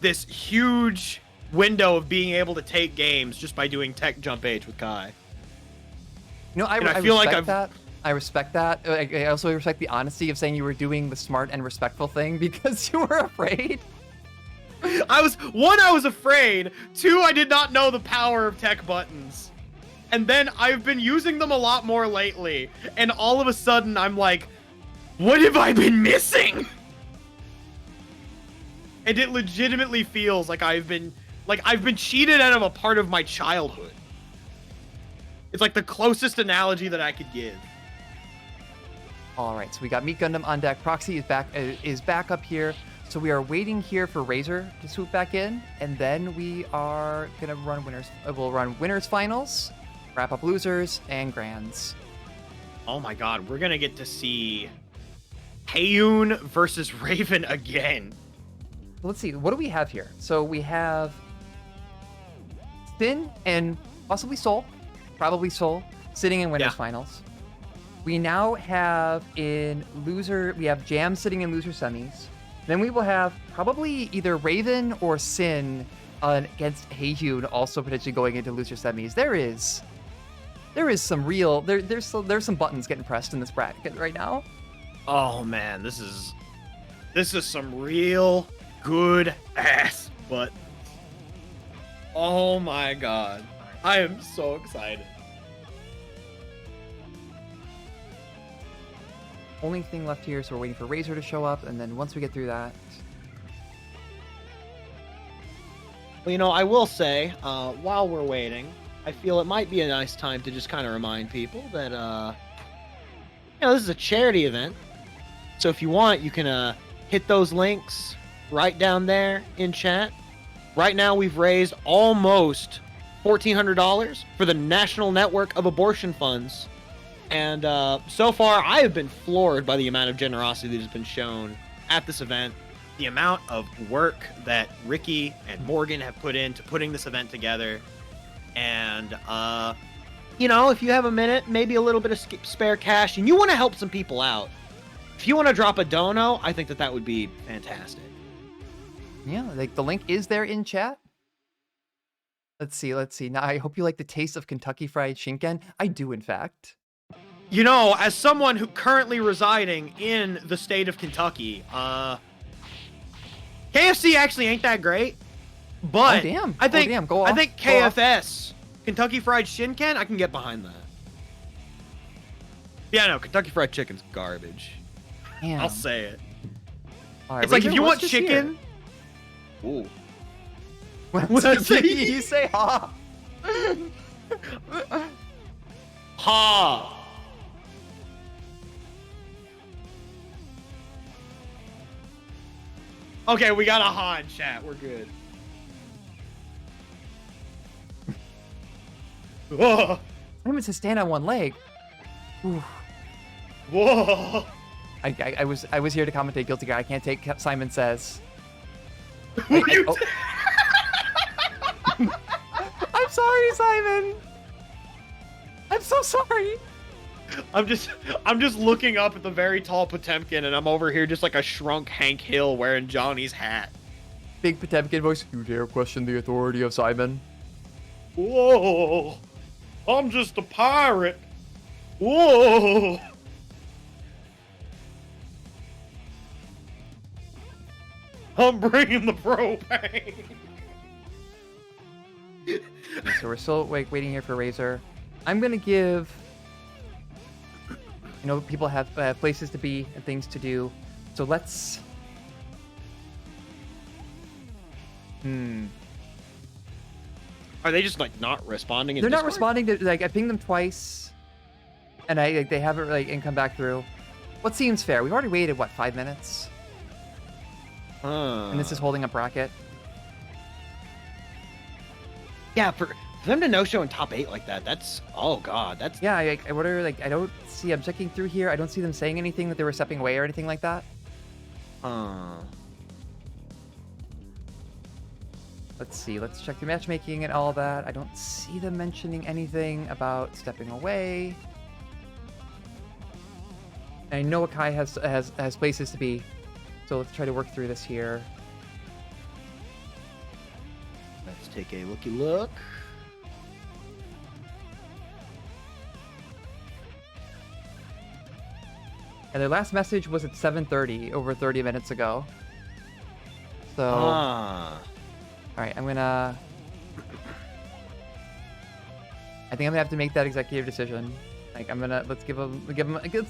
this huge window of being able to take games just by doing tech jump H with Kai. You know, I feel like that. I respect that. I also respect the honesty of saying you were doing the smart and respectful thing because you were afraid. I was afraid. 2, I did not know the power of tech buttons. And then I've been using them a lot more lately. And all of a sudden I'm like, what have I been missing? And it legitimately feels like I've been cheated out of a part of my childhood. It's like the closest analogy that I could give. All right, so we got Meat Gundam on deck. Proxy is back up here. So we are waiting here for Razor to swoop back in, and then we are gonna run winners. We'll run winners finals, wrap up losers and grands. Oh my god, we're gonna get to see Heyoon versus Raven again. Let's see, what do we have here? So we have Sin and possibly Soul, probably Soul, sitting in winners finals. We now have we have Jam sitting in loser semis. Then we will have probably either Raven or Sin against Heyoon also potentially going into loser semis. There is some real there's some buttons getting pressed in this bracket right now. Oh man, this is some real good ass buttons. Oh my god. I am so excited. Only thing left here, so we're waiting for Razor to show up, and then once we get through that... Well, you know, I will say, while we're waiting, I feel it might be a nice time to just kind of remind people that, this is a charity event. So if you want, you can hit those links right down there in chat. Right now, we've raised almost $1,400 for the National Network of Abortion Funds. And so far, I have been floored by the amount of generosity that has been shown at this event. The amount of work that Ricky and Morgan have put into putting this event together. And, if you have a minute, maybe a little bit of spare cash, and you want to help some people out, if you want to drop a dono, I think that would be fantastic. Yeah, like the link is there in chat. Let's see. Now, I hope you like the taste of Kentucky Fried Shinken. I do, in fact. You know, as someone who currently residing in the state of Kentucky, KFC actually ain't that great. But I think KFS, Kentucky Fried Shinken, I can get behind that. Yeah, no, Kentucky Fried Chicken's garbage. Damn. I'll say it. All right, it's like if you want chicken. Ooh. What did you say? Ha. Ha. Okay, we got a ha in chat. We're good. Whoa. I'm to stand on one leg. Ooh. Whoa. I was here to commentate Guilty Gear. I can't take Simon Says. I'm sorry, Simon. I'm so sorry. I'm just looking up at the very tall Potemkin, and I'm over here just like a shrunk Hank Hill wearing Johnny's hat. Big Potemkin voice. You dare question the authority of Simon? Whoa. I'm just a pirate. Whoa. I'm bringing the propane. So we're still waiting here for Razor. I'm gonna give. You know, people have places to be and things to do. So let's. Are they just like not responding? They're not responding to like I pinged them twice, and they haven't and come back through. What seems fair? We've already waited what 5 minutes, and this is holding up bracket. Yeah, for them to no-show in top 8 like that, that's oh god, that's Yeah. I wonder. I don't see. I'm checking through here. I don't see them saying anything that they were stepping away or anything like that. Let's see. Let's check the matchmaking and all that. I don't see them mentioning anything about stepping away. I know Akai has places to be, so let's try to work through this here. Let's take a look. And their last message was at 7:30, over 30 minutes ago. So, all right, I think I'm gonna have to make that executive decision. Like, let's give them. I guess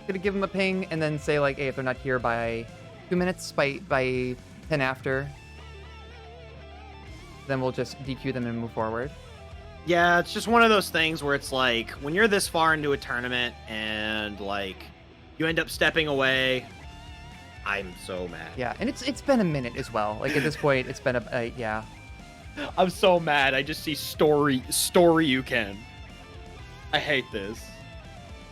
gonna give them a ping and then say like, hey, if they're not here by 2 minutes, by 10 after, then we'll just DQ them and move forward. Yeah, it's just one of those things where it's like when you're this far into a tournament and like you end up stepping away. I'm so mad. Yeah, and it's been a minute as well. Like at this point, it's been yeah. I'm so mad. I just see story you can. I hate this.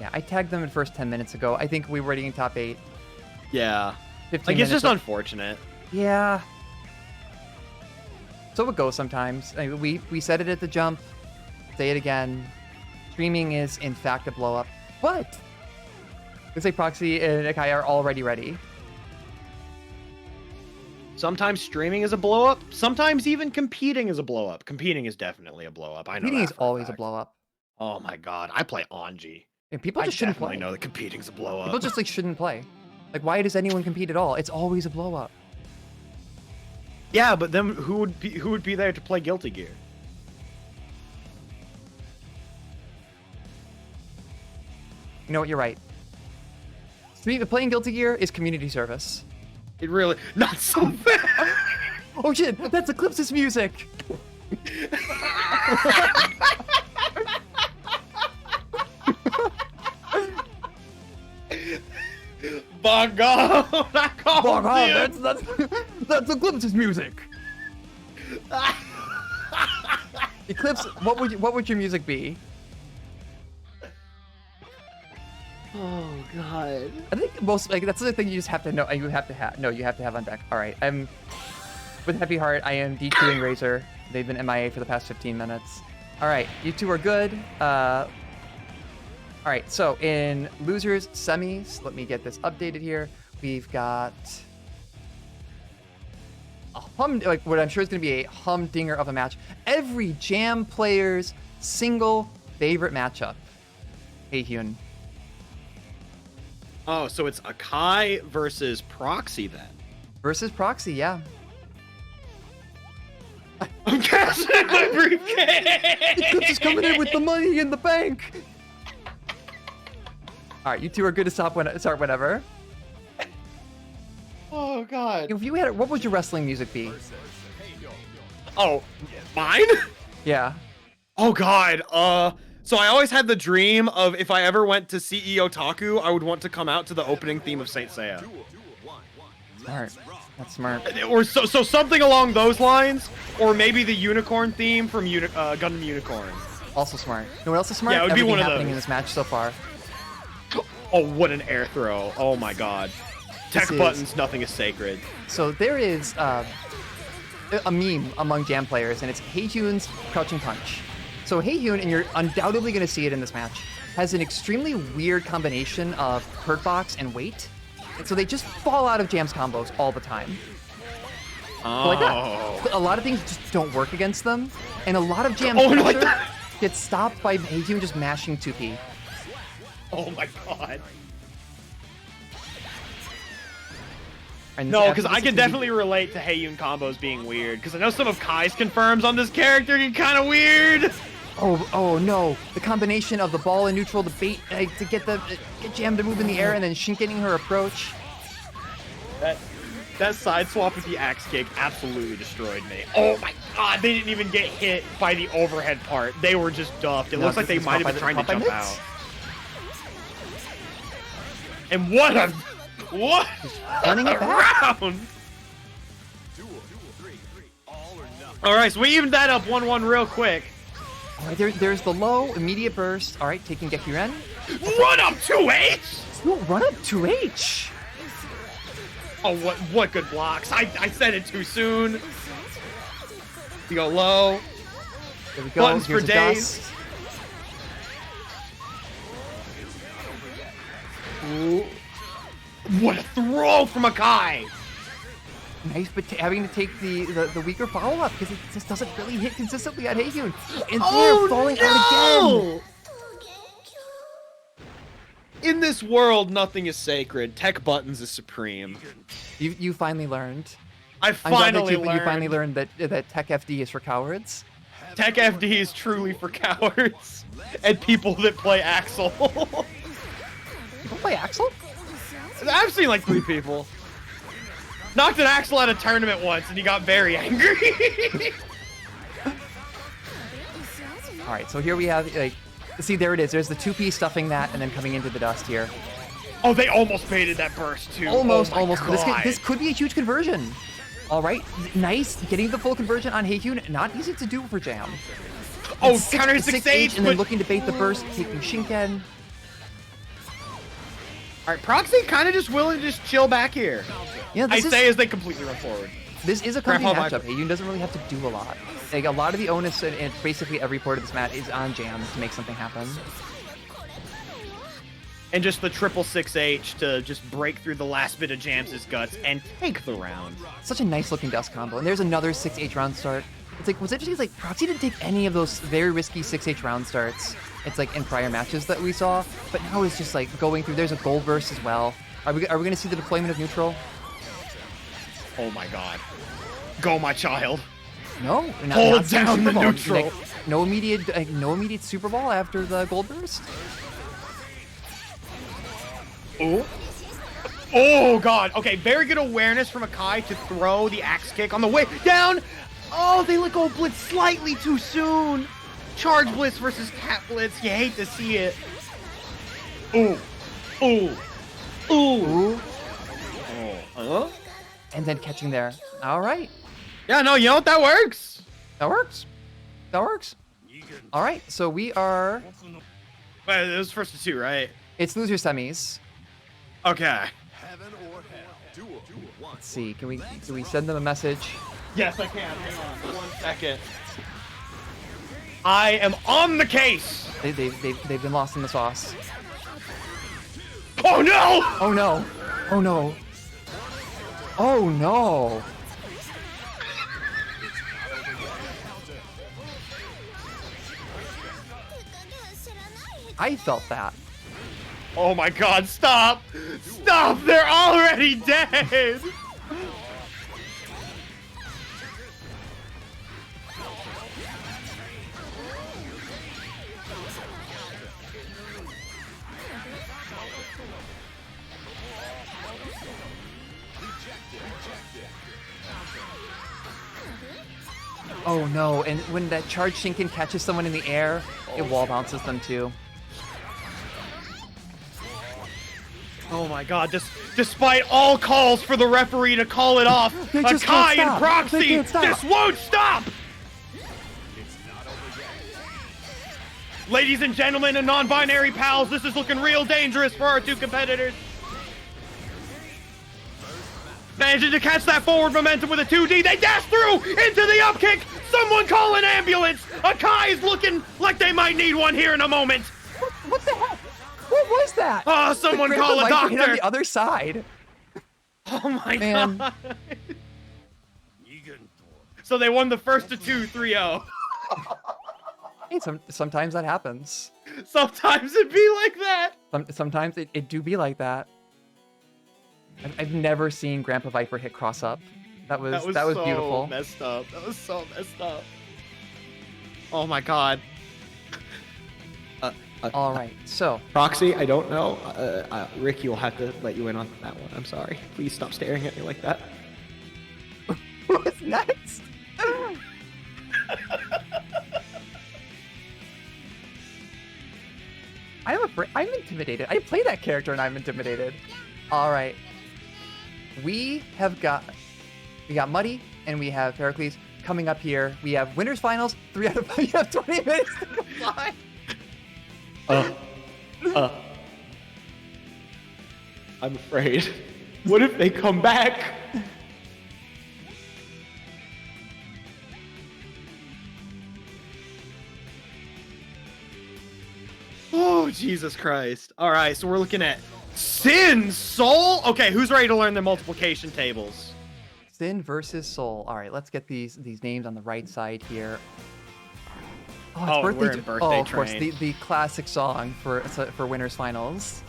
Yeah, I tagged them in first 10 minutes ago. I think we were already in top 8. Yeah. 15 like it's just up. unfortunate. Yeah. So it goes sometimes. I mean, we said it at the jump. Say it again. Streaming is in fact a blow up. What? Looks like Proxy and Akai are already ready. Sometimes streaming is a blow up. Sometimes even competing is a blow up. Competing is definitely a blow up. I know. Competing is for always a fact. blow up. Oh my god, I play Anji. And people just shouldn't play. I know that competing's a blow up. People just like shouldn't play. Like, why does anyone compete at all? It's always a blow up. Yeah, but then who would be there to play Guilty Gear? You know what? You're right. Playing Guilty Gear is community service. It really not so bad. Oh shit! That's Eclipse's music. Bug on! That's Eclipse's music. Eclipse, what would your music be? Oh god. I think most that's the thing you just have to know. You have to have on deck. All right, I'm with heavy heart. I am DQing Razor. They've been MIA for the past 15 minutes. All right, you two are good. All right, so in losers semis, let me get this updated here. We've got a what I'm sure is going to be a humdinger of a match. Every Jam player's single favorite matchup. Hey Hyun. Oh, so it's Akai versus Proxy then. Versus Proxy, yeah. I'm cashing my briefcase. Eclipse is coming in with the money in the bank. All right, you two are good to start whenever. Oh god. If you had, what would your wrestling music be? Oh, mine? Yeah. Oh god. So I always had the dream of if I ever went to CEO Taku, I would want to come out to the opening theme of Saint Seiya. Smart. That's smart. Or so something along those lines, or maybe the unicorn theme from Gundam Unicorn. Also smart. You know what else is smart? Yeah, it would be Everything one of happening those. in this match so far. Oh, what an air throw. Oh my god. Tech buttons, nothing is sacred. So there is a meme among Jam players, and it's Heijun's crouching punch. So Heijun, and you're undoubtedly going to see it in this match, has an extremely weird combination of hurt box and weight. And so they just fall out of Jam's combos all the time. Oh. Like that. A lot of things just don't work against them, and a lot of Jam like gets stopped by Heijun just mashing 2P. Oh my god. And No, after because this, I it's can gonna be- definitely relate to Heiyun combos being weird. Because I know some of Kai's confirms on this character get kind of weird. Oh no! The combination of the ball and neutral, the bait to get Jam to move in the air, and then Shinkening her approach. That side swap with the axe kick absolutely destroyed me. Oh my god, they didn't even get hit by the overhead part. They were just duffed. It looks like they might have been trying to jump out. And what Running it back. round! All right, so we evened that up 1-1 real quick. All right, there's the low immediate burst. All right, taking Gekiren. Run up 2H! Ooh, run up 2H. Oh, what good blocks. I said it too soon. You go low. There we go. Buttons Here's for a days. dust. Ooh. What a throw from Akai! Nice, but having to take the weaker follow-up because it just doesn't really hit consistently on Heiyun. And they're falling out again. In this world, nothing is sacred. Tech buttons is supreme. You finally learned. I I'm glad finally that you finally learned that Tech FD is for cowards. Tech FD is truly for cowards and people that play Axel. You don't play Axel? I've seen like 3 people. Knocked an Axel out of tournament once and he got very angry. All right, so here we have, like, see, there it is. There's the 2P stuffing that and then coming into the dust here. Oh, they almost baited that burst too. Almost, Oh my almost. God. This could be a huge conversion. All right, nice. Getting the full conversion on Heiyun, not easy to do for Jam. Oh, It's counter 6H, 6H, and then but... looking to bait the burst, taking Shinken. All right, Proxy kind of just willing to just chill back here. Yeah, I say as they completely run forward. this is a comfy Grandpa matchup. Heiyun doesn't really have to do a lot. Like, a lot of the onus in basically every part of this match is on Jam to make something happen. And just the triple 6H to just break through the last bit of Jams's guts and take the round. Such a nice looking dust combo. And there's another 6H round start. It's like, what's interesting is like Proxy didn't take any of those very risky 6H round starts. It's like in prior matches that we saw, but now it's just like going through. There's a gold burst as well. Are we going to see the deployment of neutral? Oh my god. Go, my child. No, Hold seeing down Super the Ball. neutral. Like, no immediate Super Ball after the gold burst. Oh. Oh god. Okay, very good awareness from Akai to throw the axe kick on the way down. Oh, they let go of Blitz slightly too soon. Charge Blitz versus Cat Blitz. You hate to see it. Ooh. Ooh. Ooh. Ooh, Huh? and then catching there. All right, Yeah, no, you know what? That works. that works. That works. All right, so we are. Wait, it was first to 2, right? It's loser semis. Okay. Let's see. Can we send them a message? Yes, I can. Hang on 1 second. I am on the case. They've been lost in the sauce. Oh no! Oh no! Oh no! Oh no! I felt that. Oh my god, stop! Stop! They're already dead! Oh no! And when that charged Shinken catches someone in the air, it wall bounces them too. Oh my god, despite all calls for the referee to call it off, They just Akai can't and stop. Proxy They can't stop. just won't stop! Ladies and gentlemen and non-binary pals, this is looking real dangerous for our 2 competitors. Managing to catch that forward momentum with a 2D. They dash through into the upkick. Someone call an ambulance. Akai is looking like they might need one here in a moment. What the heck? What was that? Oh, someone Grandpa call a Viper hit on doctor. the other side. Oh my Man. god. So they won the first to 2, 3-0. Hey, sometimes that happens. Sometimes it be like that. Sometimes it do be like that. I've never seen Grandpa Viper hit cross up. That was so beautiful. messed up. That was so messed up. Oh my god. All right, so Proxy, I don't know. Rick, you'll have to let you in on that one. I'm sorry. Please stop staring at me like that. what's next? I'm afraid. I'm intimidated. I play that character and I'm intimidated. All right, we got Muddy and we have Pericles coming up here. We have winners finals. 3 out of 5. You have 20 minutes to comply. I'm afraid. What if they come back? Oh, Jesus Christ. All right, so we're looking at Sin, Soul. Okay, who's ready to learn their multiplication tables? Sin versus Soul. All right, let's get these names on the right side here. Oh, it's we're in Birthday of course, Train. the classic song for winners finals.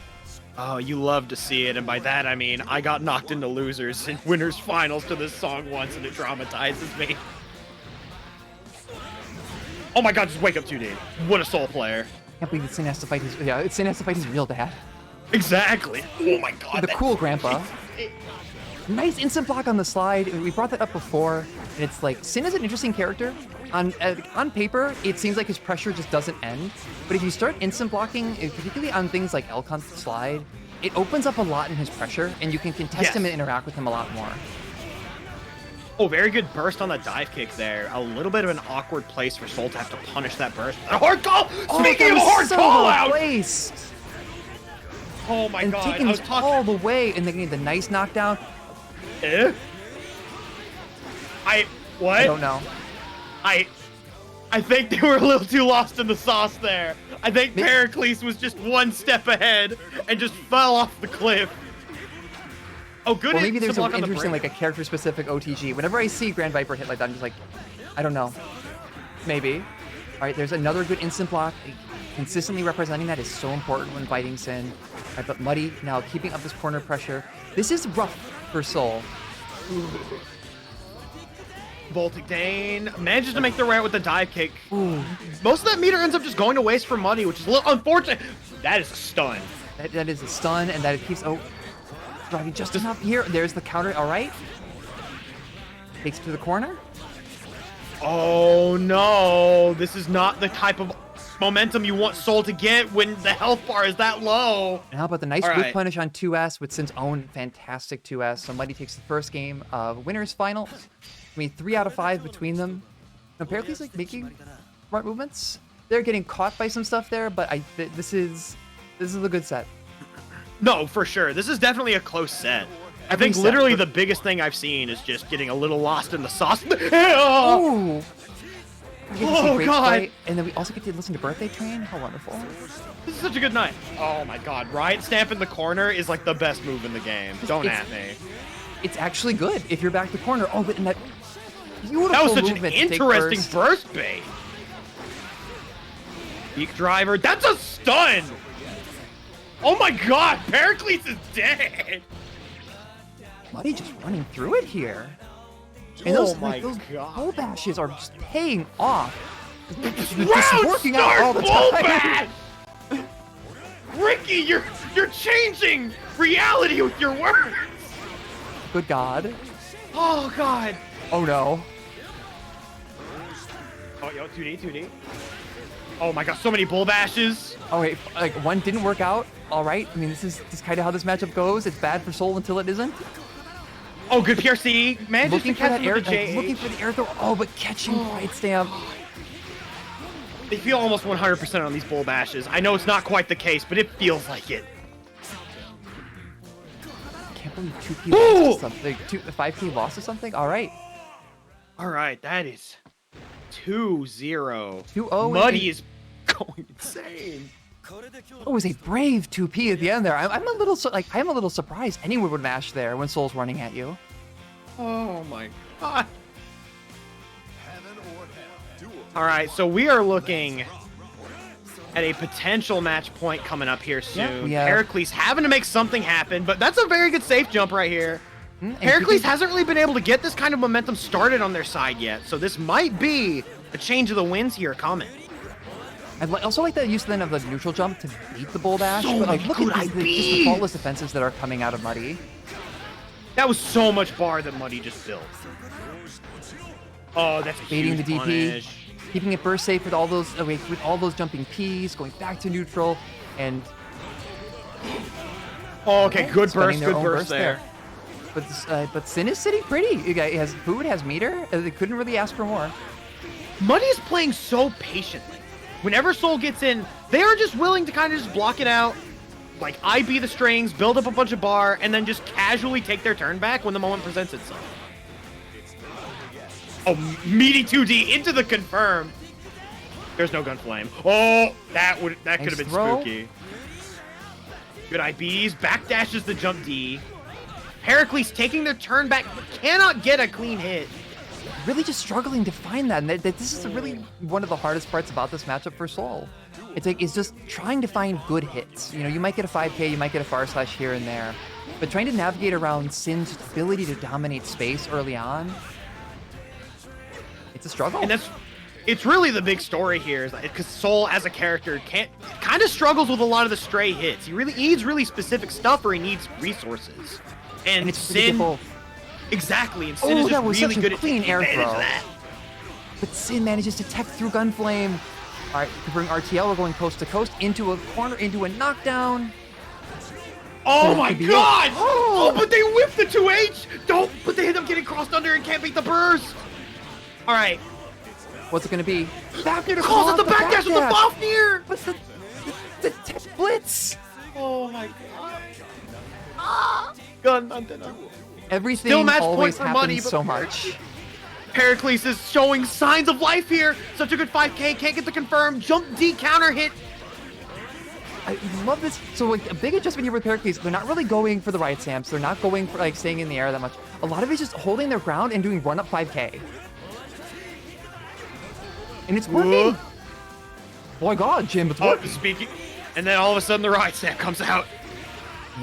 Oh, you love to see it, and by that I mean I got knocked into losers in winners finals to this song once, and it traumatizes me. Oh my god, just wake up 2D. What a Soul player. I can't believe that Sin has to fight his Sin has to fight his real dad. Exactly. Oh my god. The cool grandpa. Nice instant block on the slide. We brought that up before, and it's like Sin is an interesting character. On paper, it seems like his pressure just doesn't end. But if you start instant blocking, particularly on things like Elcon's slide, it opens up a lot in his pressure, and you can contest him and interact with him a lot more. Oh, very good burst on the dive kick there. A little bit of an awkward place for Soul to have to punish that burst. A hard call! Speaking of a hard call out! Placed. Oh my And god, taking I was it talking... all the way, and then getting the nice knockdown. What? I don't know. I think they were a little too lost in the sauce there. I think Pericles was just one step ahead and just fell off the cliff. Oh, good. Well, maybe there's an interesting, like a character-specific OTG. Whenever I see Grand Viper hit like that, I'm just like, I don't know. Maybe. All right, there's another good instant block. Consistently representing that is so important when fighting Sin. All right, but Muddy now keeping up this corner pressure. This is rough for Soul. Voltic Dane manages to make the route with the dive kick. Ooh. Most of that meter ends up just going to waste for Muddy, which is a little unfortunate. That is a stun. That is a stun, and that it keeps driving just enough here. There's the counter. All right. Takes it to the corner. Oh no, this is not the type of momentum you want Soul to get when the health bar is that low. And how about the nice whip punish on 2S with Sin's own fantastic 2S. So Muddy takes the first game of winners final. I mean, 3 out of 5 between them. Apparently, he's like making smart movements. They're getting caught by some stuff there, but this is a good set. No, for sure. This is definitely a close set. I think literally the biggest thing I've seen is just getting a little lost in the sauce. Oh! Oh god! Play, and then we also get to listen to Birthday Train. How wonderful! This is such a good night. Oh my god! Riot Stamp in the corner is like the best move in the game. Don't at me. It's actually good if you're back the corner. Oh, but in that beautiful that was such an movement interesting burst bait. Peak driver. That's a stun. Oh my god! Pericles is dead. Muddy just running through it here. And those bull bashes are just paying off. Just working out all the time. Ricky, you're changing reality with your words. Good God. Oh god. Oh no. Oh yo, 2D. Oh my god, so many bull bashes. Oh wait, like one didn't work out. All right. I mean, this is kind of how this matchup goes. It's bad for Soul until it isn't. Oh, good PRC. Man, looking for that air. Looking for the air throw. Oh, but catching Riot Stamp. They feel almost 100% on these bull bashes. I know it's not quite the case, but it feels like it. I can't believe 2P lost to something. 5P lost to something. All right. All right, that is 2-0. 2-0. Muddy is going insane. It was a brave 2P at the end there. I'm a little surprised anyone would mash there when Soul's running at you. Oh my god. All right, so we are looking at a potential match point coming up here soon. we have- Heracles having to make something happen, but that's a very good safe jump right here. And Heracles hasn't really been able to get this kind of momentum started on their side yet, so this might be a change of the winds here coming. I also like the use then of the neutral jump to beat the bull dash. So but like, many look good at just the faultless defenses that are coming out of Muddy. That was so much bar that Muddy just built. Oh, that's a Baiting huge the DP, punish. keeping it burst safe with all those with all those jumping Ps, going back to neutral, and Oh, okay, good spending burst, their good own burst there. But Sin is sitting pretty. He has food, has meter. They couldn't really ask for more. Muddy is playing so patiently. Whenever Soul gets in, they are just willing to kind of just block it out, like IB the strings, build up a bunch of bar, and then just casually take their turn back when the moment presents itself. Oh, meaty 2D into the confirm. There's no gun flame. Oh, that could have been throw. spooky. Good IBs, backdashes the jump D. Heracles taking their turn back, but cannot get a clean hit. Really just struggling to find that. And this is really one of the hardest parts about this matchup for Soul. It's just trying to find good hits. You know, you might get a 5K, you might get a far slash here and there, but trying to navigate around Sin's ability to dominate space early on, it's a struggle. And it's really the big story here, is because Soul as a character kind of struggles with a lot of the stray hits. He needs really specific stuff, or he needs resources. And it's Sin, exactly. And Sin is just that was really such good a at clean taking air advantage of throw. that. But Sin manages to tech through Gunflame. All right, to bring RTL, we're going coast to coast, into a corner, into a knockdown. Oh That my could be god! it. Oh, but they whipped the 2H! But they end up getting crossed under and can't beat the burst! Alright. What's it going to be? Back there to Calls call it the backdash with the Fafnir! What's the tech blitz? Oh my god. Gun antenna. Everything Still match always point for happens money, but so much. Heracles is showing signs of life here. Such a good 5K, can't get the confirm. Jump D counter hit. I love this. So like a big adjustment here with Heracles. They're not really going for the right stamps. They're not going for like staying in the air that much. A lot of it's just holding their ground and doing run up 5K. And it's working. Oh my god, Jim, it's working. Speaking. And then all of a sudden the right stamp comes out.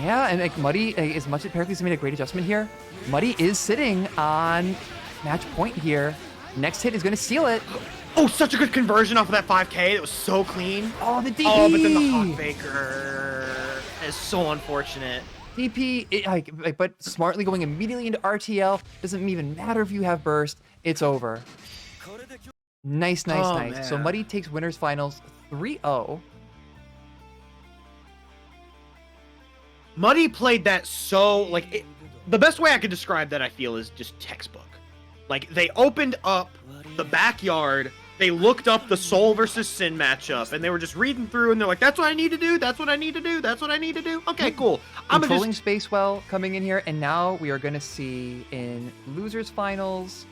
Yeah, and like Muddy, as much as Heracles made a great adjustment here, Muddy is sitting on match point here. Next hit is going to seal it. Oh, such a good conversion off of that 5K. That was so clean. Oh, the DP! Oh, but then the Hawk Baker is so unfortunate. DP, but smartly going immediately into RTL. Doesn't even matter if you have burst. It's over. Nice. Man. So Muddy takes winners finals 3-0. Muddy played that so, like, the best way I could describe that, I feel, is just textbook. Like, they opened up the backyard, they looked up the Soul versus Sin matchup, and they were just reading through, and they're like, that's what I need to do, that's what I need to do, that's what I need to do. Okay, cool. I'm Controlling space well coming in here, and now we are going to see in losers finals.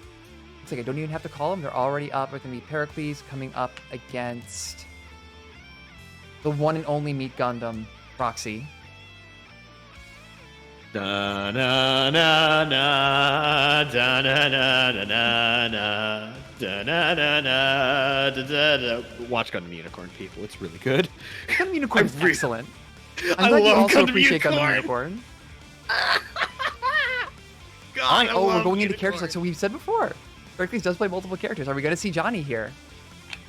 It's like I don't even have to call them. They're already up. It's going to be Pericles coming up against the one and only Meat Gundam, Roxy. Da na na na da na na na na na da na na na da da da. Watch Gundam Unicorn, people. It's really good. Gundam Unicorn is excellent. I I'm glad you love also Gundam appreciate Unicorn. Gundam Unicorn. God, Oh, we're going into characters. So we've said before, Pericles does play multiple characters. Are we going to see Johnny here?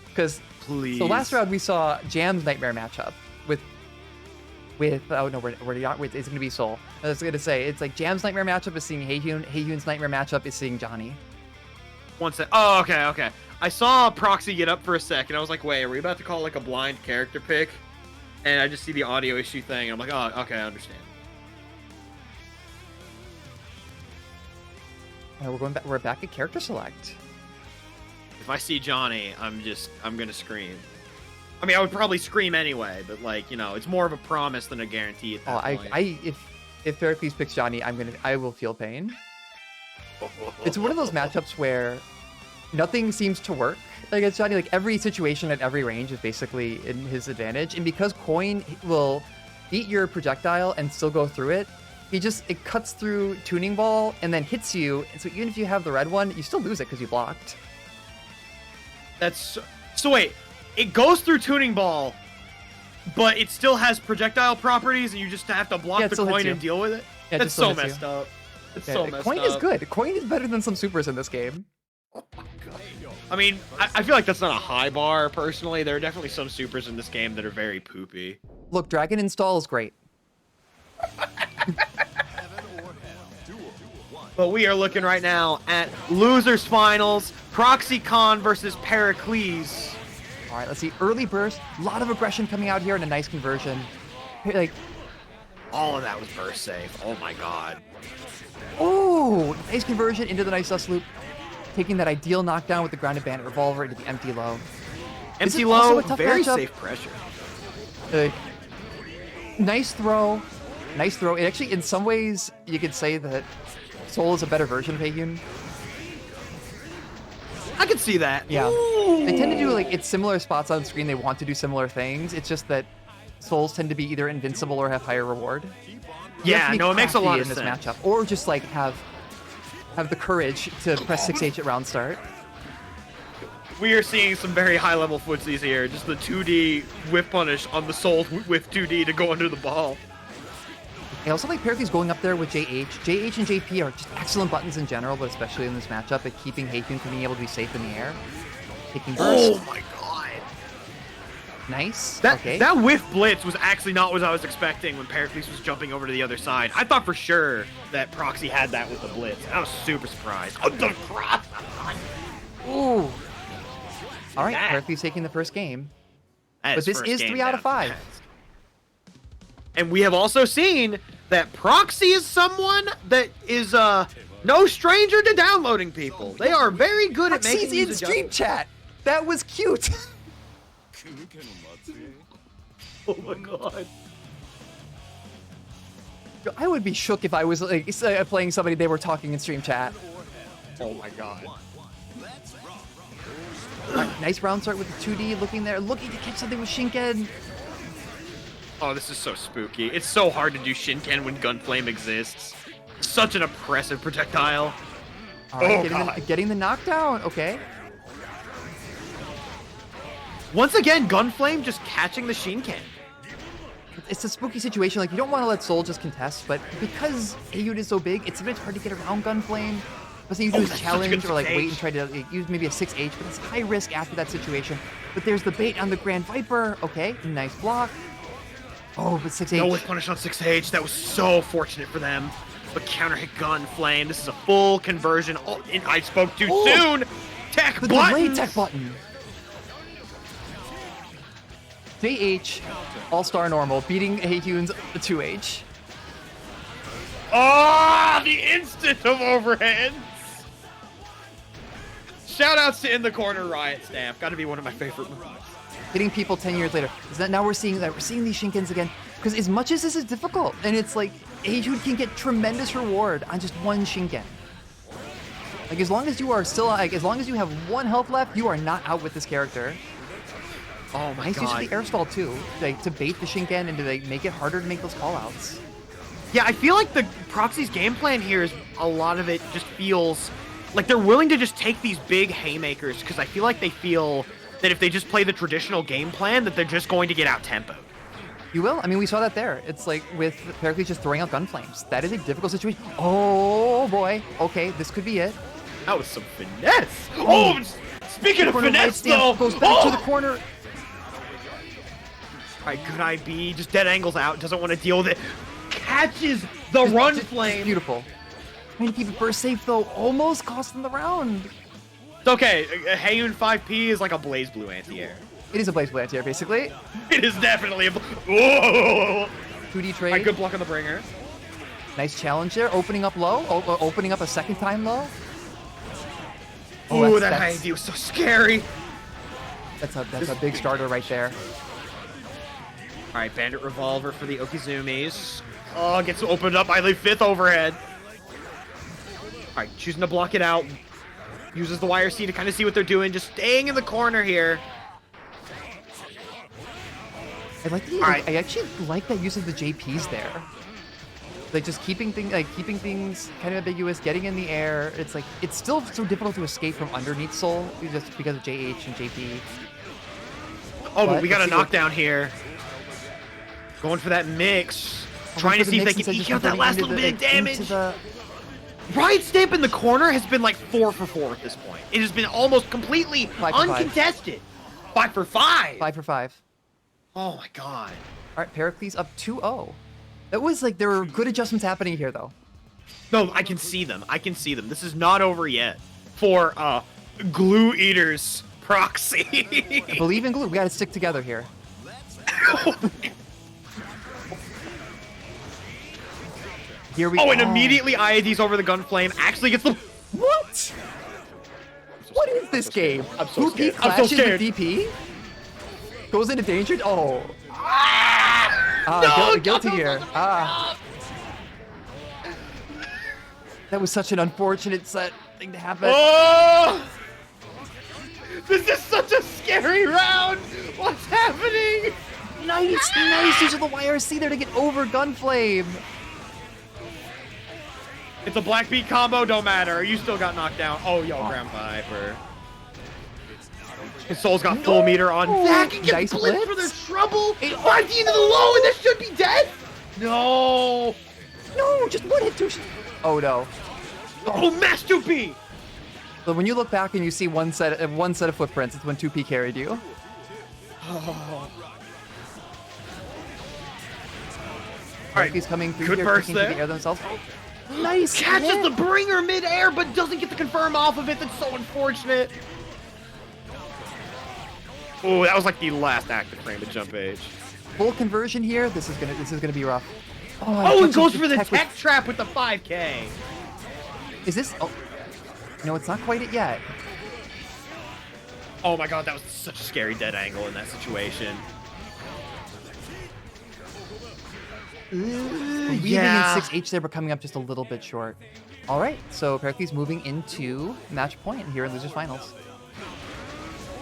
Because Please. so last round we saw Jam's Nightmare matchup with oh no, we're not. It's gonna be Soul. I was gonna say it's like Jam's Nightmare matchup is seeing Hehyun. Hehyun's Nightmare matchup is seeing Johnny. One sec. Oh, okay. I saw Proxy get up for a second. I was like, wait, are we about to call like a blind character pick? And I just see the audio issue thing, and I'm like, oh, okay, I understand. All right, we're going back. We're back at character select. If I see Johnny, I'm gonna scream. I mean, I would probably scream anyway, but like, you know, it's more of a promise than a guarantee at that point. If Pericles picks Johnny, I will feel pain. It's one of those matchups where nothing seems to work against Johnny. Like every situation at every range is basically in his advantage, and because Coin will beat your projectile and still go through it, it cuts through Tuning Ball and then hits you. And so even if you have the red one, you still lose it because you blocked. That's so wait. It goes through Tuning Ball, but it still has projectile properties, and you just have to block Yeah, it the still hits coin you. and deal with it. Yeah, it That's just still so hits you. messed up. It's Yeah, so messed coin up. is good. Coin is better than some supers in this game. I mean, I feel like that's not a high bar, personally. There are definitely some supers in this game that are very poopy. Look, Dragon Install is great. But we are looking right now at Losers Finals, ProxyCon versus Pericles. All right, let's see. Early burst, a lot of aggression coming out here and a nice conversion. Like, All of that was burst safe. Oh my god. oh, nice conversion into the nice dust loop. Taking that ideal knockdown with the grounded bandit revolver into the empty low. This Empty is also low, a tough very matchup. safe pressure. Nice throw. Nice throw. It actually, in some ways, you could say that Soul is a better version of Heiyun. I could see that. Yeah. Ooh. They tend to do, like, it's similar spots on screen. They want to do similar things. It's just that Souls tend to be either invincible or have higher reward. You have Yeah, to be no, it makes a crafty lot in of this sense. matchup. Or just, like, have the courage to press 6H at round start. We are seeing some very high-level footsies here. Just the 2D whip punish on the Soul with 2D to go under the ball. I also like Pericles going up there with JH. JH and JP are just excellent buttons in general, but especially in this matchup at keeping Heiyun from being able to be safe in the air. Taking burst. Oh my god. Nice. That Okay. that whiff blitz was actually not what I was expecting when Pericles was jumping over to the other side. I thought for sure that Proxy had that with the blitz. I was super surprised. Oh, the cross! Ooh. All right, That- Pericles taking the first game. That But this first is game 3 out of down 5. fast. And we have also seen that Proxy is someone that is no stranger to downloading people. They are very good at making Proxy's these in stream adjustments. chat. That was cute. Oh my god. I would be shook if I was like playing somebody they were talking in stream chat. Oh my god. Nice round start with the 2D, looking there, looking to catch something with Shinken. Oh, this is so spooky. It's so hard to do Shinken when Gunflame exists. Such an oppressive projectile. All right, Oh, God. getting the knockdown. Okay. Once again, Gunflame just catching the Shinken. It's a spooky situation. Like, you don't want to let Soul just contest, but because Heiyun is so big, it's a bit hard to get around Gunflame. But thing you do is that's such a challenge good or like 6H. wait and try to like, use maybe a 6H, but it's high risk after that situation. But there's the bait on the Grand Viper. Okay, nice block. Oh, but 6H. No whip punish on 6H. That was so fortunate for them. But counter hit Gunflame. This is a full conversion. Oh, and I spoke too Oh! soon. Tech The button. delayed tech button. JH, all-star normal, beating Heiyun's 2H. Oh, the instant of overheads. Shoutouts to In the Corner Riot staff. Got to be one of my favorite moves. Hitting people 10 years later. Is that now we're seeing these Shinkens again? Because as much as this is difficult, and it's like Heiyun can get tremendous reward on just one Shinken. Like as long as you are still, like as long as you have 1 health left, you are not out with this character. Oh my Nice use of god. the air stall too, like to bait the Shinken and to like make it harder to make those callouts. Yeah, I feel like the Proxy's game plan here is a lot of it just feels like they're willing to just take these big haymakers because I feel like they feel that if they just play the traditional game plan that they're just going to get out tempoed. You will. I mean, we saw that there. It's like with Pericles just throwing out gun flames. That is a difficult situation. Oh boy. Okay, this could be it. That was some finesse. Oh, speaking of Corner right finesse stance though, goes back to oh! the corner. Alright, good IB, just dead angles out, doesn't want to deal with it. Catches the run Just flame. beautiful. Trying to keep it burst safe though, almost costing the round. It's okay. Heiyun 5P is like a Blaze Blue anti-air. It is a Blaze Blade here, basically. It is definitely a. Whoa! 2D Alright, trade. good block on the bringer. Nice challenge there. Opening up low. Opening up a second time low. Ooh, that that's- IB was so scary. That's a big starter right there. Alright, Bandit Revolver for the Okizumis. Oh, gets opened up by the 5th overhead. Alright, choosing to block it out. Uses the YRC to kind of see what they're doing, just staying in the corner here. I like the, Alright. I actually like that use of the JPs there. Like just keeping things kind of ambiguous, getting in the air. It's like it's still so difficult to escape from underneath Soul just because of JH and JP. Oh, but But we got a let's see what- knockdown here. Going for that mix. Trying to see if they can eke out that last little bit of damage. Riot Stamp in the corner has been like 4 for 4 at this point. It has been almost completely uncontested. 5 for 5. 5 for 5. Oh my god. All right, Pericles up 2-0. That was like, there were good adjustments happening here, though. No, I can see them. I can see them. This is not over yet for Glue Eater's proxy. I believe in glue. We got to stick together here. Here we go. Oh, and immediately IAD's over the Gunflame. Actually gets the... What? What is this game? I'm so scared. Clashes I'm so scared. with DP? Goes into danger? Oh. No, guilty here. That was such an unfortunate thing to happen. Oh! This is such a scary round. What's happening? Nice, nice use of the YRC there to get over Gunflame. It's a Black Beat combo, don't matter. You still got knocked down. Oh, yo, Grand Viper. His soul's got full meter on. That can get Nice blitzed blitz. for their trouble. 5D into the low, and this should be dead. No. No, just one hit, two. Oh no. Oh, Master 2P. So when you look back and you see one set of footprints, it's when 2P carried you. Oh. All right, he's coming through Good here, burst kicking to there. the air themselves. Nice Catches hit. the bringer mid-air, but doesn't get the confirm off of it. That's so unfortunate. Oh, that was like the last active frame of Jump Age. Full conversion here. This is gonna be rough. Oh, and goes for the tech trap with the 5K. Is this? Oh, no, it's not quite it yet. Oh my god, that was such a scary dead angle in that situation. Weaving in 6H there, but coming up just a little bit short. All right, so Pericles moving into match point here in Losers Finals.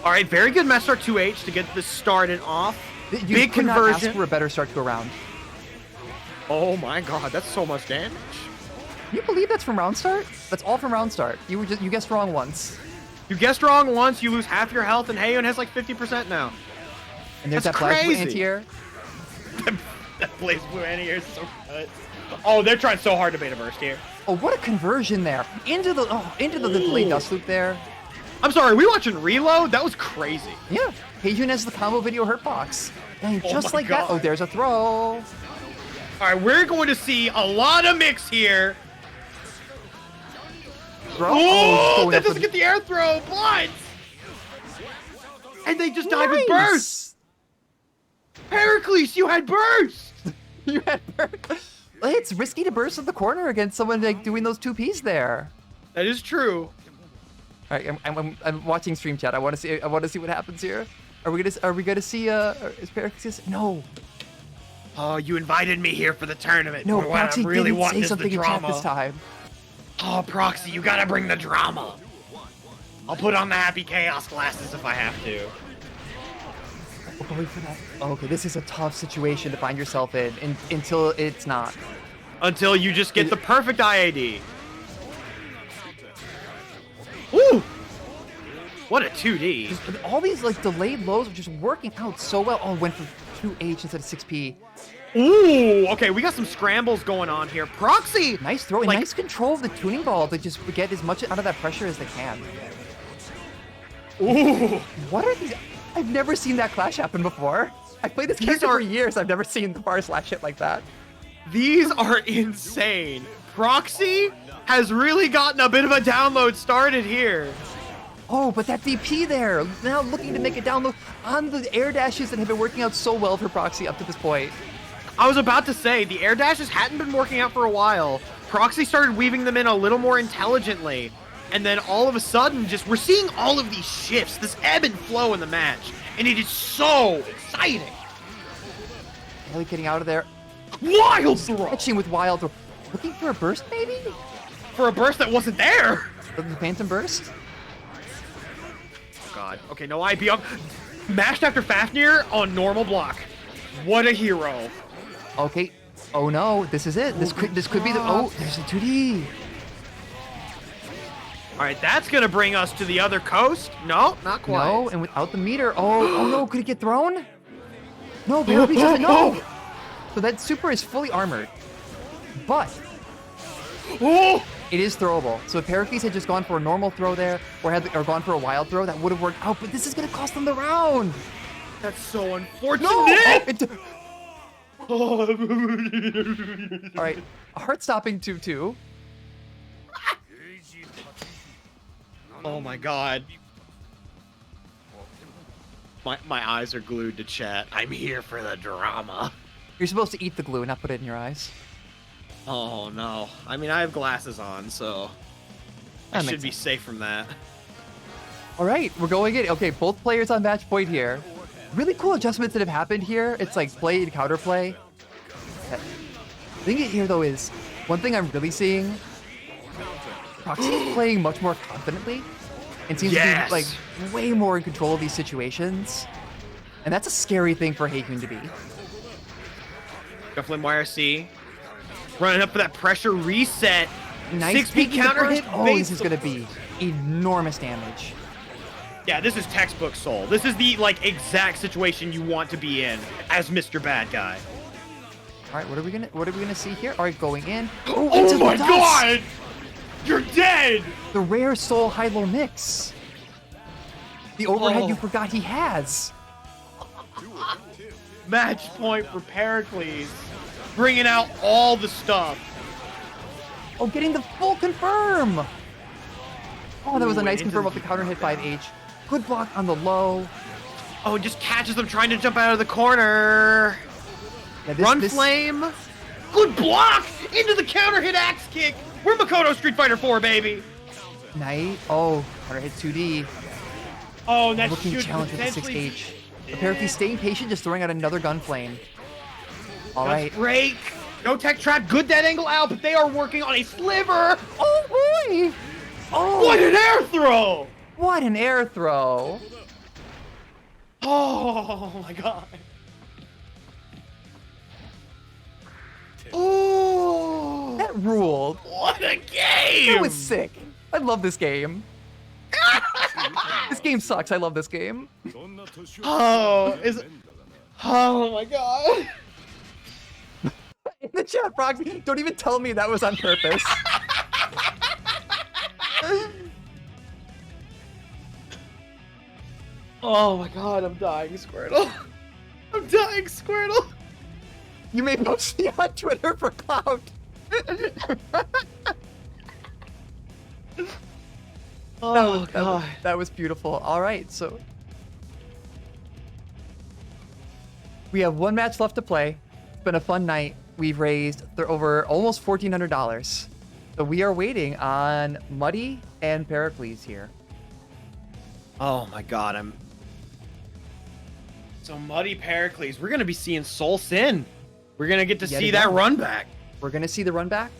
All right, very good match start 2H to get this started off. You Big could not ask conversion. for a better start to a round. Oh my god, that's so much damage. Can you believe that's from round start? That's all from round start. You guessed wrong once. You guessed wrong once, you lose half your health, and Heion has like 50% now. And there's That's that flash crazy. anti-air. That Blaze Blue anti-air is so good. Oh, they're trying so hard to bait a burst here. Oh, what a conversion there. Into the delayed dust loop there. I'm sorry, we watching Reload? That was crazy. Yeah. Heijun has the combo video hurtbox. And Oh just my like that. God. Oh, there's a throw. All right, we're going to see a lot of mix here. Throw. Oh, that going up doesn't get the air throw, but... And they just died with burst. Pericles, you had burst. You had burst. It's risky to burst at the corner against someone like doing those 2Ps there. That is true. All right, I'm watching stream chat. I want to see what happens here. Are we gonna see is Pericles? No. Oh, you invited me here for the tournament. No, What I Proxy really didn't want say is the something in chat drama. this time. Oh, Proxy, you gotta bring the drama. I'll put on the Happy Chaos glasses if I have to. Oh, going for that. Oh, okay, this is a tough situation to find yourself in until it's not. Until you just get the perfect IAD. Woo! What a 2D. Just, all these like delayed lows are just working out so well. Oh, went for 2H instead of 6P. Ooh, okay, we got some scrambles going on here. Proxy! Nice throw and Like- nice control of the tuning ball to just get as much out of that pressure as they can. Ooh! What are these? I've never seen that clash happen before. I played this character for years. I've never seen the bar slash hit like that. These are insane. Proxy has really gotten a bit of a download started here. Oh, but that DP there, now looking to make it down low on the air dashes that have been working out so well for Proxy up to this point. I was about to say, the air dashes hadn't been working out for a while. Proxy started weaving them in a little more intelligently. And then all of a sudden, we're seeing all of these shifts, this ebb and flow in the match. And it is so exciting. Really getting out of there. Wild throw! Catching with wild throw. Looking for a burst, maybe? For a burst that wasn't there. The Phantom Burst? Oh god. Okay, no IB up. Mashed after Fafnir on normal block. What a hero. Okay. Oh no, this is it. This could be the. Oh, there's a 2D. All right, that's gonna bring us to the other coast. No, not quite. No, and without the meter. Oh, oh no, could it get thrown? No, Barabee doesn't know. So that super is fully armored, but Oh! it is throwable. So if Pericles had just gone for a normal throw there, or gone for a wild throw, that would have worked out. But this is going to cost them the round. That's so unfortunate! No! All right, a heart-stopping 2-2. Oh my god. My eyes are glued to chat. I'm here for the drama. You're supposed to eat the glue, not put it in your eyes. Oh no. I mean, I have glasses on, so I should be safe from that. All right, we're going in. Okay, both players on match point here. Really cool adjustments that have happened here. It's like play and counterplay. The thing here, though, is one thing I'm really seeing. Proxy is playing much more confidently and seems to be like way more in control of these situations. And that's a scary thing for Heikun to be. Go Flame YRC. Running up for that pressure reset. Nice 6P counter hit. Oh, this is going to be enormous damage. Yeah, this is textbook Soul. This is the like exact situation you want to be in as Mr. Bad Guy. All right, what are we gonna see here? All right, going in. Oh my god! You're dead! The rare Soul high-low mix. The overhead you forgot he has. Match point for Pericles. Bringing out all the stuff. Oh, getting the full confirm. Oh, that was a nice confirm off the counter hit 5H. Good block on the low. Oh, it just catches them trying to jump out of the corner. Yeah, Run Flame. Good block into the counter hit axe kick. We're Makoto Street Fighter 4, baby. Nice. Oh, counter hit 2D. Oh, that's looking challenge with the 6H. Apparently staying patient, just throwing out another gun flame. All right. Break. No tech trap. Good dead angle out, but they are working on a sliver. Oh boy. Oh. What an air throw. What an air throw. Oh my god. Oh. That ruled. What a game. That was sick. I love this game. This game sucks. I love this game. Oh, oh my god. In the chat, Proxy, don't even tell me that was on purpose. Oh my god, I'm dying, Squirtle. I'm dying, Squirtle. You may post me on Twitter for clout. Oh god. That was beautiful. All right, so we have one match left to play. It's been a fun night. We've raised over almost $1,400. So we are waiting on Muddy and Pericles here. Oh my god, So Muddy Pericles, we're gonna be seeing Soul Sin. We're gonna get to see that run back. We're gonna see the run back.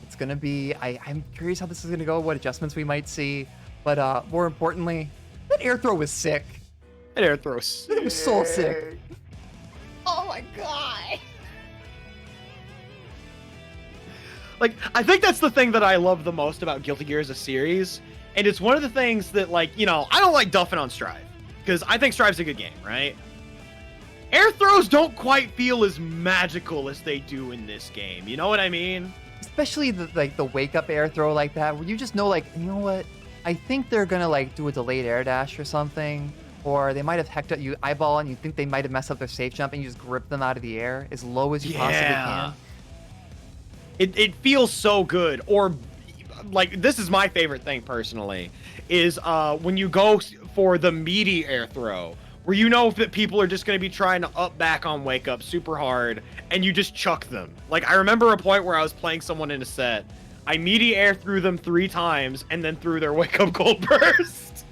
It's gonna be, I'm curious how this is gonna go, what adjustments we might see. But more importantly, that air throw was sick. That air throw was sick. It was so sick. Oh my god. Like, I think that's the thing that I love the most about Guilty Gear as a series. And it's one of the things that, like, you know, I don't like duffing on Strive. Because I think Strive's a good game, right? Air throws don't quite feel as magical as they do in this game. You know what I mean? Especially the wake up air throw like that, where you just know, like, you know what? I think they're gonna like do a delayed air dash or something, or they might have hecked at you eyeball and you think they might have messed up their safe jump and you just grip them out of the air as low as you possibly can. It feels so good. Or like, this is my favorite thing personally, is when you go for the meaty air throw, where you know that people are just going to be trying to up back on wake up super hard, and you just chuck them. Like, I remember a point where I was playing someone in a set, I meaty air threw them 3 times and then threw their wake up gold burst.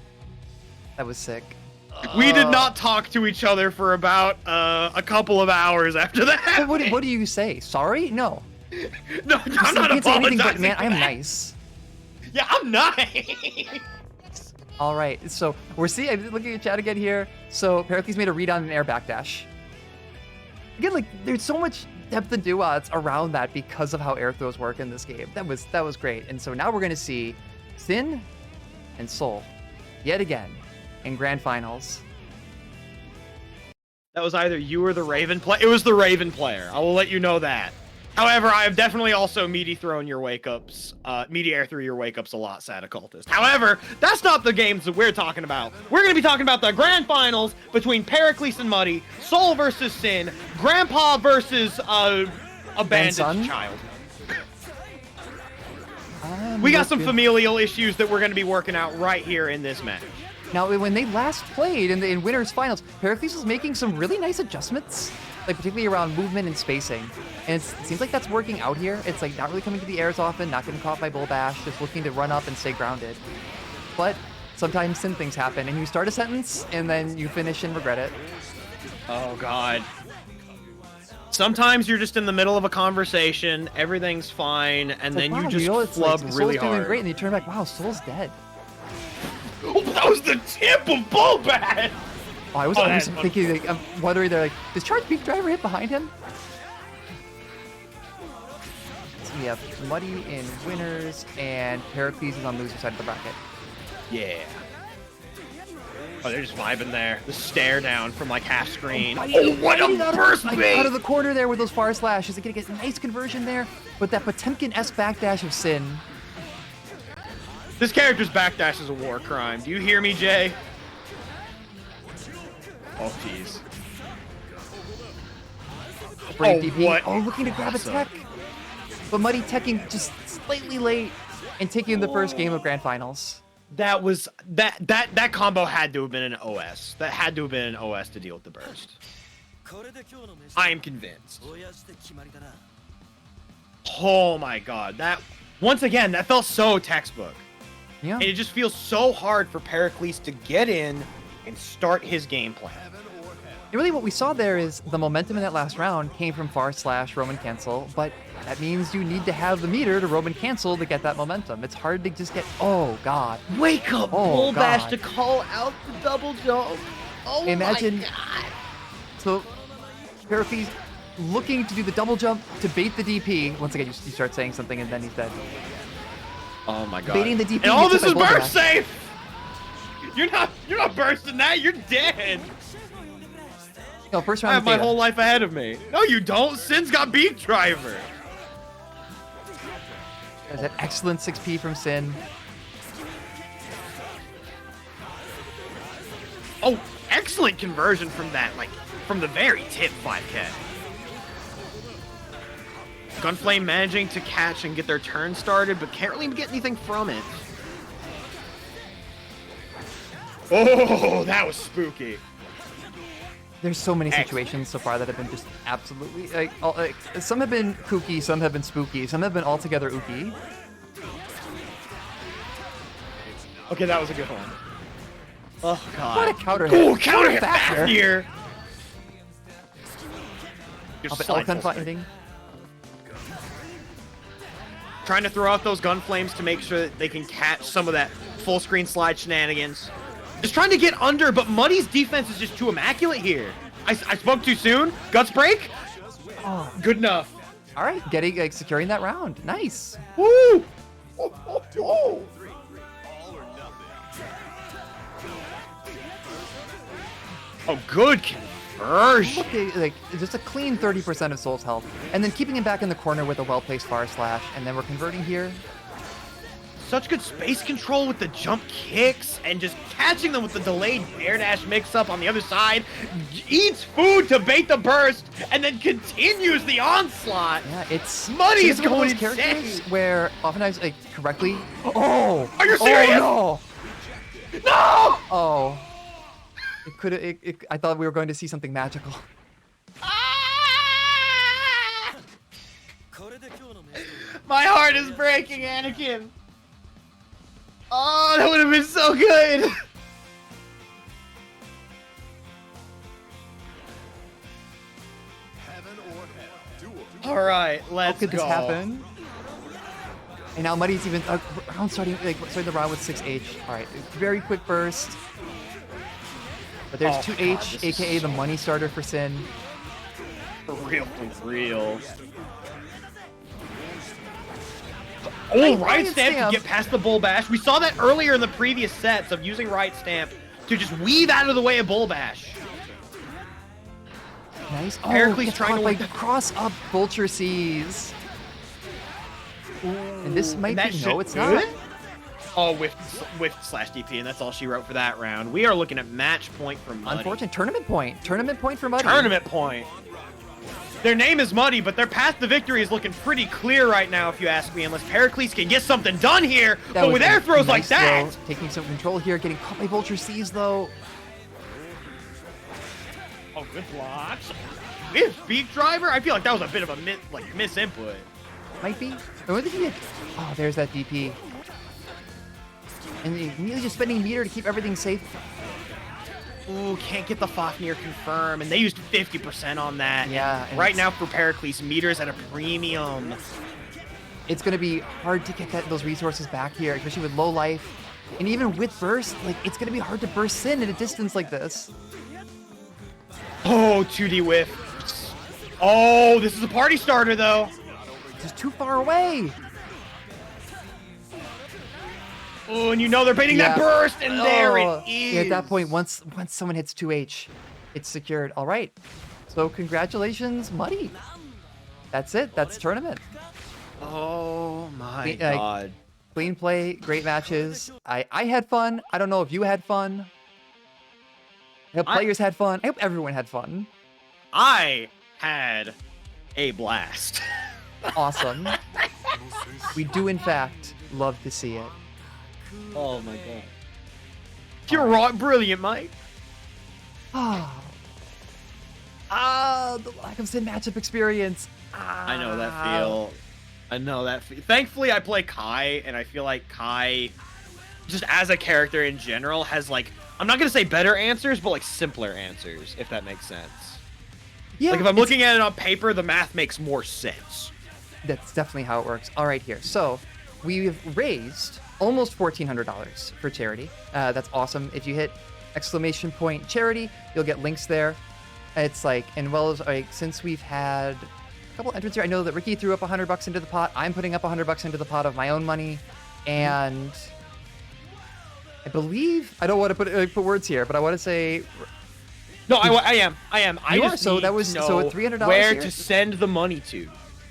That was sick. We did not talk to each other for about a couple of hours after that. What do you say? Sorry? No. No, I'm not apologizing. But man, I'm nice. Yeah, I'm nice. All right, so we're looking at chat again here. So Pericles made a read on an air backdash. Again, like, there's so much depth and nuance around that because of how air throws work in this game. That was great. And so now we're gonna see Sin and Soul yet again in grand finals. That was either you or the Raven player. It was the Raven player. I will let you know that. However, I have definitely also meaty thrown your wake-ups, meaty air through your wake-ups a lot, Sad Occultist. However, that's not the games that we're talking about. We're going to be talking about the grand finals between Pericles and Muddy, Soul versus Sin, Grandpa versus abandoned child. We got some familial issues that we're going to be working out right here in this match. Now, when they last played in Winners Finals, Pericles was making some really nice adjustments, like particularly around movement and spacing. And it seems like that's working out here. It's like not really coming to the airs often, not getting caught by Bull Bash, just looking to run up and stay grounded. But sometimes Sin things happen, and you start a sentence, and then you finish and regret it. Oh, God. Sometimes you're just in the middle of a conversation, everything's fine, and then you just flub really hard. Soul's doing great, and you turn back, wow, Soul's dead. Oh, that was the tip of Bull Bash! Oh, I was thinking, like, I'm wondering, they're like, does Charge Beef Driver hit behind him? So we have Muddy in winners, and Pericles is on loser side of the bracket. Yeah. Oh, they're just vibing there. The stare down from like half screen. Oh, what a burst bait! Out of the corner there with those far slashes. They're gonna get a nice conversion there, but that Potemkin-esque backdash of Sin. This character's backdash is a war crime. Do you hear me, Jay? Oh, jeez. Brave DP. What? Oh, looking to grab a tech. But Muddy teching just slightly late and taking the first game of Grand Finals. That was that combo had to have been an OS. That had to have been an OS to deal with the burst. I am convinced. Oh my god. That once again, that felt so textbook. Yeah. And it just feels so hard for Pericles to get in and start his game plan. And really what we saw there is the momentum in that last round came from far slash Roman cancel, but that means you need to have the meter to Roman cancel to get that momentum. It's hard to just get, oh god. Wake up, Bull Bash to call out the double jump. Oh Imagine, my god. So Pericles looking to do the double jump to bait the DP. Once again, you start saying something and then he's dead. Oh my god. Baiting the DP. And all this is burst safe! You're not bursting that, you're dead! No, first round I have my whole life ahead of me. No, you don't. Sin's got Beef Driver. There's that excellent 6P from Sin. Oh, excellent conversion from that, like, from the very tip 5K. Gunflame managing to catch and get their turn started, but can't really get anything from it. Oh, that was spooky. There's so many situations so far that have been just absolutely, like, some have been kooky, some have been spooky, some have been altogether ooky. Okay, that was a good one. Oh, God. What a counter hit. Oh, counter hit back here. Fighting. Trying to throw out those gun flames to make sure that they can catch some of that full screen slide shenanigans. Just trying to get under, but Muddy's defense is just too immaculate here. I spoke too soon. Guts break. Oh, good enough. All right, getting securing that round. Nice. Woo! Oh. Oh, good conversion. Look, like just a clean 30% of Soul's health, and then keeping him back in the corner with a well-placed far slash, and then we're converting here. Such good space control with the jump kicks and just catching them with the delayed air dash mix-up on the other side. Eats food to bait the burst and then continues the onslaught. Yeah, it's Muddy's going insane. Where oftentimes, like, correctly. Oh! Are you serious? Oh, no! No! Oh. It could have. I thought we were going to see something magical. Ah! My heart is breaking, Anakin. Oh, that would have been so good. All right, let's go. How could this happen? And now Muddy's even starting the round with 6H. All right, very quick burst. But there's 2H, aka the money starter for Sin. For real. Oh, right stamp to get past the Bull Bash. We saw that earlier in the previous sets of using right stamp to just weave out of the way of Bull Bash. Nice. Oh, Pericles gets trying caught to by work the- cross up Vulture Seas. And this might that be... shit No, it's good? not. Oh, with slash DP, and that's all she wrote for that round. We are looking at match point for Muddy. Unfortunate. Tournament point. Tournament point for Muddy. Tournament point. Their name is Muddy, but their path to victory is looking pretty clear right now, if you ask me, unless Pericles can get something done here. That But was with a air throws like nice that... throw. Taking some control here. Getting caught by Vulture Seas, though. Oh, good blocks. With Beak Driver? I feel like that was a bit of a miss input. Might be. Or did he... Oh, there's that DP. And immediately just spending meter to keep everything safe. Ooh, can't get the Fafnir confirm, and they used 50% on that. Yeah. And right now for Pericles, meter's at a premium. It's going to be hard to get those resources back here, especially with low life. And even with burst, like, it's going to be hard to burst Sin at a distance like this. Oh, 2D whiff. Oh, this is a party starter, though. Just too far away. Oh, and you know they're baiting that burst, and there it is. Yeah, at that point, once someone hits 2H, it's secured. All right. So congratulations, Muddy. That's it. That's tournament. Oh my Yeah, god. Clean play, great matches. I had fun. I don't know if you had fun. I hope players had fun. I hope everyone had fun. I had a blast. Awesome. We do, in fact, love to see it. Oh my god. You're right, brilliant, mate. The lack of Sin matchup experience. I know that feel. I know that feel. Thankfully, I play Kai, and I feel like Kai, just as a character in general, has like, I'm not gonna say better answers, but like simpler answers, if that makes sense. Yeah, Like if I'm looking at it on paper, the math makes more sense. That's definitely how it works. All right, here. So we've raised almost $1,400 for charity. That's awesome. If you hit ! charity, you'll get links there. It's like, and well, like, since we've had a couple entrants here, I know that Ricky threw up $100 into the pot. I'm putting up $100 into the pot of my own money, and I believe, I don't want to put words here, but I want to say. No, I am. I You are? just So need that was- to know so at $300 where here? to send the money to.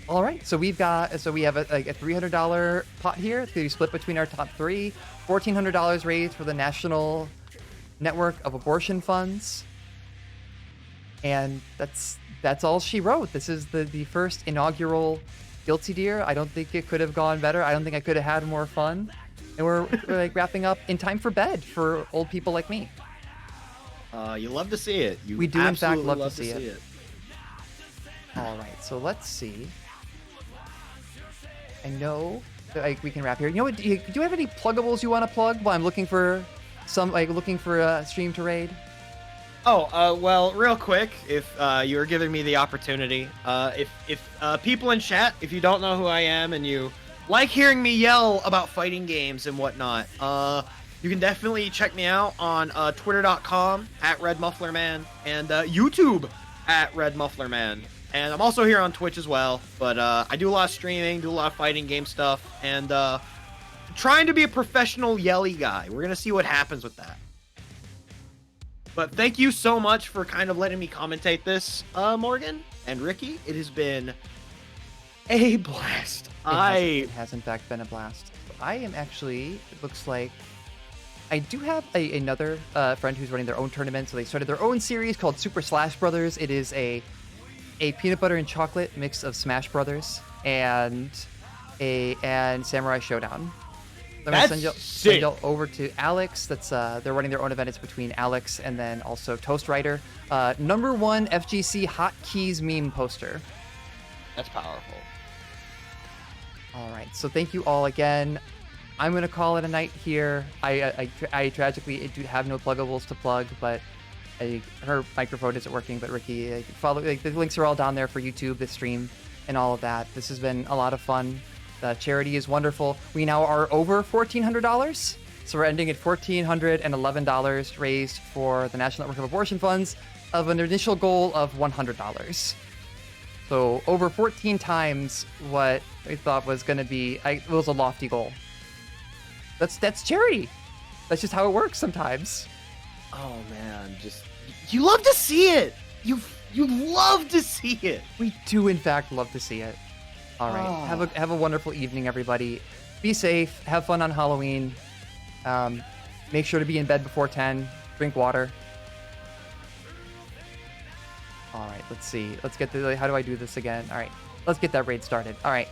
All right, so we have a $300 pot here to be split between our top three. $1,400 raised for the National Network of Abortion Funds, and that's all she wrote. This is the first inaugural Guilty Deer. I don't think it could have gone better. I don't think I could have had more fun. And we're like wrapping up in time for bed for old people like me. You love to see it. You We do, in fact, absolutely love to see it. All right, so let's see. I know that we can wrap here. You know what? Do you have any pluggables you want to plug while I'm looking for a stream to raid? Oh, well, real quick, if you were giving me the opportunity, if people in chat, if you don't know who I am and you like hearing me yell about fighting games and whatnot, you can definitely check me out on twitter.com @RedMufflerMan and YouTube @RedMufflerMan. And I'm also here on Twitch as well, but I do a lot of streaming, do a lot of fighting game stuff, and trying to be a professional yelly guy. We're going to see what happens with that. But thank you so much for kind of letting me commentate this, Morgan and Ricky. It has been a blast. It has in fact been a blast. I am actually, it looks like, I do have another friend who's running their own tournament, so they started their own series called Super Slash Brothers. It is a peanut butter and chocolate mix of Smash Brothers and Samurai Showdown. I'm gonna send you over to Alex. That's they're running their own event. It's between Alex and then also Toast Rider. #1 FGC hotkeys meme poster. That's powerful. All right, so thank you all again. I'm gonna call it a night here. I tragically do have no pluggables to plug, but her microphone isn't working. But Ricky, follow. The links are all down there for YouTube, the stream, and all of that. This has been a lot of fun. The charity is wonderful. We now are over $1,400, so we're ending at $1,411 raised for the National Network of Abortion Funds, of an initial goal of $100. So over 14 times what I thought was going to be. It was a lofty goal. That's charity. That's just how it works sometimes. Oh man, you love to see it. You'd love to see it. We do, in fact, love to see it. All right. Oh. Have a wonderful evening, everybody. Be safe. Have fun on Halloween. Make sure to be in bed before 10. Drink water. All right. Let's see. Let's get the. How do I do this again? All right. Let's get that raid started. All right.